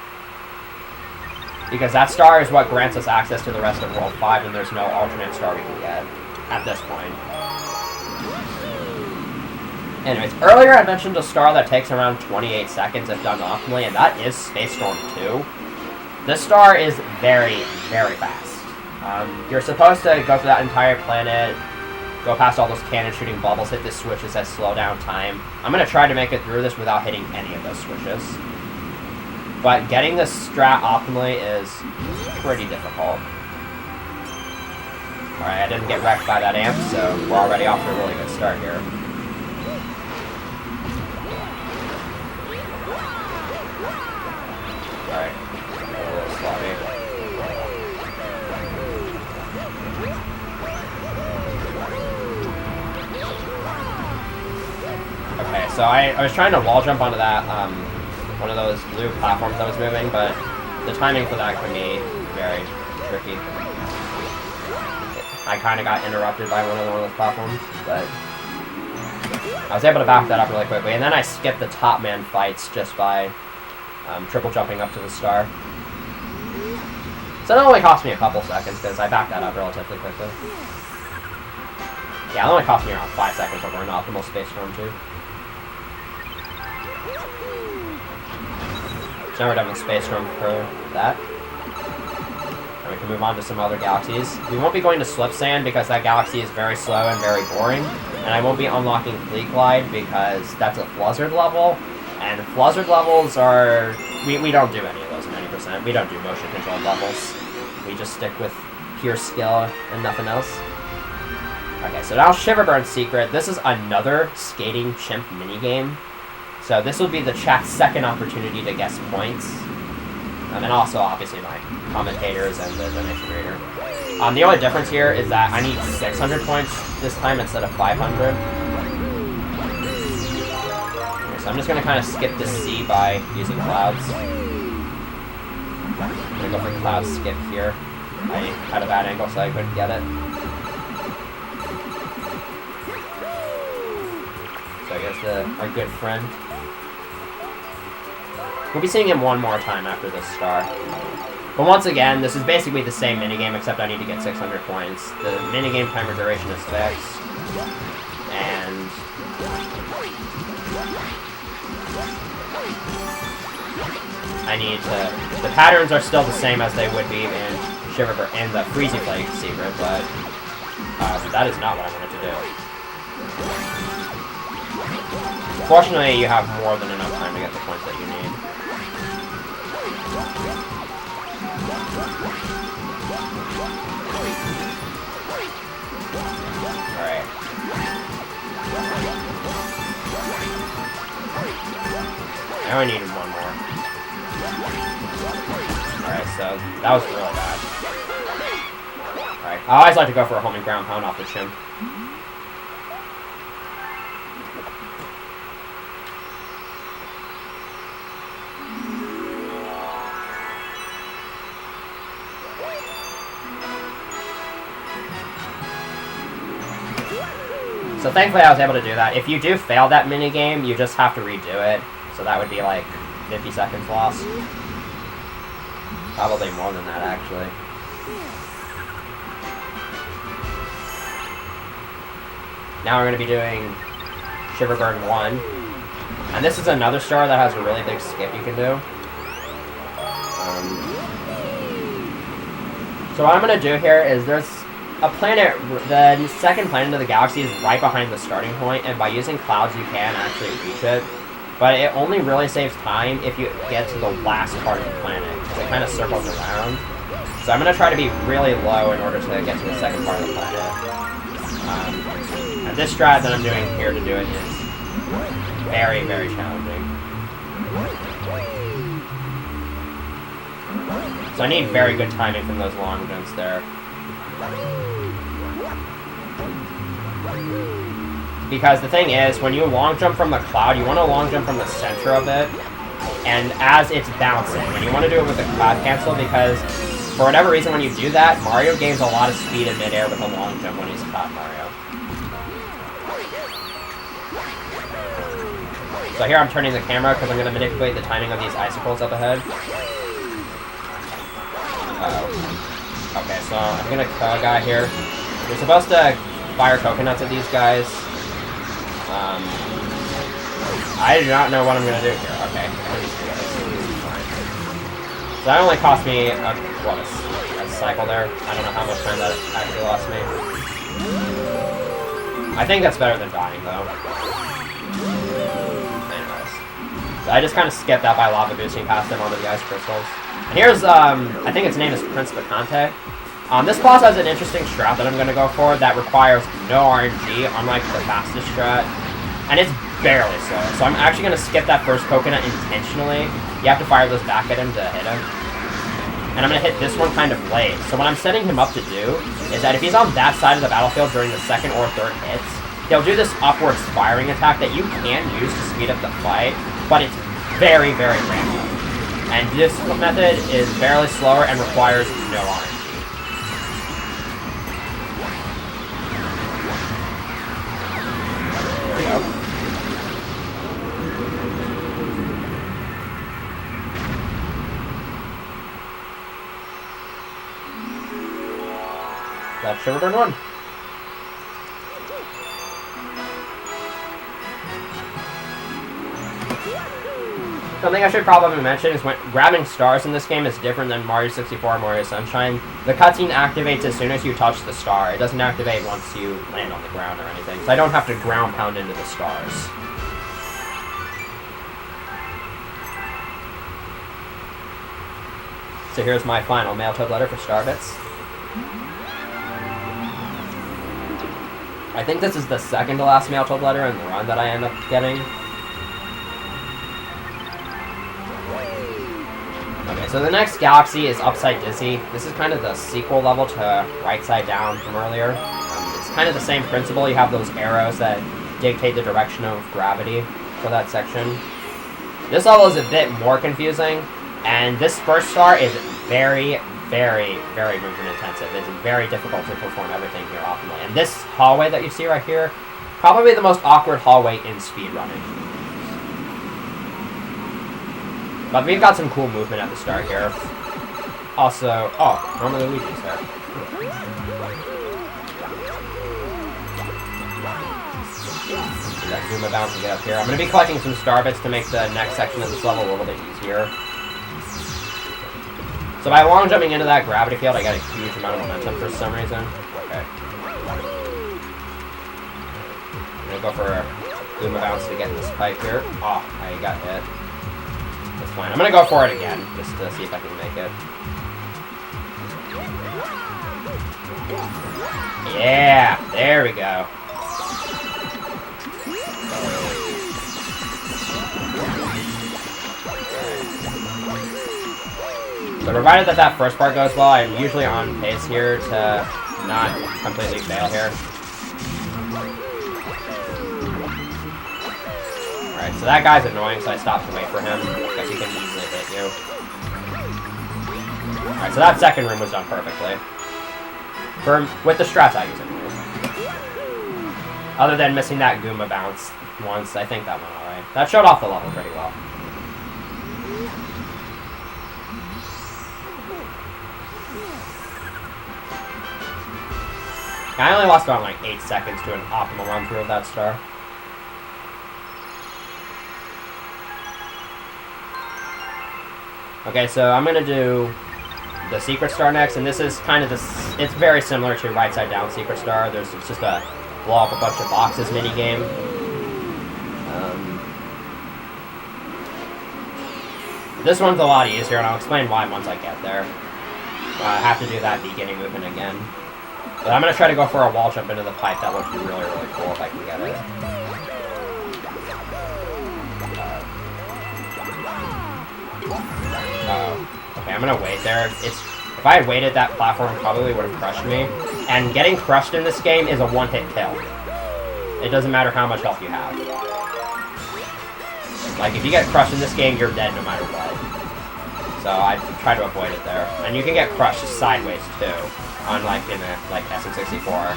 Because that star is what grants us access to the rest of World 5, and there's no alternate star we can get at this point. Anyways, earlier I mentioned a star that takes around 28 seconds if done optimally, and that is Space Storm 2. This star is very, very fast. You're supposed to go through that entire planet, go past all those cannon shooting bubbles, hit the switches that slow down time. I'm going to try to make it through this without hitting any of those switches. But getting this strat optimally is pretty difficult. Alright, I didn't get wrecked by that amp, so we're already off to a really good start here. Alright, a little sloppy. Okay, so I was trying to wall jump onto that, one of those blue platforms that was moving, but the timing for that could be very tricky. I kind of got interrupted by one of those platforms, but I was able to back that up really quickly, and then I skipped the top man fights just by triple jumping up to the star. So it only cost me a couple seconds, because I backed that up relatively quickly. Yeah, it only cost me around 5 seconds over an optimal Space Storm 2. So now we're done with Space Storm for that. And we can move on to some other galaxies. We won't be going to Slip Sand because that galaxy is very slow and very boring. And I won't be unlocking Fleet Glide because that's a Fluzzard level. And Fluzzard levels are... We don't do any of those in 90%. We don't do motion control levels. We just stick with pure skill and nothing else. Okay, so now Shiverburn's Secret. This is another skating chimp minigame. So this will be the chat's second opportunity to guess points. And also, obviously, my commentators and the donation reader. The only difference here is that I need 600 points this time instead of 500. Okay, so I'm just going to kind of skip the C by using clouds. I'm going to go for cloud skip here. I had a bad angle, so I couldn't get it. So I guess our good friend. We'll be seeing him one more time after this star. But once again, this is basically the same minigame, except I need to get 600 points. The minigame timer duration is fixed. And... I need to... The patterns are still the same as they would be in Shiverburn and the Freezy Plague Secret, but... that is not what I wanted to do. Fortunately, you have more than enough time to get the points that you need. Alright. Now I need one more. Alright, so that was really bad. Alright, I always like to go for a homing ground pound off the chimp. So thankfully I was able to do that. If you do fail that minigame, you just have to redo it. So that would be like 50 seconds lost. Probably more than that, actually. Now we're going to be doing Shiverburn 1. And this is another star that has a really big skip you can do. So what I'm going to do here is there's a planet, the second planet of the galaxy is right behind the starting point, and by using clouds you can actually reach it. But it only really saves time if you get to the last part of the planet, because it kind of circles around. So I'm going to try to be really low in order to get to the second part of the planet. And this strat that I'm doing here to do it is very, very challenging. So I need very good timing from those long jumps there. Because the thing is, when you long jump from the cloud, you want to long jump from the center of it, and as it's bouncing. And you want to do it with the cloud cancel because, for whatever reason, when you do that, Mario gains a lot of speed in midair with a long jump when he's Cloud Mario. So here I'm turning the camera because I'm going to manipulate the timing of these icicles up ahead. Okay, so I'm going to kill a guy here. You're supposed to fire coconuts at these guys. I do not know what I'm going to do here. Okay, so that only cost me a cycle there. I don't know how much time that actually lost me. I think that's better than dying, though. Anyways. So I just kind of skipped that by lava boosting past them onto the ice crystals. And here's, I think its name is Prince Bacante. This boss has an interesting strat that I'm going to go for that requires no RNG, unlike the fastest strat. And it's barely slow. So I'm actually going to skip that first coconut intentionally. You have to fire those back at him to hit him. And I'm going to hit this one kind of late. So what I'm setting him up to do is that if he's on that side of the battlefield during the second or third hits, he'll do this upwards firing attack that you can use to speed up the fight, but it's very, very random. And this method is barely slower and requires no RNG. There we go. That's Shiverburn 1. Something I should probably mention is when grabbing stars in this game is different than Mario 64 or Mario Sunshine. The cutscene activates as soon as you touch the star. It doesn't activate once you land on the ground or anything. So I don't have to ground pound into the stars. So here's my final mail toad letter for Starbits. I think this is the second to last mail toad letter in the run that I end up getting. Okay, so the next galaxy is Upside Dizzy. This is kind of the sequel level to Right Side Down from earlier. It's kind of the same principle. You have those arrows that dictate the direction of gravity for that section. This level is a bit more confusing, and this first star is very, very, very movement intensive. It's very difficult to perform everything here optimally. And this hallway that you see right here, probably the most awkward hallway in speedrunning. But we've got some cool movement at the start here. Also, oh, normally Luigi's there. That Zuma bounce to get up here. I'm going to be collecting some star bits to make the next section of this level a little bit easier. So by long jumping into that gravity field, I got a huge amount of momentum for some reason. Okay. I'm going to go for a Zuma bounce to get in this pipe here. Oh, I got hit. That's fine. I'm going to go for it again, just to see if I can make it. Yeah, there we go. So provided that that first part goes well, I'm usually on pace here to not completely fail here. Alright, so that guy's annoying, so I stopped to wait for him, because he can easily hit you. Alright, so that second room was done perfectly. With the strats I use anyways. Other than missing that Goomba bounce once, I think that went alright. That showed off the level pretty well. I only lost about like 8 seconds to an optimal run through of that star. Okay, so I'm gonna do the secret star next, and this is kind of this. It's very similar to right side down secret star. It's just a blow up a bunch of boxes mini game. This one's a lot easier, and I'll explain why once I get there. I have to do that beginning movement again. But I'm going to try to go for a wall jump into the pipe. That looks really, really cool if I can get it. Okay, I'm going to wait there. If I had waited, that platform probably would have crushed me. And getting crushed in this game is a one-hit kill. It doesn't matter how much health you have. Like, if you get crushed in this game, you're dead no matter what. So I try to avoid it there. And you can get crushed sideways, too, unlike in the, SM64.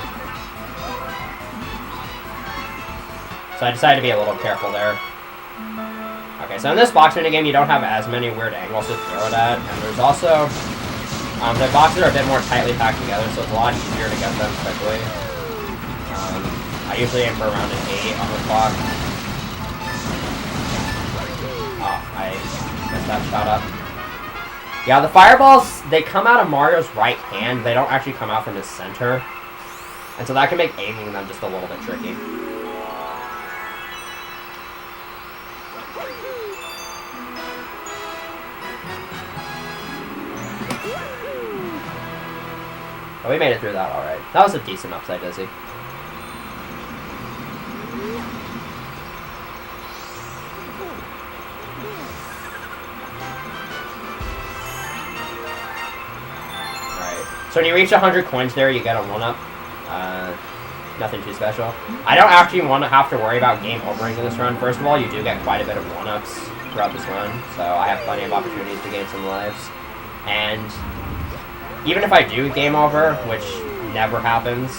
So I decided to be a little careful there. Okay, so in this box mini game, you don't have as many weird angles to throw it at. And there's also... the boxes are a bit more tightly packed together, so it's a lot easier to get them quickly. I usually aim for around an 8 on the clock. Oh, I messed that shot up. Yeah, the fireballs, they come out of Mario's right hand. They don't actually come out from his center. And so that can make aiming them just a little bit tricky. Oh, we made it through that alright. That was a decent upside dizzy. So when you reach 100 coins there, you get a 1-up. Nothing too special. I don't actually want to have to worry about game overing in this run. First of all, you do get quite a bit of 1-ups throughout this run, so I have plenty of opportunities to gain some lives. And even if I do game over, which never happens,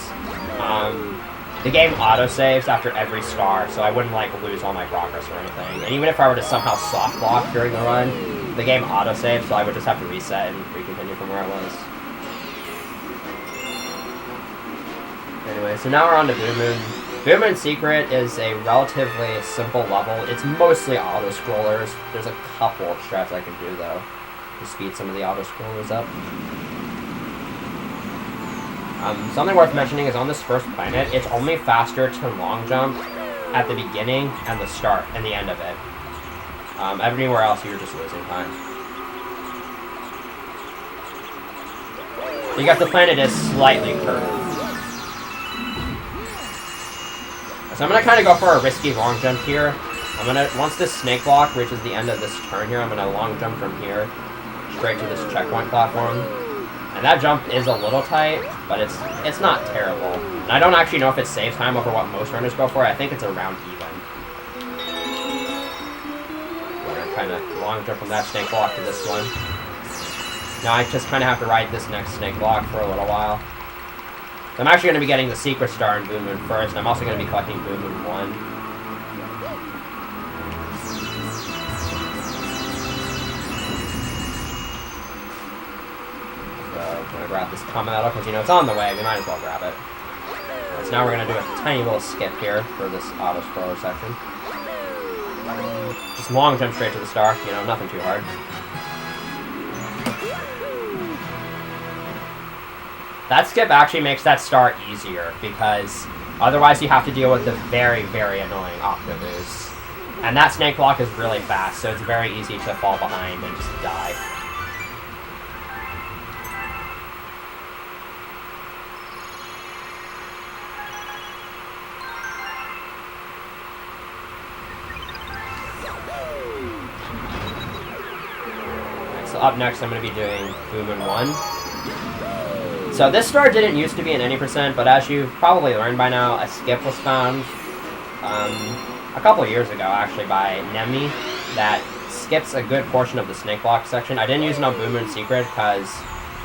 the game auto-saves after every star, so I wouldn't lose all my progress or anything. And even if I were to somehow soft block during the run, the game auto-saves, so I would just have to reset and re-continue from where I was. Anyway, so now we're on to Boom Moon. Boom Moon Secret is a relatively simple level. It's mostly auto-scrollers. There's a couple of strats I can do, though, to speed some of the auto-scrollers up. Something worth mentioning is on this first planet, it's only faster to long jump at the beginning and the start and the end of it. Everywhere else, you're just losing time. You got the planet is slightly curved. So I'm going to kind of go for a risky long jump here. Once this snake block reaches the end of this turn here, I'm going to long jump from here straight to this checkpoint platform. And that jump is a little tight, but it's not terrible. And I don't actually know if it saves time over what most runners go for. I think it's around even. We're going to kind of long jump from that snake block to this one. Now I just kind of have to ride this next snake block for a little while. I'm actually going to be getting the Secret Star in Boom Moon first. I'm also going to be collecting Boom Moon 1. So I'm going to grab this common medal because, it's on the way. We might as well grab it. Right, so now we're going to do a tiny little skip here for this auto-scroller section. Just long jump straight to the star. Nothing too hard. That skip actually makes that star easier, because otherwise you have to deal with the very, very annoying Octoboost. And that snake block is really fast, so it's very easy to fall behind and just die. Right, so up next I'm going to be doing Boom Moon 1. So this star didn't used to be in any percent, but as you've probably learned by now, a skip was found a couple of years ago, actually, by Nemi, that skips a good portion of the snake block section. I didn't use it on Boom Moon Secret because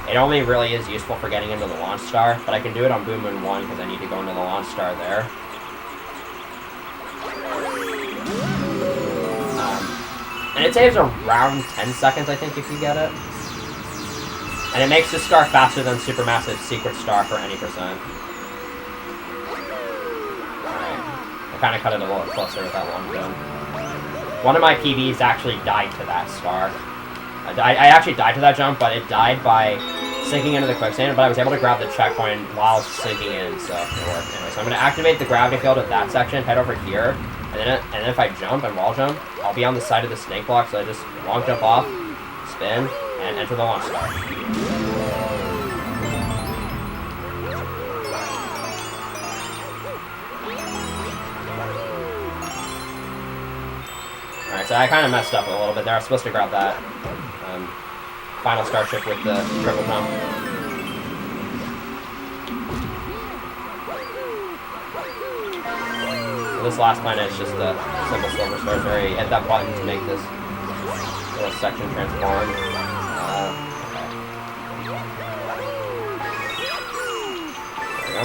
it only really is useful for getting into the launch star, but I can do it on Boom Moon 1 because I need to go into the launch star there. And it saves around 10 seconds, I think, if you get it. And it makes this star faster than Supermassive Secret Star for any percent. I kind of cut it a little closer with that one boom. One of my PBs actually died to that star. I actually died to that jump, but it died by sinking into the quicksand, but I was able to grab the checkpoint while sinking in, so it worked. Anyway, so I'm going to activate the gravity field of that section, head over here, and then if I jump and wall jump, I'll be on the side of the snake block, so I just long jump off, spin, and enter the launch star. Alright, so I kind of messed up a little bit there. I was supposed to grab that final starship with the triple jump. So this last planet is just the simple silver stars where you hit that button to make this little section transform. Okay. There we go.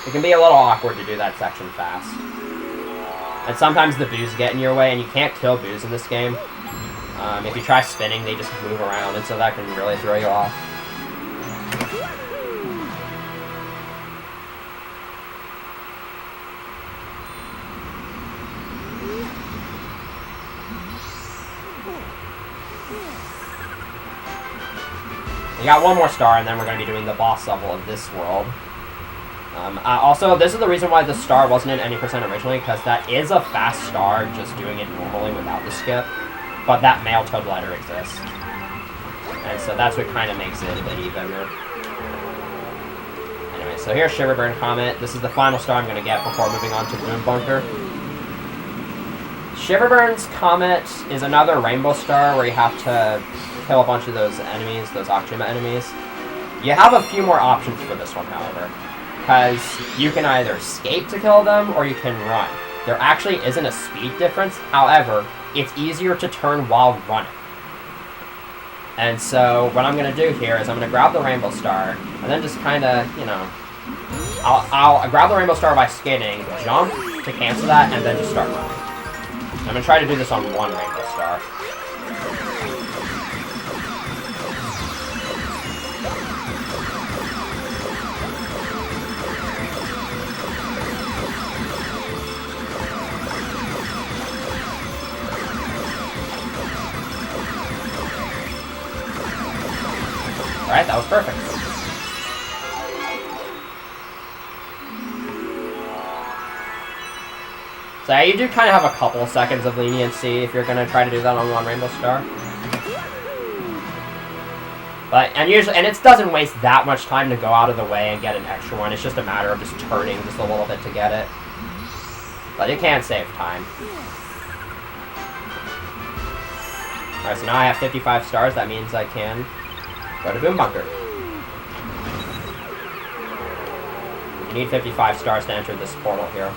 It can be a little awkward to do that section fast. And sometimes the boos get in your way, and you can't kill boos in this game. If you try spinning, they just move around, and so that can really throw you off. We got one more star, and then we're going to be doing the boss level of this world. Also, this is the reason why the star wasn't in any percent originally, because that is a fast star, just doing it normally without the skip. But that male toad glider exists. And so that's what kind of makes it a bit evenner. Anyway, so here's Shiverburn Comet. This is the final star I'm going to get before moving on to Boom Bunker. Shiverburn's Comet is another rainbow star where you have to kill a bunch of those enemies, those Akjima enemies. You have a few more options for this one, however. Because you can either escape to kill them, or you can run. There actually isn't a speed difference, however, it's easier to turn while running. And so, what I'm going to do here is I'm going to grab the Rainbow Star, and then just kind of, you know, I'll grab the Rainbow Star by skating, jump to cancel that, and then just start running. I'm going to try to do this on one Rainbow Star. Alright, that was perfect. So you do kind of have a couple seconds of leniency if you're going to try to do that on one Rainbow Star. And it doesn't waste that much time to go out of the way and get an extra one. It's just a matter of just turning just a little bit to get it. But it can save time. Alright, so now I have 55 stars. That means I can go to Boom Bunker. You need 55 stars to enter this portal here.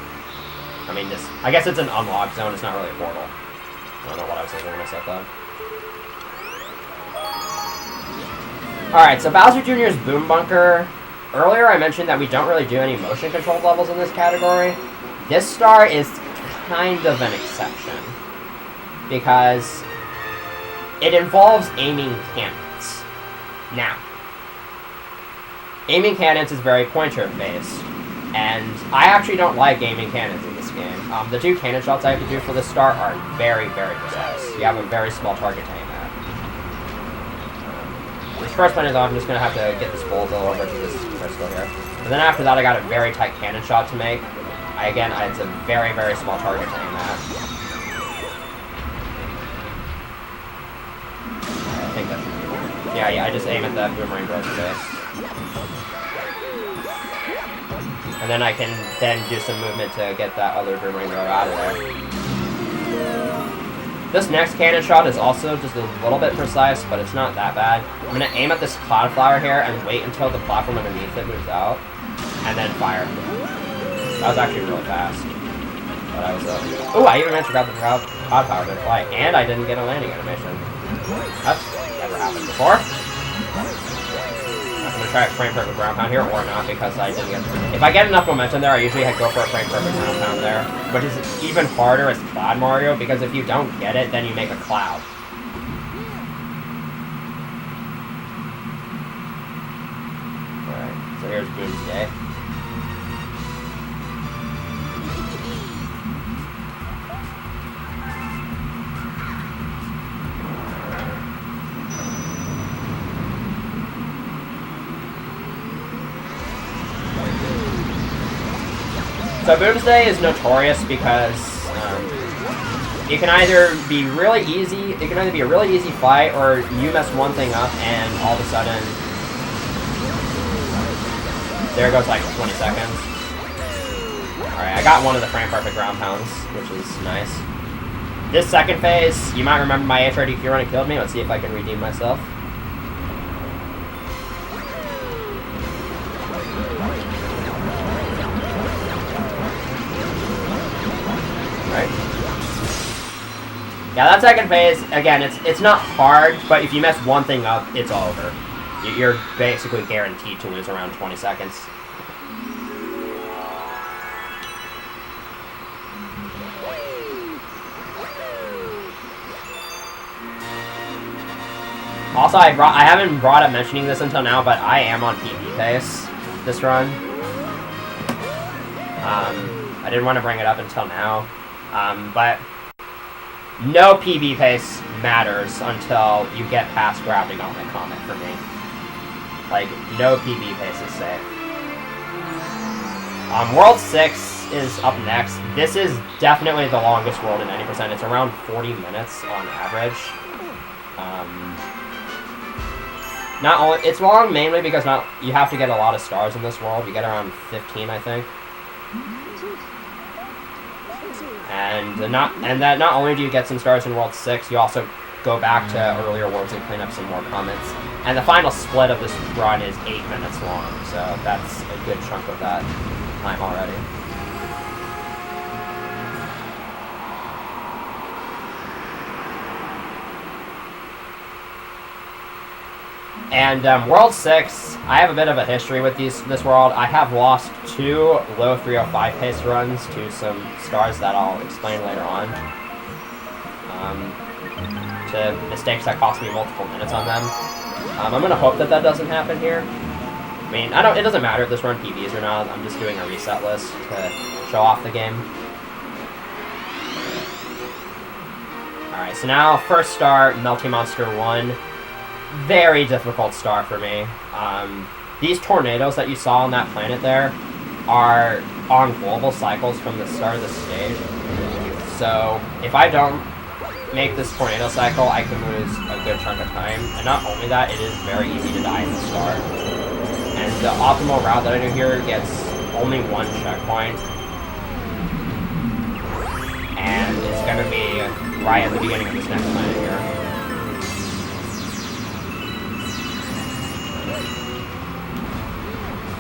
I mean, I guess it's an unlocked zone, it's not really a portal. I don't know what I was thinking when I said that. Alright, so Bowser Jr.'s Boom Bunker. Earlier I mentioned that we don't really do any motion controlled levels in this category. This star is kind of an exception. Because it involves aiming cannons. Now, aiming cannons is very pointer-based, and I actually don't like aiming cannons in this game. The two cannon shots I have to do for this star are very, very precise. You have a very small target to aim at. This first one is I'm just going to have to get this bullseye over to this crystal here. And then after that I got a very tight cannon shot to make. It's a very, very small target to aim at. I think that should be it. Yeah, I just aim at that boomerang bro's face. And then I can do some movement to get that other boomerang bro out of there. This next cannon shot is also just a little bit precise, but it's not that bad. I'm going to aim at this cloud flower here and wait until the platform underneath it moves out, and then fire. That was actually really fast. But I was, ooh, I even managed to grab the cloud flower to fly, and I didn't get a landing animation. That's never happened before. I'm going to try a frame perfect ground pound here, or not, because I didn't get... If I get enough momentum there, I usually go for a frame perfect ground pound there, which is even harder as Cloud Mario, because if you don't get it, then you make a cloud. Alright, so here's Boom's Day. So Boomsday is notorious because it can either be really easy. It can either be a really easy fight, or you mess one thing up, and all of a sudden, there goes like 20 seconds. All right, I got one of the frame perfect ground pounds, which is nice. This second phase, you might remember my HRDQ run and killed me. Let's see if I can redeem myself. Yeah, that second phase, again, it's not hard, but if you mess one thing up, it's over. You're basically guaranteed to lose around 20 seconds. Also, I haven't brought up mentioning this until now, but I am on PB pace this run. I didn't want to bring it up until now, but no PB pace matters until you get past Gravity Gauntlet Comet for me. Like, no PB pace is safe. World 6 is up next. This is definitely the longest world in 90%. It's around 40 minutes on average. Not only it's long mainly because you have to get a lot of stars in this world. You get around 15, I think. And not only do you get some stars in World 6, you also go back to earlier worlds and clean up some more comets. And the final split of this run is 8 minutes long, so that's a good chunk of that time already. And World 6, I have a bit of a history with this world. I have lost 2 low 305 pace runs to some stars that I'll explain later on. To mistakes that cost me multiple minutes on them. I'm going to hope that doesn't happen here. I mean, it doesn't matter if this run PBs or not. I'm just doing a reset list to show off the game. Alright, so now first star, Melty Monster 1. Very difficult star for me. These tornadoes that you saw on that planet there are on global cycles from the start of the stage. So if I don't make this tornado cycle, I can lose a good chunk of time. And not only that, it is very easy to die in the star. And the optimal route that I do here gets only 1 checkpoint. And it's going to be right at the beginning of this next planet here.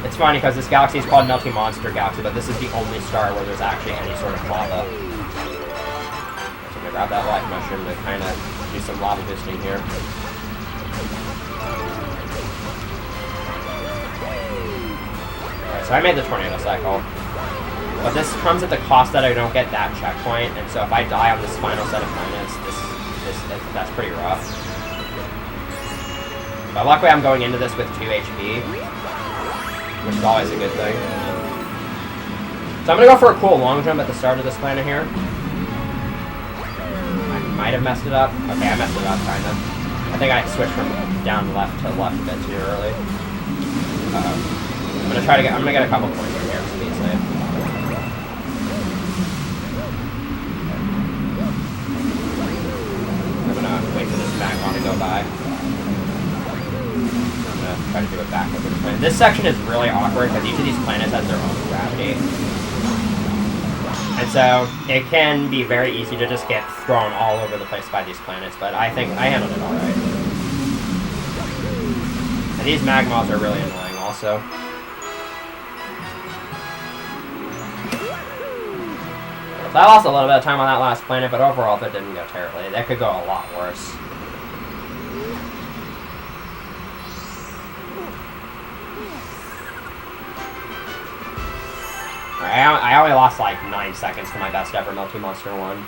It's funny because this galaxy is called Melty Monster Galaxy, but this is the only star where there's actually any sort of lava. So I'm gonna grab that life mushroom to kind of do some lava boosting here. Alright, so I made the tornado cycle. But this comes at the cost that I don't get that checkpoint, and so if I die on this final set of planets, that's pretty rough. But luckily I'm going into this with 2 HP. Which is always a good thing. So I'm gonna go for a cool long jump at the start of this planet here. I might have messed it up. Okay, I messed it up, kinda. I think I switched from down left to left a bit too early. I'm gonna get a couple points in here to be safe. I'm gonna wait for this magma to go by. Try to do it back over the planet. This section is really awkward because each of these planets has their own gravity. And so it can be very easy to just get thrown all over the place by these planets, but I think I handled it alright. And these magmas are really annoying also. So I lost a little bit of time on that last planet, but overall it didn't go terribly. That could go a lot worse. I only lost like 9 seconds to my best ever Melty Monster 1.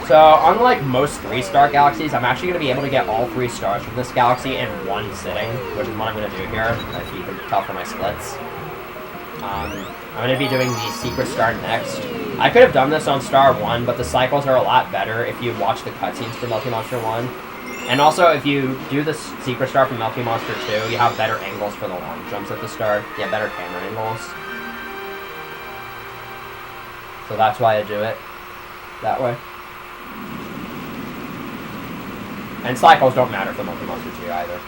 So, unlike most 3-star galaxies, I'm actually going to be able to get all 3 stars from this galaxy in one sitting, which is what I'm going to do here, if you can tell from my splits. I'm going to be doing the secret star next, I could have done this on Star 1, but the cycles are a lot better if you watch the cutscenes for Melty Monster 1. And also, if you do the Secret Star from Melty Monster 2, you have better angles for the long jumps at the start. You have better camera angles. So that's why I do it that way. And cycles don't matter for Melty Monster 2 either.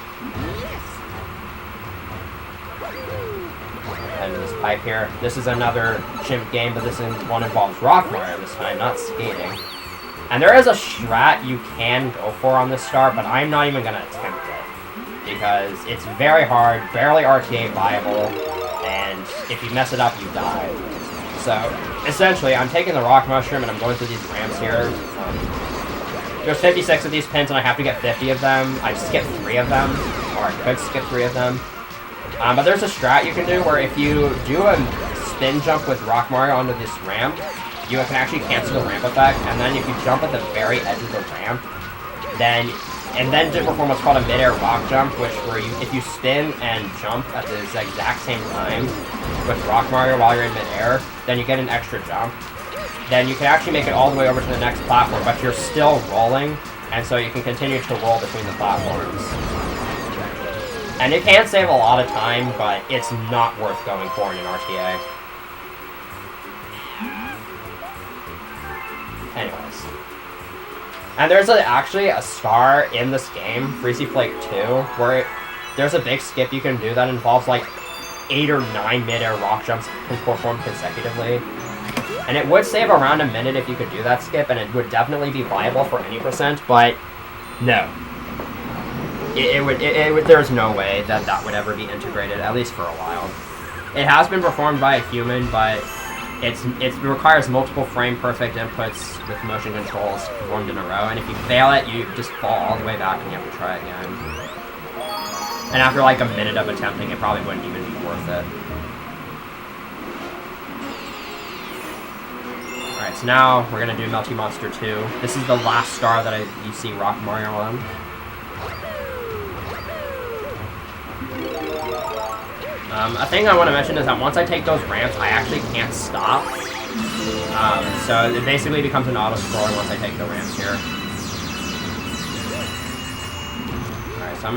And this pipe here. This is another chimp game, but this one involves Rock Mario this time, not skating. And there is a strat you can go for on this star, but I'm not even going to attempt it. Because it's very hard, barely RTA viable, and if you mess it up, you die. So, essentially, I'm taking the Rock Mushroom and I'm going through these ramps here. There's 56 of these pins and I have to get 50 of them. I skipped 3 of them, or I could skip 3 of them. But there's a strat you can do where if you do a spin jump with Rock Mario onto this ramp, you can actually cancel the ramp effect, and then if you jump at the very edge of the ramp, then to perform what's called a mid-air rock jump, which if you spin and jump at the exact same time with Rock Mario while you're in mid-air, then you get an extra jump. Then you can actually make it all the way over to the next platform, but you're still rolling, and so you can continue to roll between the platforms. And it can save a lot of time, but it's not worth going for in an RTA. Anyways. And there's actually a star in this game, Freezy Flake 2, where there's a big skip you can do that involves like 8 or 9 mid-air rock jumps performed consecutively. And it would save around a minute if you could do that skip, and it would definitely be viable for any percent, but no. There's no way that would ever be integrated, at least for a while. It has been performed by a human, but it requires multiple frame-perfect inputs with motion controls performed in a row, and if you fail it, you just fall all the way back and you have to try again. And after like a minute of attempting, it probably wouldn't even be worth it. Alright, so now we're going to do Melty Monster 2. This is the last star that you see Rock Mario on. A thing I want to mention is that once I take those ramps, I actually can't stop. So it basically becomes an auto-scroller once I take the ramps here. Alright, so I'm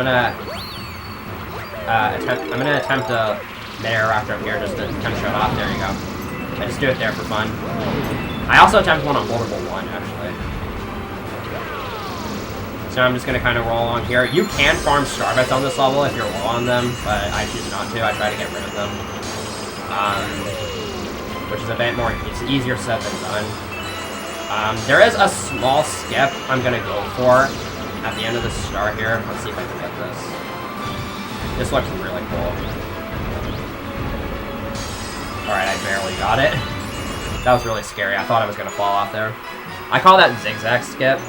gonna attempt a mid-air rock jump here just to kind of show it off. There you go. I just do it there for fun. I also attempt one on Holdable 1, actually. So I'm just going to kind of roll along here. You can farm star bets on this level if you're low on them, but I choose not to. I try to get rid of them. Which is a bit more, it's easier said than done. There is a small skip I'm going to go for at the end of the star here. Let's see if I can get this. This looks really cool. Alright, I barely got it. That was really scary. I thought I was going to fall off there. I call that zigzag skip.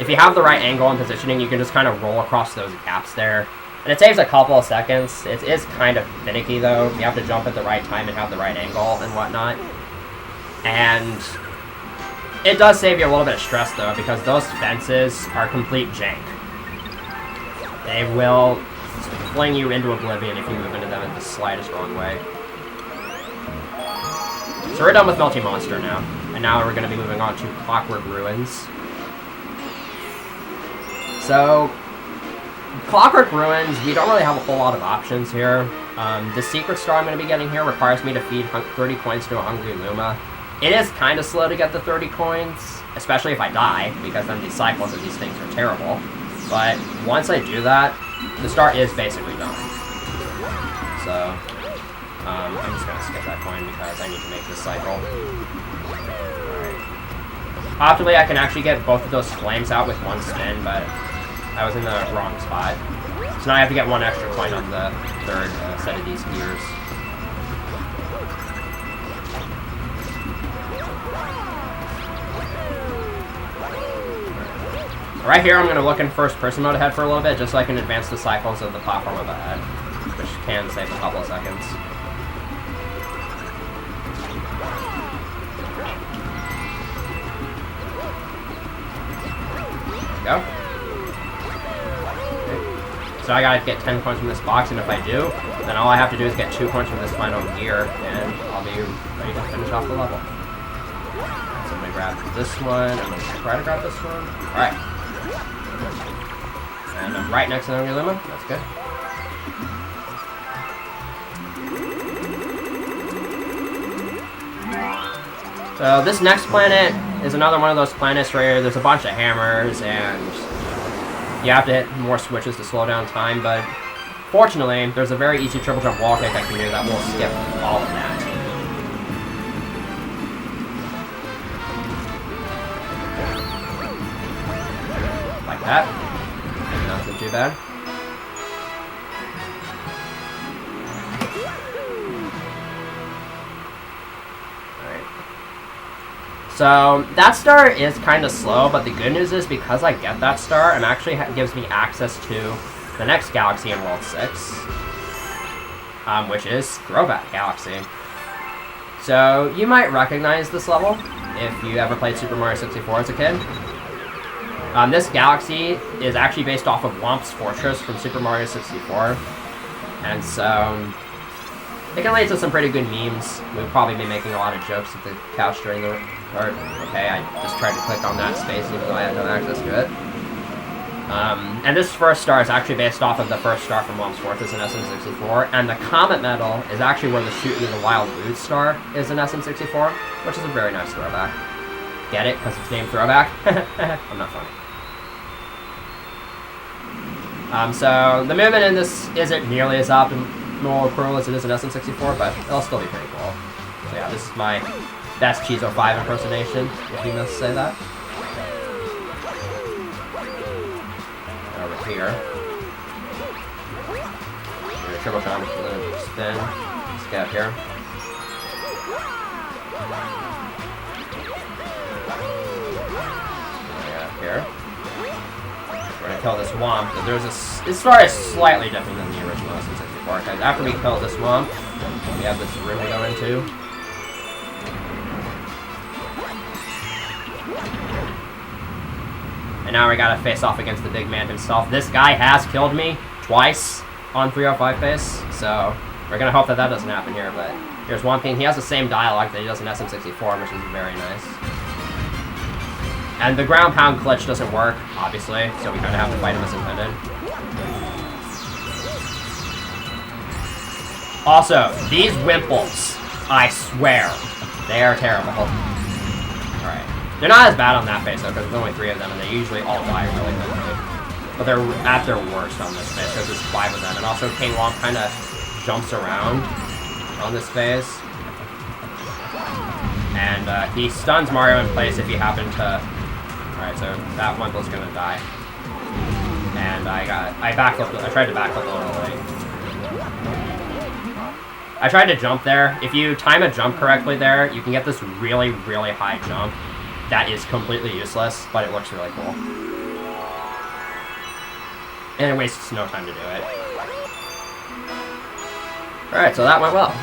If you have the right angle and positioning, you can just kind of roll across those gaps there. And it saves a couple of seconds. It is kind of finicky, though. You have to jump at the right time and have the right angle and whatnot. And it does save you a little bit of stress, though, because those fences are complete jank. They will fling you into oblivion if you move into them in the slightest wrong way. So we're done with Melty Monster now. And now we're going to be moving on to Clockwork Ruins. So, Clockwork Ruins, we don't really have a whole lot of options here. The secret star I'm going to be getting here requires me to feed 30 coins to a Hungry Luma. It is kind of slow to get the 30 coins, especially if I die, because then the cycles of these things are terrible. But once I do that, the star is basically done. So, I'm just going to skip that coin because I need to make this cycle. Alright. Optimally, I can actually get both of those flames out with one spin, but I was in the wrong spot. So now I have to get one extra coin on the third set of these gears. Right here, I'm going to look in first-person mode ahead for a little bit, just so I can advance the cycles of the platform up ahead, which can save a couple of seconds. There we go. So I gotta get 10 coins from this box, and if I do, then all I have to do is get 2 coins from this final gear, and I'll be ready to finish off the level. So I'm gonna grab this one. I'm gonna try to grab this one. Alright. And I'm right next to the Luma. That's good. So this next planet is another one of those planets where there's a bunch of hammers and you have to hit more switches to slow down time, but fortunately, there's a very easy triple jump wall kick I can do that will skip all of that. Like that. Nothing too bad. So, that star is kind of slow, but the good news is because I get that star, it actually gives me access to the next galaxy in World 6, which is Throwback Galaxy. So, you might recognize this level if you ever played Super Mario 64 as a kid. This galaxy is actually based off of Whomp's Fortress from Super Mario 64, and so it can lead to some pretty good memes. We'll probably be making a lot of jokes at the couch during the part. Okay, I just tried to click on that space even though I had no access to it. And this first star is actually based off of the first star from Whomp's Fortress in SM64, and the Comet Medal is actually where the Shoot Me the Wild Roots star is in SM64, which is a very nice throwback. Get it? Because it's named Throwback? I'm not funny. So, the movement in this isn't nearly as optimal or cruel as it is in SM64, but it'll still be pretty cool. So yeah, this is my best Cheezo 5 impersonation, if you must say that. Over here. Triple jump, spin. Let's get up here. Yeah, here. We're gonna kill this Whomp. This star is slightly different than the original SM64, because after we kill this Whomp, we have this room to go into. And now we gotta face off against the big man himself. This guy has killed me twice on 305 face, so we're gonna hope that that doesn't happen here, but here's one thing. He has the same dialogue that he does in SM64, which is very nice. And the ground pound glitch doesn't work, obviously, so we kind of have to fight him as intended. Also, these Wimples, I swear, they are terrible. Alright. They're not as bad on that face, though, because there's only 3 of them, and they usually all die really quickly. But they're at their worst on this phase, because there's 5 of them. And also, King Whomp kind of jumps around on this phase. And he stuns Mario in place if you happen to... Alright, so that Wimple's gonna die. And I tried to backflip a little late. I tried to jump there. If you time a jump correctly there, you can get this really, really high jump that is completely useless, but it looks really cool. And it wastes no time to do it. Alright, so that went well.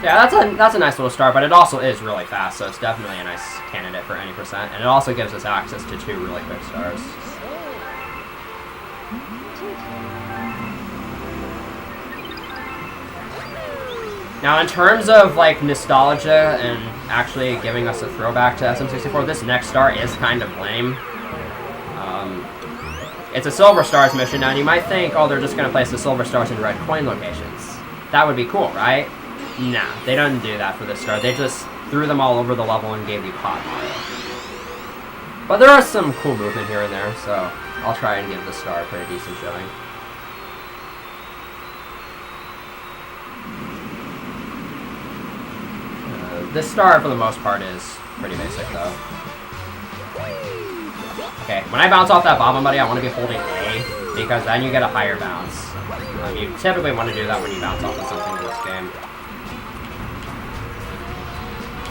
Yeah, that's a nice little start, but it also is really fast, so it's definitely a nice candidate for any percent, and it also gives us access to 2 really quick stars. Now, in terms of like nostalgia and actually giving us a throwback to SM64, this next star is kind of lame. It's a Silver Stars mission, and you might think, oh, they're just going to place the Silver Stars in red coin locations. That would be cool, right? Nah, they don't do that for this star. They just threw them all over the level and gave you Pot Mario. But there are some cool movement here and there, so I'll try and give this star a pretty decent showing. This star, for the most part, is pretty basic, though. Okay, when I bounce off that Bob Buddy, I want to be holding A, because then you get a higher bounce. You typically want to do that when you bounce off of something in this game.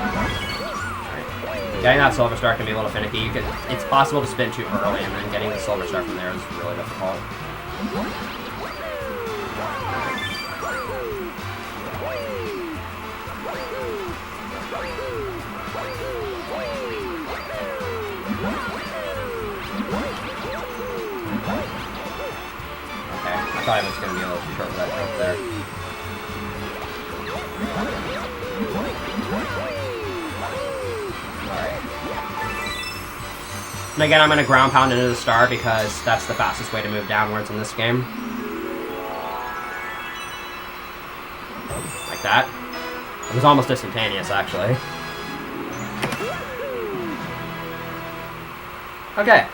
Right. Getting that Silver Star can be a little finicky. It's possible to spin too early, and then getting the Silver Star from there is really difficult. thought I was going to be able to short that jump there. Alright. And again, I'm going to ground pound into the star because that's the fastest way to move downwards in this game. Like that. It was almost instantaneous, actually. Okay.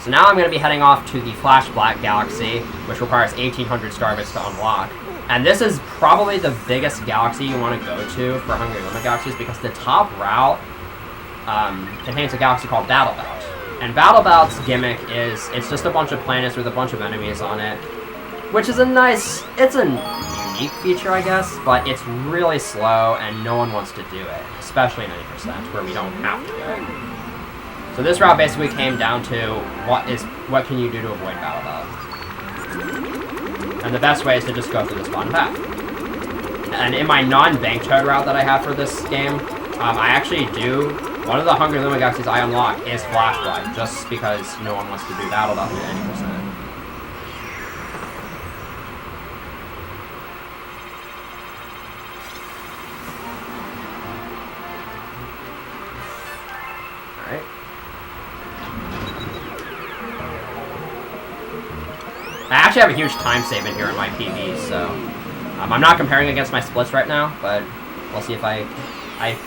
So now I'm going to be heading off to the Flash Black Galaxy, which requires 1,800 star bits to unlock. And this is probably the biggest galaxy you want to go to for Hungry Limit Galaxies, because the top route contains a galaxy called Battle Belt. And Battle Belt's gimmick is, it's just a bunch of planets with a bunch of enemies on it, which is it's a unique feature, I guess, but it's really slow and no one wants to do it, especially 90%, where we don't have to do it. So this route basically came down to what can you do to avoid Battle Belt. And the best way is to just go through the spawn path. And in my non-bank toad route that I have for this game, I actually do, one of the Hungry Limit Galaxies I unlock is Flash Black, just because no one wants to do Battle Belt at 90%. I actually have a huge time save in here in my PB, so I'm not comparing against my splits right now, but we'll see if I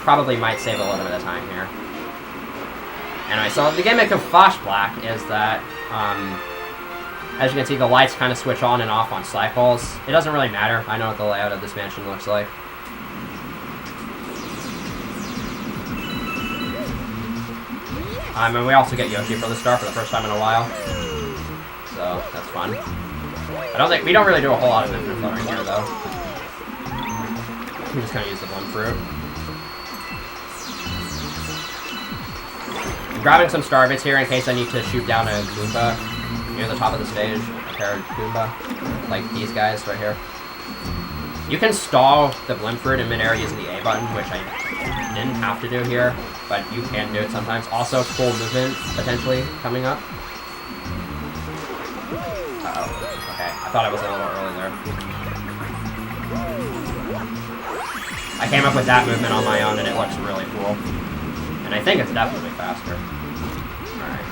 probably might save a little bit of time here. Anyway, so the gimmick of Flash Black is that, as you can see, the lights kind of switch on and off on cycles. It doesn't really matter. I know what the layout of this mansion looks like. And we also get Yoshi for the star for the first time in a while. So, that's fun. We don't really do a whole lot of infinite fluttering here, though. We just kind of use the one fruit. I'm grabbing some star bits here in case I need to shoot down a Goomba near the top of the stage. A pair of Goomba, like these guys right here. You can stall the blimp fruit in midair using the A button, which I didn't have to do here, but you can do it sometimes. Also, full movement, potentially, coming up. Okay, I thought I was a little early there. I came up with that movement on my own and it looks really cool. And I think it's definitely faster. Alright.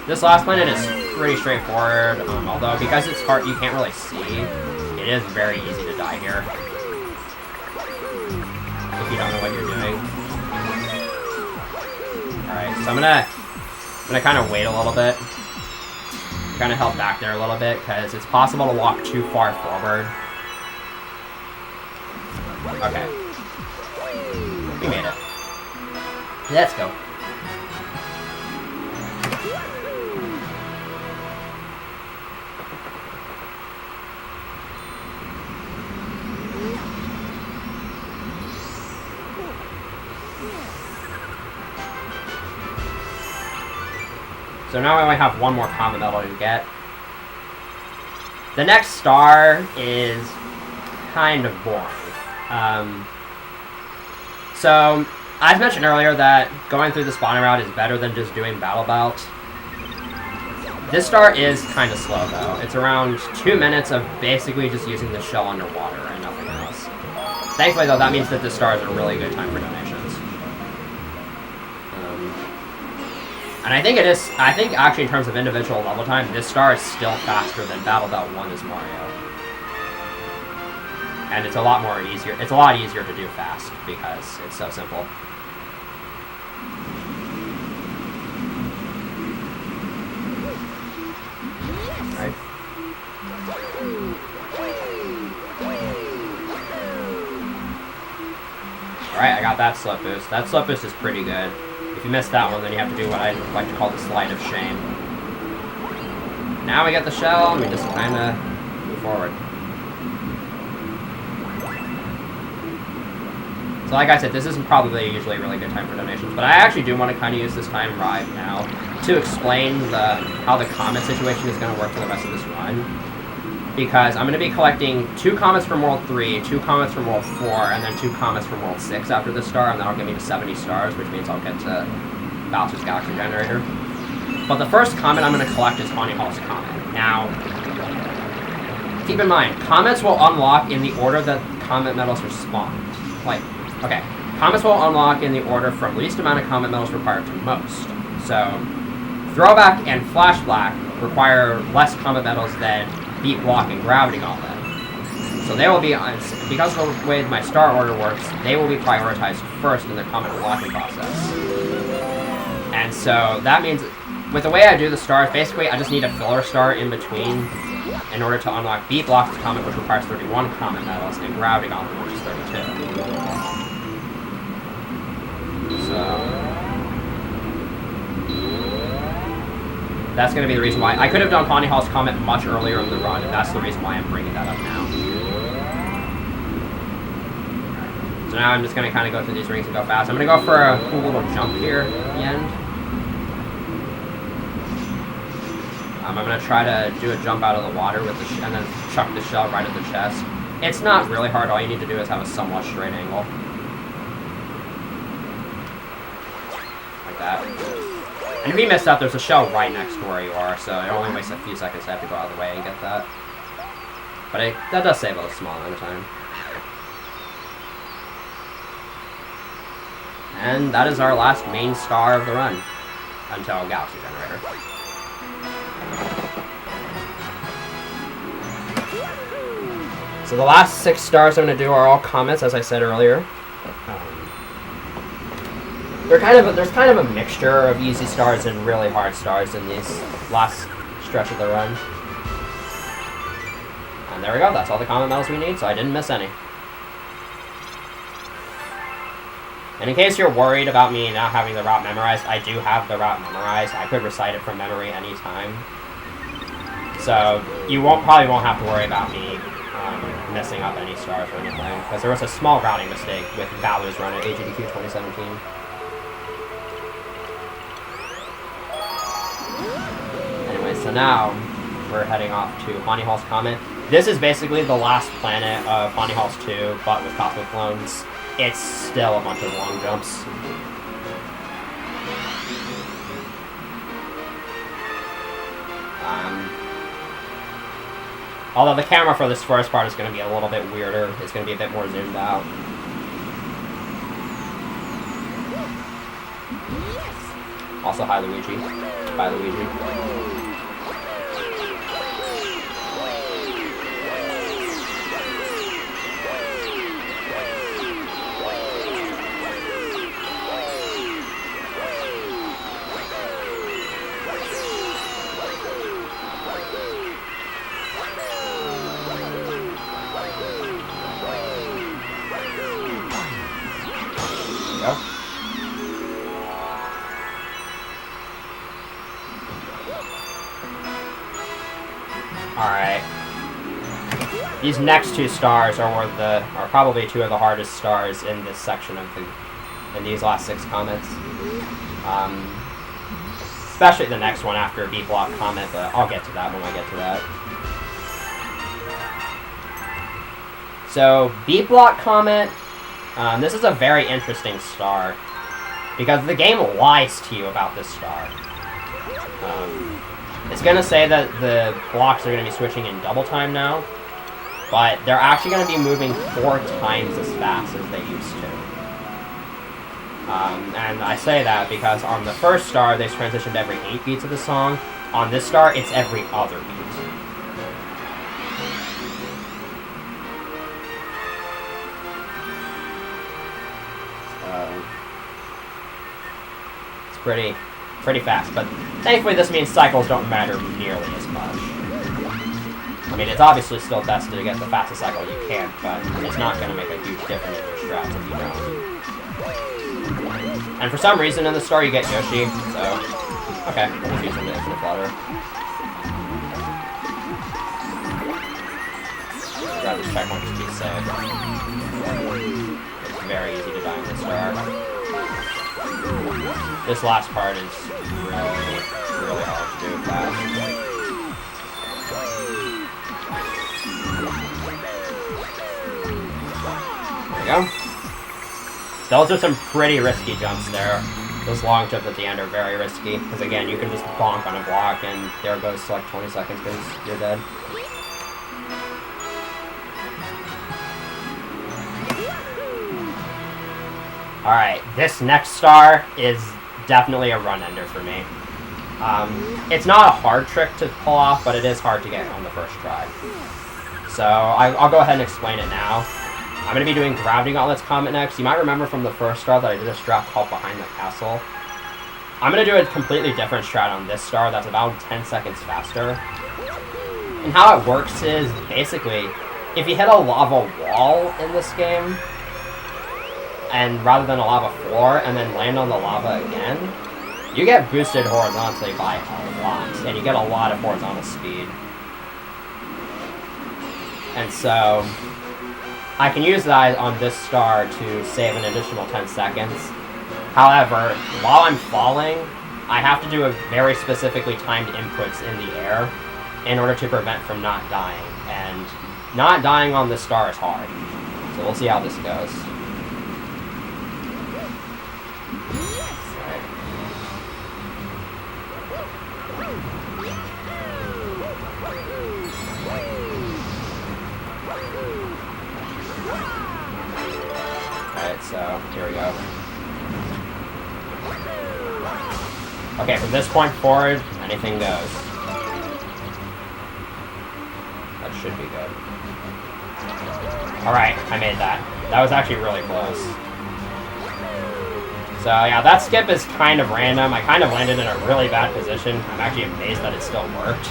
This last planet is pretty straightforward, although because it's hard, you can't really see. It is very easy to die here. If you don't know what you're doing. Alright, so I'm gonna kind of wait a little bit. Kind of held back there a little bit because it's possible to walk too far forward. Okay. We made it. Let's go. So now I only have one more common medal to get. The next star is kind of boring. So, as mentioned earlier that going through the spawning route is better than just doing Battle Belt. This star is kind of slow though. It's around 2 minutes of basically just using the shell underwater and nothing else. Thankfully though, that means that this star is a really good time for donations. And I think actually in terms of individual level time, this star is still faster than Battle Belt 1 is Mario. And it's a lot easier to do fast because it's so simple. Alright. Alright, I got that slip boost. That slip boost is pretty good. If you missed that one, then you have to do what I like to call the slide of shame. Now we get the shell, and we just kind of move forward. So like I said, this isn't probably usually a really good time for donations, but I actually do want to kind of use this time right now to explain how the comet situation is going to work for the rest of this run. Because I'm going to be collecting 2 comets from World 3, 2 comets from World 4, and then 2 comets from World 6 after this star, and that'll get me to 70 stars, which means I'll get to Bowser's Galaxy Generator. But the first comet I'm going to collect is Honey Hall's Comet. Now, keep in mind, comets will unlock in the order that comet medals are spawned. Like, okay, comets will unlock in the order from least amount of comet medals required to most. So, Throwback and Flash Black require less comet medals than Beat Block and Gravity Gauntlet. So they will be, because of the way my star order works, they will be prioritized first in the comet unlocking process. And so that means, with the way I do the stars, basically I just need a filler star in between in order to unlock Beat Block's Comet, which requires 31 comet medals, and Gravity Gauntlet, which is 32. So that's going to be the reason why. I could have done Honey Hall's Comet much earlier in the run, and that's the reason why I'm bringing that up now. So now I'm just going to kind of go through these rings and go fast. I'm going to go for a cool little jump here at the end. I'm going to try to do a jump out of the water with the and then chuck the shell right at the chest. It's not really hard. All you need to do is have a somewhat straight angle. Like that. And if you miss that, there's a shell right next to where you are, so it only wastes a few seconds to have to go out of the way and get that. But that does save a small amount of time. And that is our last main star of the run, until Galaxy Generator. So the last 6 stars I'm going to do are all comets, as I said earlier. There's kind of a mixture of easy stars and really hard stars in these last stretch of the run. And there we go, that's all the comet medals we need, so I didn't miss any. And in case you're worried about me not having the route memorized, I do have the route memorized. I could recite it from memory anytime. So you probably won't have to worry about me messing up any stars or anything, because there was a small routing mistake with Valor's run at AGDQ 2017. Anyway, so now we're heading off to Honey Hall's Comet. This is basically the last planet of Honey Hall's 2, but with Cosmic Clones. It's still a bunch of long jumps. Although the camera for this first part is going to be a little bit weirder. It's going to be a bit more zoomed out. Also, hi Luigi. Bye Luigi. Alright. These next 2 stars are probably 2 of the hardest stars in this section of in these last 6 comets. Especially the next one after Beat Block Comet, but I'll get to that when I get to that. So, Beat Block Comet, this is a very interesting star, because the game lies to you about this star. It's going to say that the blocks are going to be switching in double time now, but they're actually going to be moving 4 times as fast as they used to. And I say that because on the first star, they transitioned every 8 beats of the song. On this star, it's every other beat. It's pretty fast, but thankfully this means cycles don't matter nearly as much. I mean, it's obviously still best to get the fastest cycle you can, but it's not going to make a huge difference in your strats if you don't. And for some reason in the star you get Yoshi, so... Okay, we'll just use him to infinite flutter. Grab this checkpoint just to be safe. It's very easy to die in this star. This last part is really, really hard to do fast. There we go. Those are some pretty risky jumps there. Those long jumps at the end are very risky, because again, you can just bonk on a block, and there goes to like 20 seconds because you're dead. Alright, this next star is definitely a run ender for me. It's not a hard trick to pull off, but it is hard to get on the first try. So I'll go ahead and explain it now. I'm going to be doing Gravity Gauntlet's Comet next. You might remember from the first star that I did a strat called Behind the Castle. I'm going to do a completely different strat on this star that's about 10 seconds faster. And how it works is, basically, if you hit a lava wall in this game, and rather than a lava floor, and then land on the lava again, you get boosted horizontally by a lot, and you get a lot of horizontal speed. And so, I can use that on this star to save an additional 10 seconds. However, while I'm falling, I have to do a very specifically timed inputs in the air in order to prevent from not dying. And not dying on this star is hard. So we'll see how this goes. Alright, so here we go. Okay, from this point forward, anything goes. That should be good. Alright, I made that. That was actually really close. So yeah, that skip is kind of random. I kind of landed in a really bad position. I'm actually amazed that it still worked.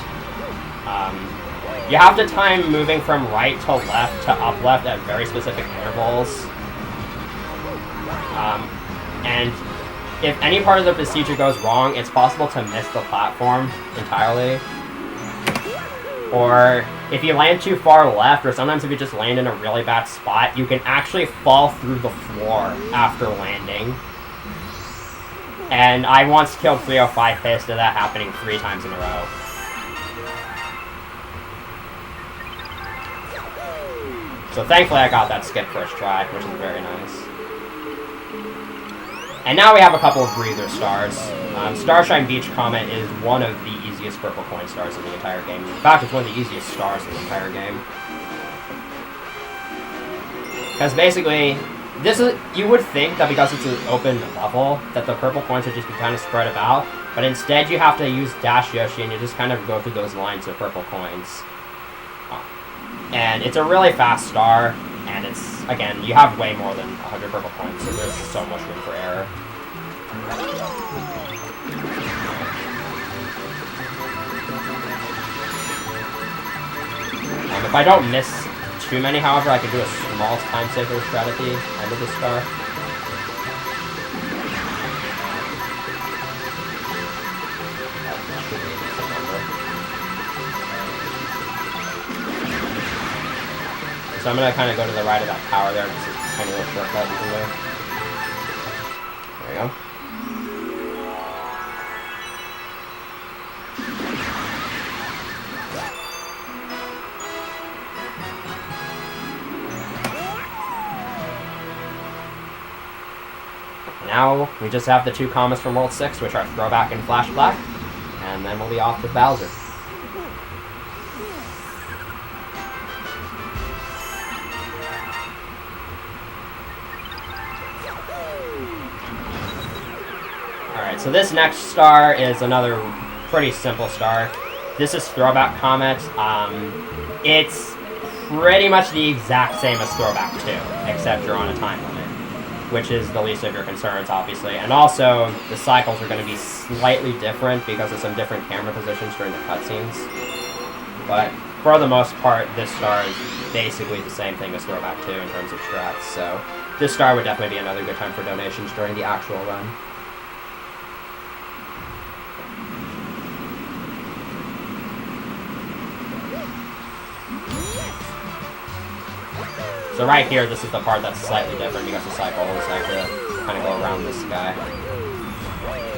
You have to time moving from right to left to up left at very specific intervals. And if any part of the procedure goes wrong, it's possible to miss the platform entirely. Or if you land too far left, or sometimes if you just land in a really bad spot, you can actually fall through the floor after landing. And I once killed 305 hits to that happening 3 times in a row. So thankfully I got that skip first try, which is very nice. And now we have a couple of breather stars. Starshine Beach Comet is one of the easiest purple coin stars in the entire game. In fact, it's one of the easiest stars in the entire game. Because basically, you would think that because it's an open level, that the purple coins would just be kind of spread about, but instead you have to use Dash Yoshi and you just kind of go through those lines of purple coins. And it's a really fast star, and it's, again, you have way more than 100 purple coins, so there's so much room for error. If I don't miss too many, however, I can do a small time saver strat at the end of the star. So I'm going to kind of go to the right of that tower there. This is a tiny little shortcut you can do. There you go. Now we just have the 2 commas from World 6, which are Throwback and Flash Black, and then we'll be off to Bowser. Alright, so this next star is another pretty simple star. This is Throwback Comet. It's pretty much the exact same as Throwback 2, except you're on a time limit, which is the least of your concerns, obviously. And also, the cycles are going to be slightly different because of some different camera positions during the cutscenes. But for the most part, this star is basically the same thing as Throwback 2 in terms of strats. So this star would definitely be another good time for donations during the actual run. So right here, this is the part that's slightly different because the cycle is like to kind of go around this guy.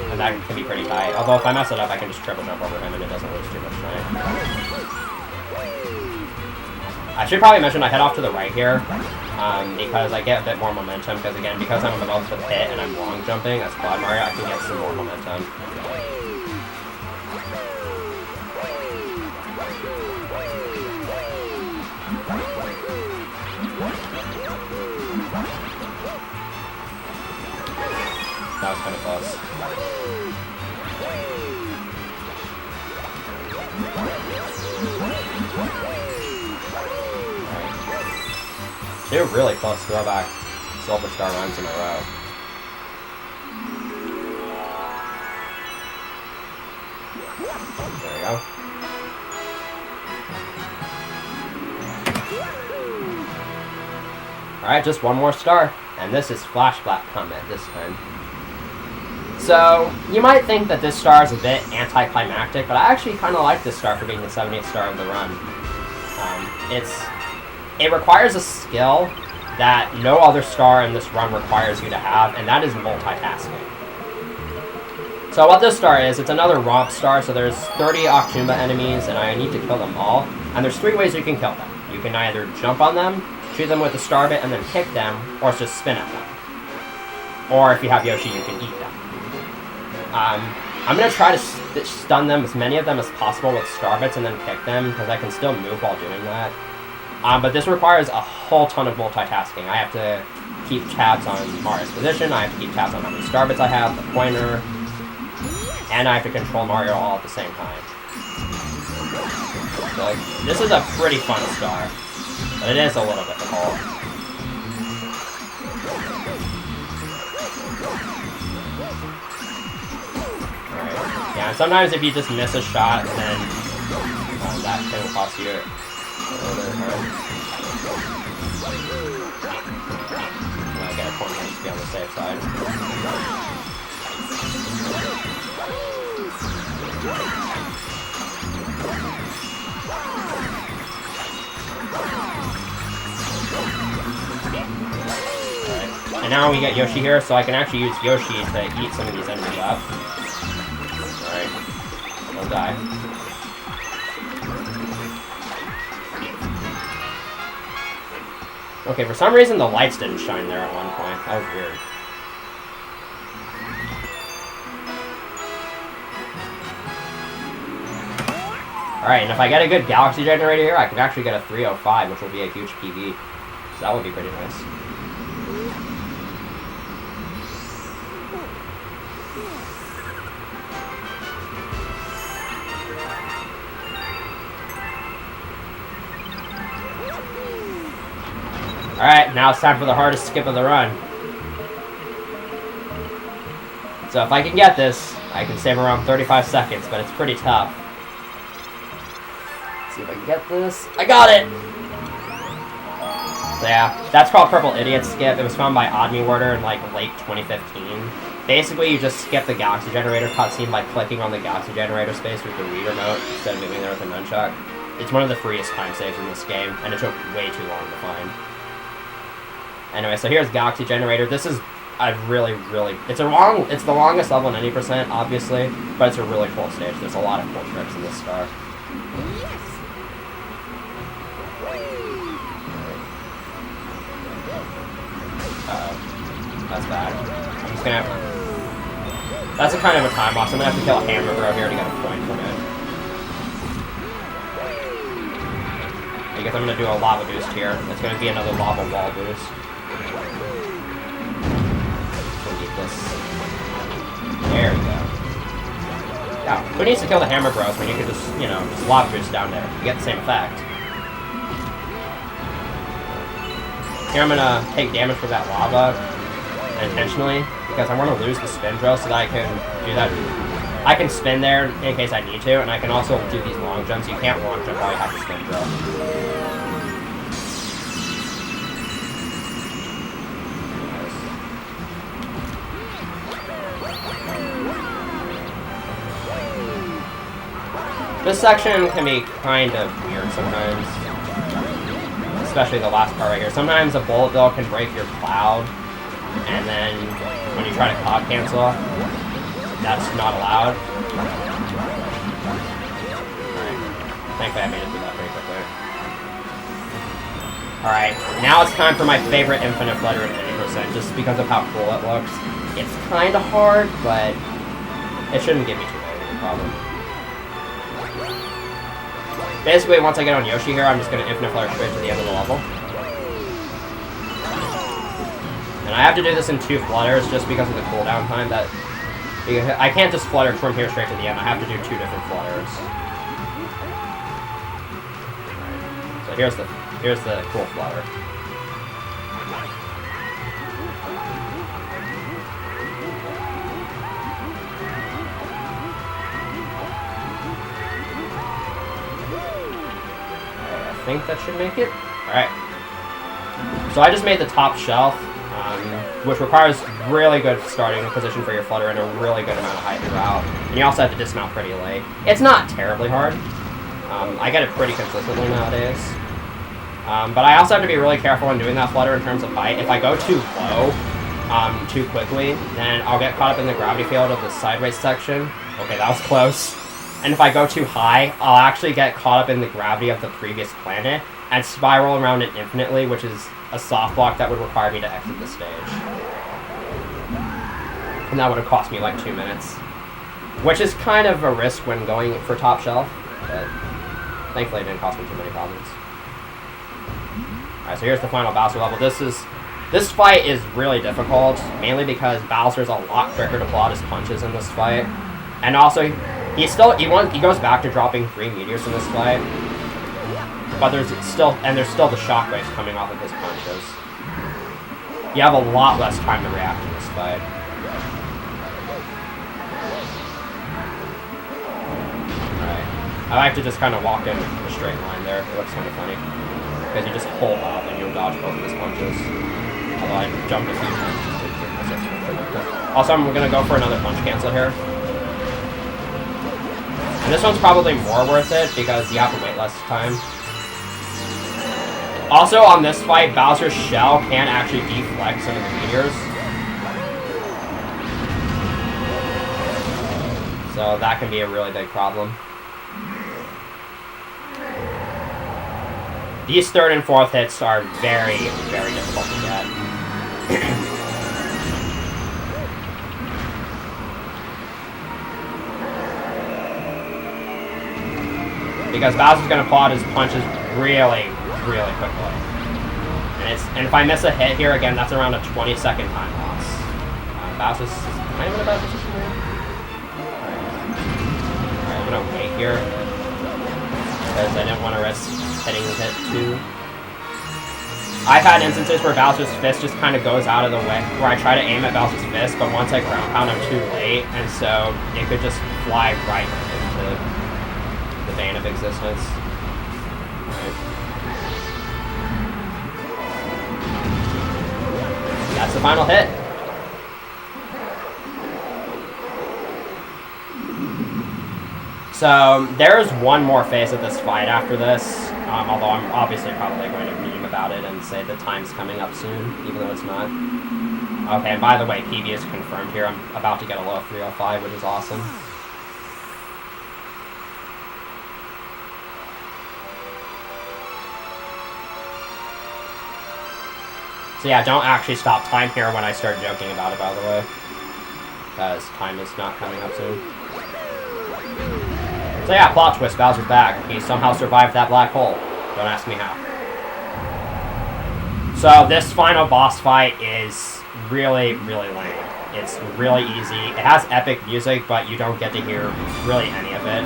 And that can be pretty tight. Although if I mess it up, I can just triple jump over him and it doesn't lose too much time. I should probably mention I head off to the right here, because I get a bit more momentum, because again, because I'm above the pit and I'm long jumping as Quad Mario, I can get some more momentum. That was kind of close. Two really close throwback Silver Star runs in a row. There we go. Alright, just one more star. And this is Flash Black Comet this time. So, you might think that this star is a bit anticlimactic, but I actually kind of like this star for being the 70th star of the run. It requires a skill that no other star in this run requires you to have, and that is multitasking. So what this star is, it's another romp star, so there's 30 Octumba enemies, and I need to kill them all. And there's 3 ways you can kill them. You can either jump on them, shoot them with the star bit, and then kick them, or just spin at them. Or if you have Yoshi, you can eat them. I'm going to try to stun them, as many of them as possible with star bits, and then kick them, because I can still move while doing that. But this requires a whole ton of multitasking. I have to keep tabs on Mario's position, I have to keep tabs on how many star bits I have, the pointer, and I have to control Mario all at the same time. So, this is a pretty fun star, but it is a little difficult. Alright, yeah, and sometimes if you just miss a shot, then that can cost you a little bit of time. I'll get a corner just to be on the safe side. Alright, and now we get Yoshi here, so I can actually use Yoshi to eat some of these enemies up. Alright, don't die. Okay, for some reason the lights didn't shine there at one point. That was weird. Alright, and if I get a good Galaxy Generator here, I can actually get a 305, which will be a huge PB. So that would be pretty nice. Alright, now it's time for the hardest skip of the run. So if I can get this, I can save around 35 seconds, but it's pretty tough. Let's see if I can get this. I got it! So yeah, that's called Purple Idiot Skip. It was found by Oddme Warder in like late 2015. Basically, you just skip the Galaxy Generator cutscene by clicking on the Galaxy Generator space with the Wii remote instead of moving there with a nunchuck. It's one of the freest time saves in this game, and it took way too long to find. Anyway, so here's Galaxy Generator. This is a really, it's the longest level in any %, obviously, but it's a really cool stage. There's a lot of cool tricks in this star. That's bad. I'm just gonna have... That's a kind of a time boss. I'm gonna have to kill a hamburger here to get a point from it. I guess I'm gonna do a lava boost here. It's gonna be another lava wall boost. There we go. Yeah, who needs to kill the Hammer Bros when you can just, you know, just lava boost down there? You get the same effect. Here I'm gonna take damage from that lava intentionally because I want to lose the spin drill so that I can do that. I can spin there in case I need to, and I can also do these long jumps. You can't long jump while you have the spin drill. This section can be kind of weird sometimes, especially the last part right here. Sometimes a bullet bill can break your cloud, and then when you try to cloud cancel, that's not allowed. Alright, thankfully I made it through that pretty quickly. Alright, now it's time for my favorite infinite flutter at 80%, just because of how cool it looks. It's kind of hard, but it shouldn't give me too big of a problem. Basically, once I get on Yoshi here, I'm just going to infinite flutter straight to the end of the level. And I have to do this in 2 flutters just because of the cooldown time. I can't just flutter from here straight to the end. I have to do 2 different flutters. So here's the cool flutter. I think that should make it. Alright. So I just made the top shelf, which requires really good starting position for your flutter and a really good amount of height throughout. And you also have to dismount pretty late. It's not terribly hard. I get it pretty consistently nowadays. But I also have to be really careful when doing that flutter in terms of height. If I go too low, too quickly, then I'll get caught up in the gravity field of the sideways section. Okay, that was close. And if I go too high, I'll actually get caught up in the gravity of the previous planet and spiral around it infinitely, which is a soft block that would require me to exit the stage. And that would have cost me like 2 minutes. Which is kind of a risk when going for top shelf, but thankfully it didn't cost me too many problems. Alright, so here's the final Bowser level. This fight is really difficult, mainly because Bowser's a lot quicker to pull out his punches in this fight. And also, he goes back to dropping 3 meteors in this fight. But there's still the shockwaves coming off of his punches. You have a lot less time to react in this fight. Alright. I like to just kind of walk in a straight line there. It looks kind of funny. Because you just hold up and you'll dodge both of his punches. Although I jumped a few times. Also, I'm going to go for another punch cancel here. And this one's probably more worth it because you have to wait less time. Also, on this fight, Bowser's shell can actually deflect some of the meteors. So that can be a really big problem. These 3rd and 4th hits are very, very difficult to get. Because Bowser's going to pull out his punches really quickly. And if I miss a hit here, again, that's around a 20-second time loss. Bowser's kind of in a bad position here. Alright, I'm going to wait here. Because I didn't want to risk hitting the hit too. I've had instances where Bowser's fist just kind of goes out of the way, where I try to aim at Bowser's fist, but once I ground pound, I'm too late, and so it could just fly right into the bane of existence. That's the final hit. So, there's one more phase of this fight after this, although I'm obviously probably going to meme about it and say the time's coming up soon, even though it's not. Okay, and by the way, PB is confirmed here. I'm about to get a low 305, which is awesome. So yeah, don't actually stop time here when I start joking about it, by the way. Because time is not coming up soon. So yeah, plot twist, Bowser's back. He somehow survived that black hole. Don't ask me how. So this final boss fight is really lame. It's really easy. It has epic music, but you don't get to hear really any of it.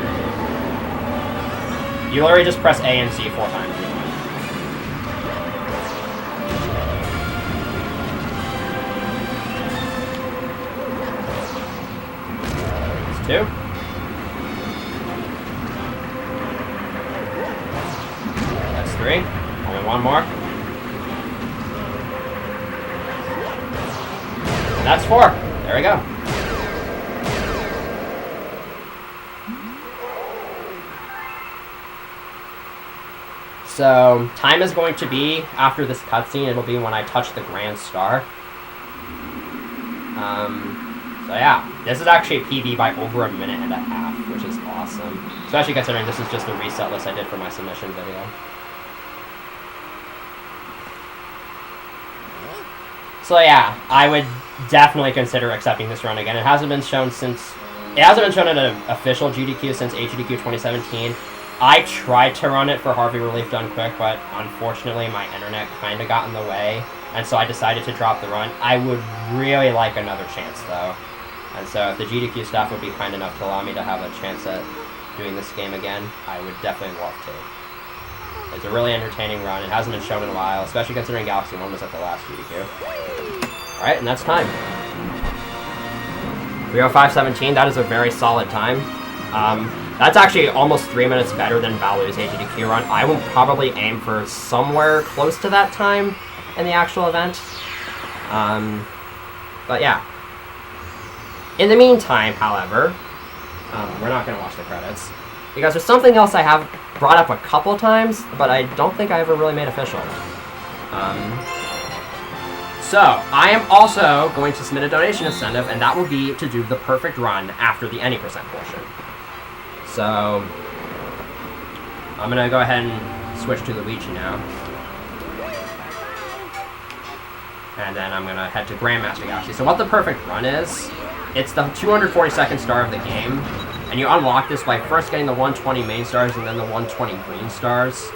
You literally just press A and Z 4 times. That's 2. That's 3. Only 1 more. And that's 4. There we go. So, time is going to be, after this cutscene, it'll be when I touch the Grand Star. So yeah, this is actually a PB by over 1.5 minutes, which is awesome. Especially considering this is just a reset list I did for my submission video. So yeah, I would definitely consider accepting this run again. It hasn't been shown in an official GDQ since HGDQ 2017. I tried to run it for Harvey Relief Done Quick, but unfortunately my internet kind of got in the way, and so I decided to drop the run. I would really like another chance though, and so if the GDQ staff would be kind enough to allow me to have a chance at doing this game again, I would definitely love to. It's a really entertaining run. It hasn't been shown in a while, especially considering Galaxy 1 was at the last GDQ. Alright, and that's time. 3:05:17, that is a very solid time. That's actually almost 3 minutes better than Balu's HGDQ run. I will probably aim for somewhere close to that time in the actual event. But yeah. In the meantime, however, we're not going to watch the credits, because there's something else I have brought up a couple times, but I don't think I ever really made official. So, I am also going to submit a donation incentive, and that will be to do the perfect run after the any percent portion. So, I'm going to go ahead and switch to Luigi now. And then I'm going to head to Grandmaster Galaxy. So what the perfect run is, it's the 242nd star of the game, and you unlock this by first getting the 120 main stars and then the 120 green stars.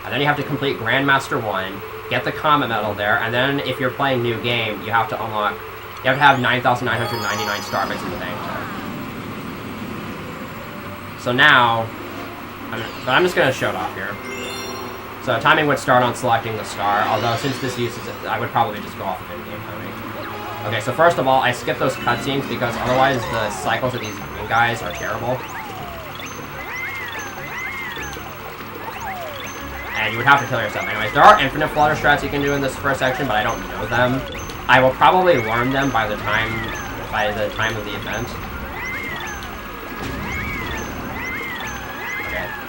And then you have to complete Grandmaster 1, get the Comet Medal there, and then if you're playing new game, you have to have 9,999 star bits in the bank there. So now, I'm just going to show it off here. So timing would start on selecting the star, although since this uses it, I would probably just go off of in-game timing. Okay, so first of all, I skip those cutscenes because otherwise the cycles of these green guys are terrible. And you would have to kill yourself anyways. There are infinite flutter strats you can do in this first section, but I don't know them. I will probably learn them by the time of the event.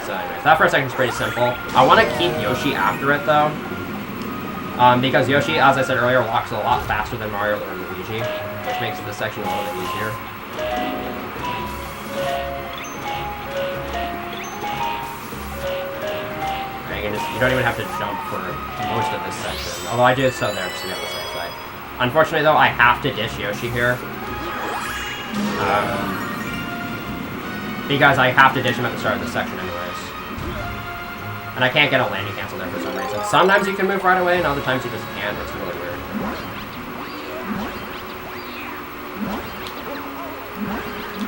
So anyways, that first section is pretty simple. I want to keep Yoshi after it though, because Yoshi, as I said earlier, walks a lot faster than Mario or Luigi, which makes this section a little bit easier. You don't even have to jump for most of this section, although I do so there just to be on the safe side. Unfortunately though, I have to ditch Yoshi here. Because I have to ditch him at the start of this section anyways. And I can't get a landing cancel there for some reason. Sometimes you can move right away, and other times you just can't. It's really weird.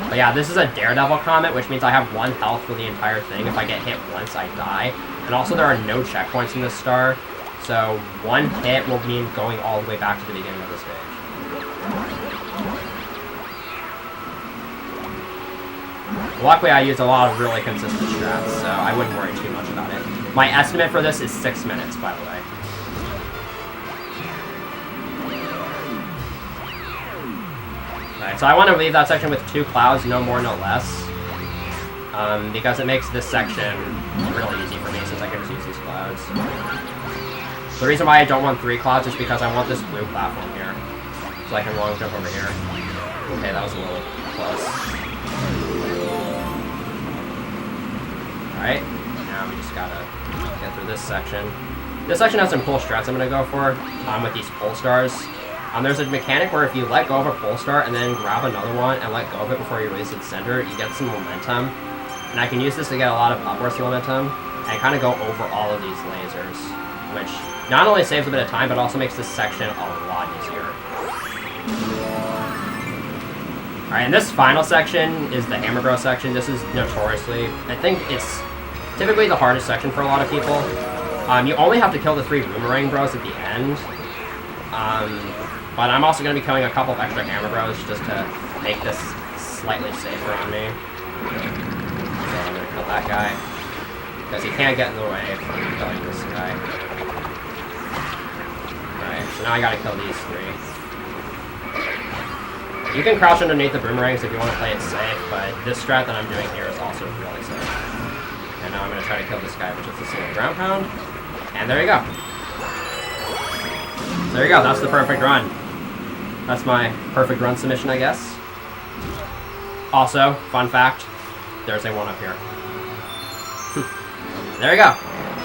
But yeah, this is a Daredevil Comet, which means I have 1 health for the entire thing. If I get hit once, I die. And also there are no checkpoints in this star, so 1 hit will mean going all the way back to the beginning of the stage. Luckily, I used a lot of really consistent strats, so I wouldn't worry too much about it. My estimate for this is 6 minutes, by the way. Alright, so I want to leave that section with 2 clouds, no more, no less. Because it makes this section really easy for me, since I can just use these clouds. The reason why I don't want 3 clouds is because I want this blue platform here. So I can long jump over here. Okay, that was a little close. Alright, now we just gotta get through this section. This section has some cool strats I'm gonna go for with these pole stars. There's a mechanic where if you let go of a pole star and then grab another one and let go of it before you release its center, you get some momentum. And I can use this to get a lot of upwards momentum and kind of go over all of these lasers, which not only saves a bit of time, but also makes this section a lot easier. Alright, and this final section is the Hammer Bro section. This is notoriously, I think it's typically the hardest section for a lot of people. You only have to kill the 3 Boomerang Bros at the end. But I'm also going to be killing a couple of extra Hammer Bros just to make this slightly safer on me. So I'm going to kill that guy, because he can't get in the way from killing this guy. Alright, so now I gotta kill these 3. You can crouch underneath the boomerangs if you want to play it safe, but this strat that I'm doing here is also really safe. And now I'm going to try to kill this guy, which is the single ground pound. And there you go. So there you go, that's the perfect run. That's my perfect run submission, I guess. Also, fun fact, there's a 1 up here. There you go.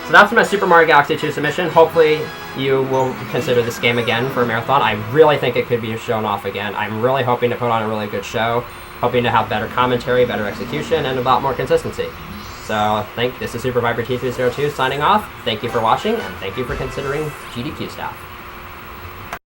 So that's my Super Mario Galaxy 2 submission. Hopefully you will consider this game again for a marathon. I really think it could be shown off again. I'm really hoping to put on a really good show, hoping to have better commentary, better execution, and a lot more consistency. So, this is Super Viper T302 signing off. Thank you for watching, and thank you for considering GDQ staff.